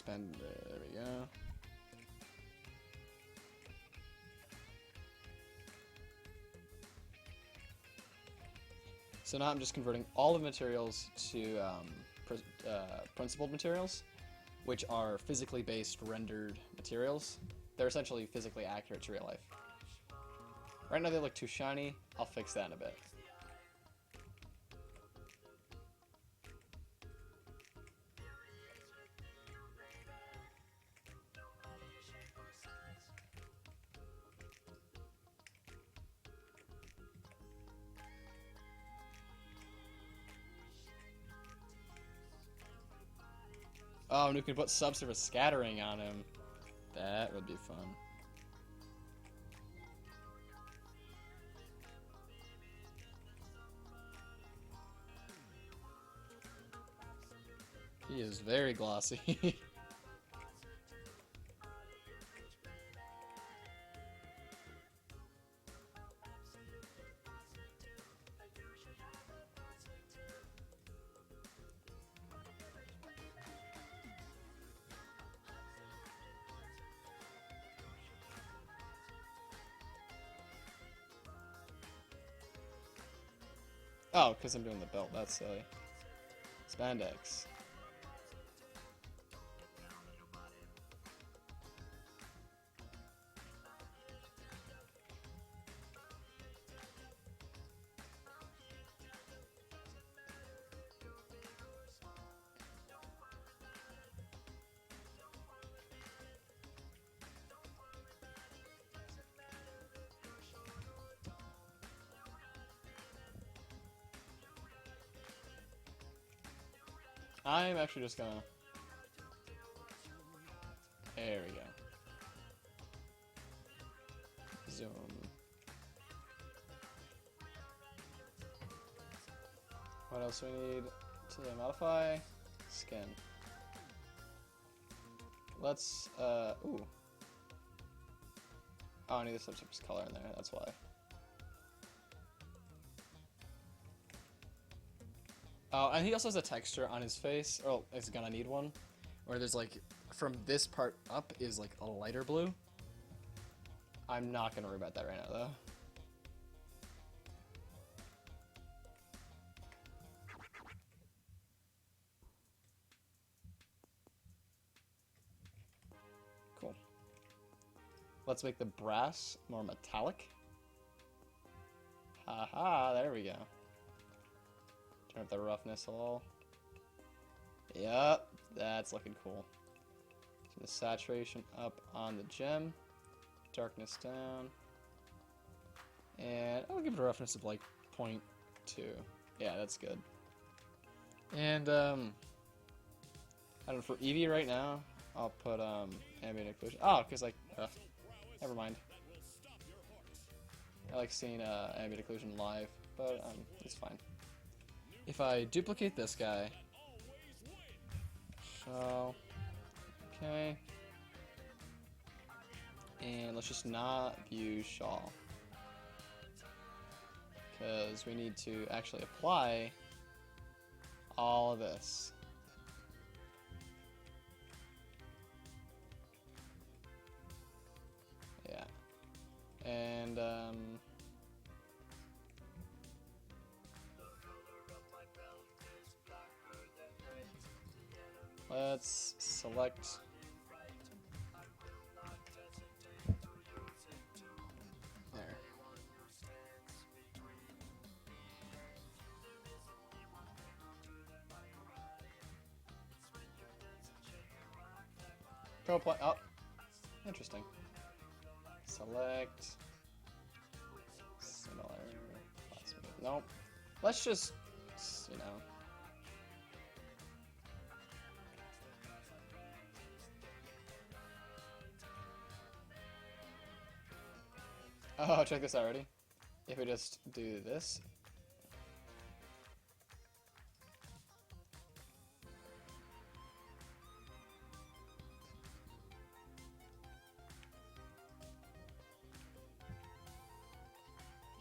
There we go. So now I'm just converting all the materials to principled materials, which are physically based rendered materials. They're essentially physically accurate to real life. Right now they look too shiny. I'll fix that in a bit. Oh, and we can put subsurface scattering on him. That would be fun. He is very glossy. Oh, because I'm doing the belt. That's silly. Spandex. I'm actually just gonna... There we go. Zoom. What else do we need to modify? Skin. Let's, ooh. Oh, I need the subsurface color in there, that's why. Oh, and he also has a texture on his face, or is gonna need one, where there's like, from this part up is like a lighter blue. I'm not gonna worry about that right now, though. Cool. Let's make the brass more metallic. Haha, there we go. Turn up the roughness a little. Yep, that's looking cool. Turn the saturation up on the gem. Darkness down. And I'll give it a roughness of like 0.2. Yeah, that's good. And I don't know, for Eevee right now, I'll put ambient occlusion. Oh, because like never mind. I like seeing ambient occlusion live, but it's fine. If I duplicate this guy, so okay, and let's just not view Shaw, because we need to actually apply all of this. Yeah, and let's select there. Go play. Oh, interesting. Select similar. Nope. Let's just, you know. Oh, check this out already. If we just do this.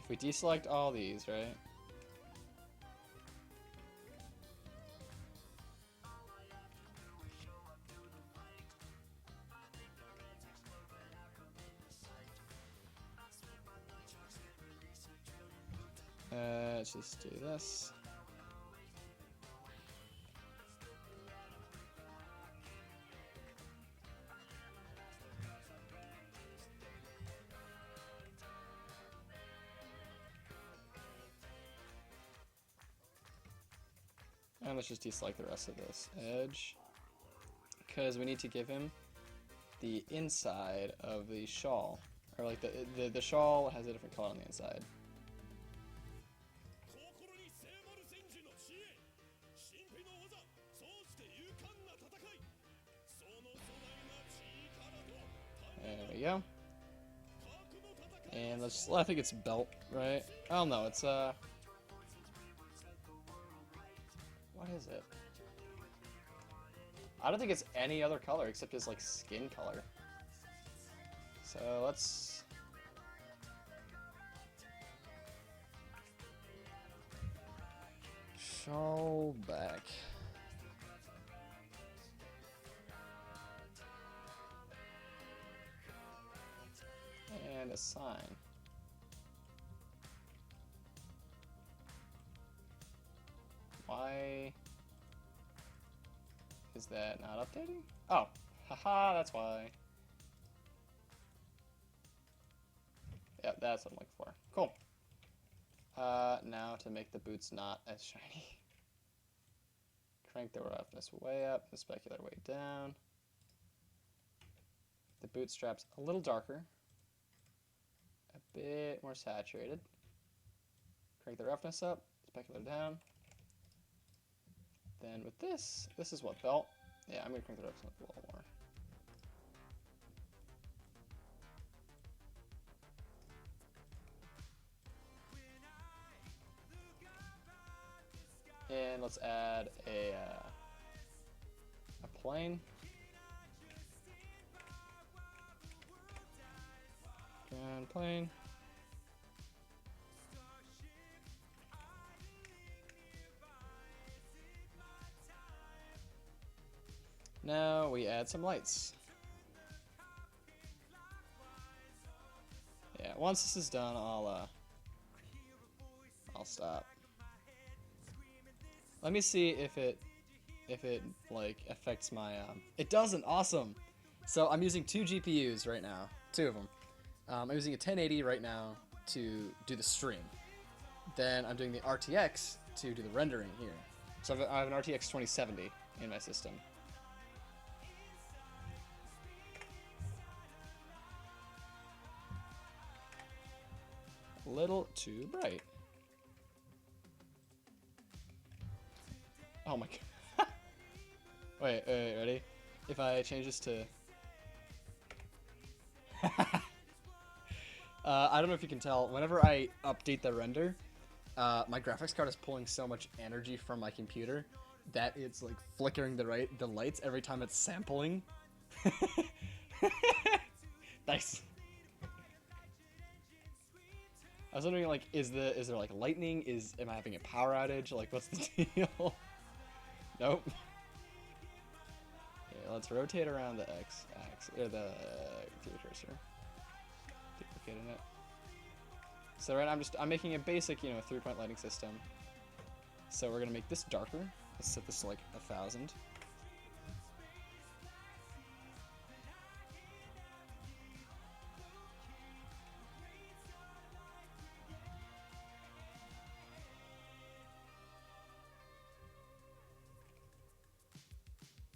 If we deselect all these, right? Let's just do this. And let's just deselect the rest of this edge, because we need to give him the inside of the shawl, or like the shawl has a different color on the inside. There we go. And let's, I think it's belt, right? Oh no, it's what is it? I don't think it's any other color except his like skin color. So let's show back. And assign. Why is that not updating? Oh, haha, that's why. Yep, that's what I'm looking for. Cool. Now to make the boots not as shiny. Crank the roughness way up, the specular way down. The bootstraps a little darker. A bit more saturated. Crank the roughness up, specular down. Then with this is what, belt? Yeah, I'm gonna crank it up a little more. And let's add a plane. And plane. Now we add some lights. Yeah, once this is done, I'll stop. Let me see if it like affects my it doesn't. Awesome. So I'm using 2 GPUs right now, 2 of them. I'm using a 1080 right now to do the stream. Then I'm doing the RTX to do the rendering here. So I have an RTX 2070 in my system. A little too bright. Oh my god. Wait, ready? If I change this to... I don't know if you can tell, whenever I update the render, my graphics card is pulling so much energy from my computer that it's like flickering the lights every time it's sampling. Nice. I was wondering, like, is there like lightning? Am I having a power outage? Like, what's the deal? Nope. Okay, let's rotate around the x-axis, or the cursor. Duplicating it. So right now I'm making a basic, 3-point lighting system. So we're gonna make this darker. Let's set this to like 1000.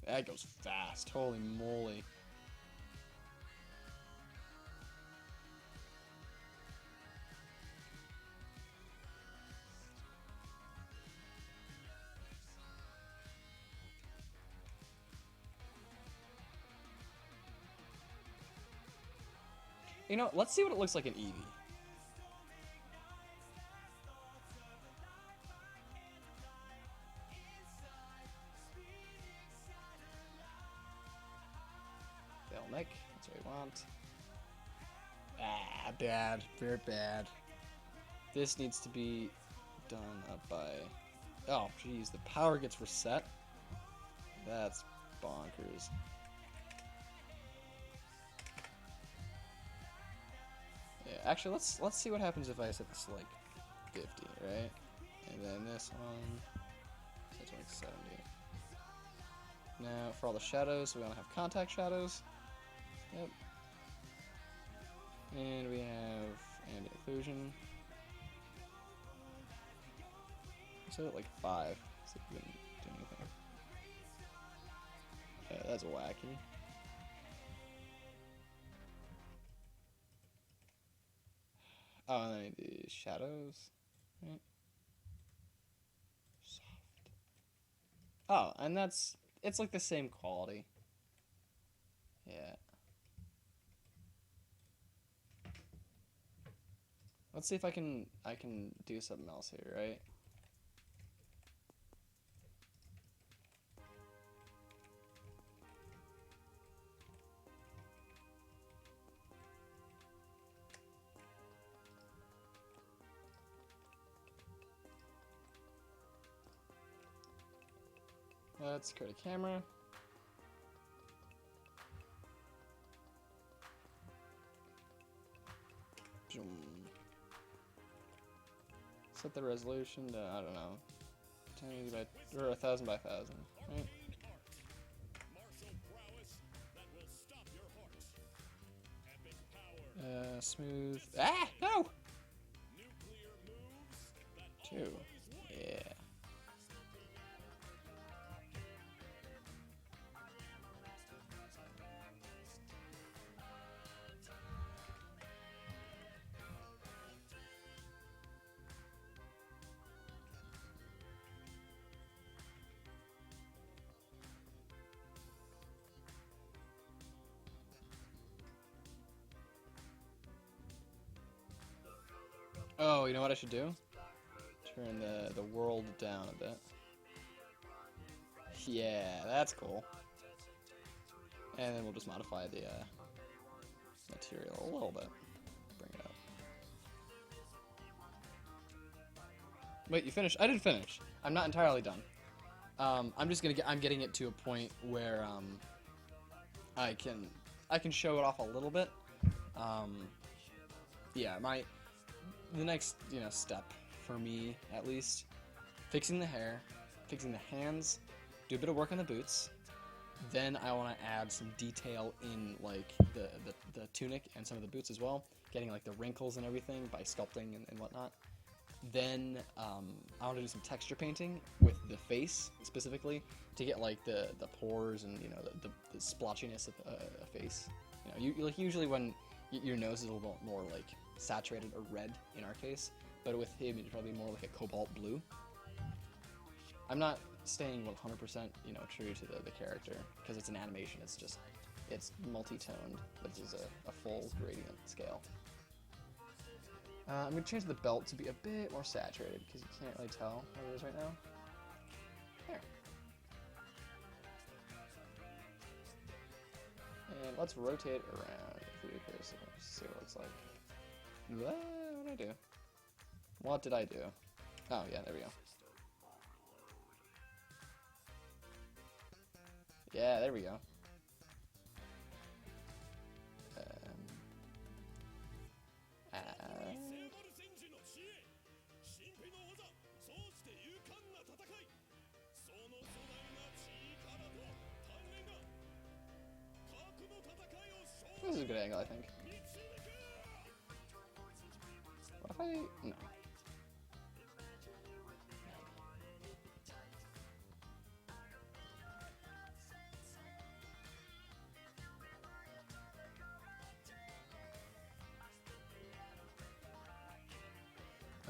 That goes fast. Holy moly. Let's see what it looks like in Eevee. Nick, that's what we want. Ah, bad. Very bad. This needs to be done up by... Oh, jeez, the power gets reset. That's bonkers. Yeah, actually, let's see what happens if I set this to like 50, right? And then this one set to like 70. Now, for all the shadows, we want to have contact shadows. Yep. And we have ambient occlusion. Set it like 5. See if we can do anything. Yeah, that's wacky. Oh, and then I need the shadows. Right. Soft. Oh, and it's like the same quality. Yeah. Let's see if I can do something else here, right? Let's create a camera. Set the resolution to, I don't know, 1080 by, or 1000 by 1000, right? Smooth. Ah, no! 2. Yeah. Oh, you know what I should do? Turn the world down a bit. Yeah, that's cool. And then we'll just modify the material a little bit. Bring it up. Wait, you finished? I didn't finish. I'm not entirely done. I'm just gonna I'm getting it to a point where I can show it off a little bit. Yeah, the next step for me at least, fixing the hair, fixing the hands, do a bit of work on the boots. Then I want to add some detail in like the tunic and some of the boots as well, getting like the wrinkles and everything by sculpting and whatnot. Then I want to do some texture painting with the face specifically to get like the pores and the splotchiness of a face. Like usually when your nose is a little more like saturated or red in our case, but with him it's probably more like a cobalt blue. I'm not staying 100% true to the character because it's an animation. It's multi-toned. This is a full gradient scale. I'm going to change the belt to be a bit more saturated because you can't really tell what it is right now. There. And let's rotate around if we do cursor. Just see what it looks like. What did I do? What did I do? Oh yeah, there we go. Yeah, there we go. This is a good angle, I think. What if I... No.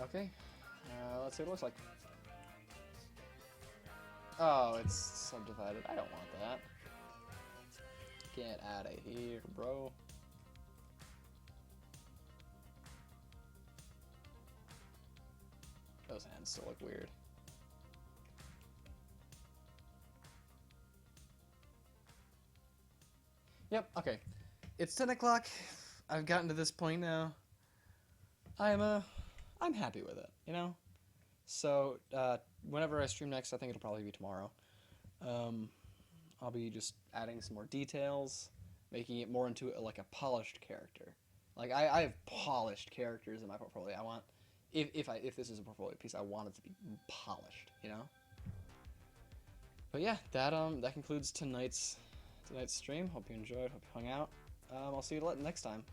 Okay. Let's see what it looks like. Oh, it's subdivided. I don't want that. Get out of here, bro. Those hands still look weird. Yep, okay. It's 10 o'clock. I've gotten to this point now. I'm happy with it, So, whenever I stream next, I think it'll probably be tomorrow. I'll be just adding some more details, making it more into like a polished character. Like I have polished characters in my portfolio. I want if this is a portfolio piece, I want it to be polished, But yeah, that concludes tonight's stream. Hope you enjoyed. Hope you hung out. I'll see you next time.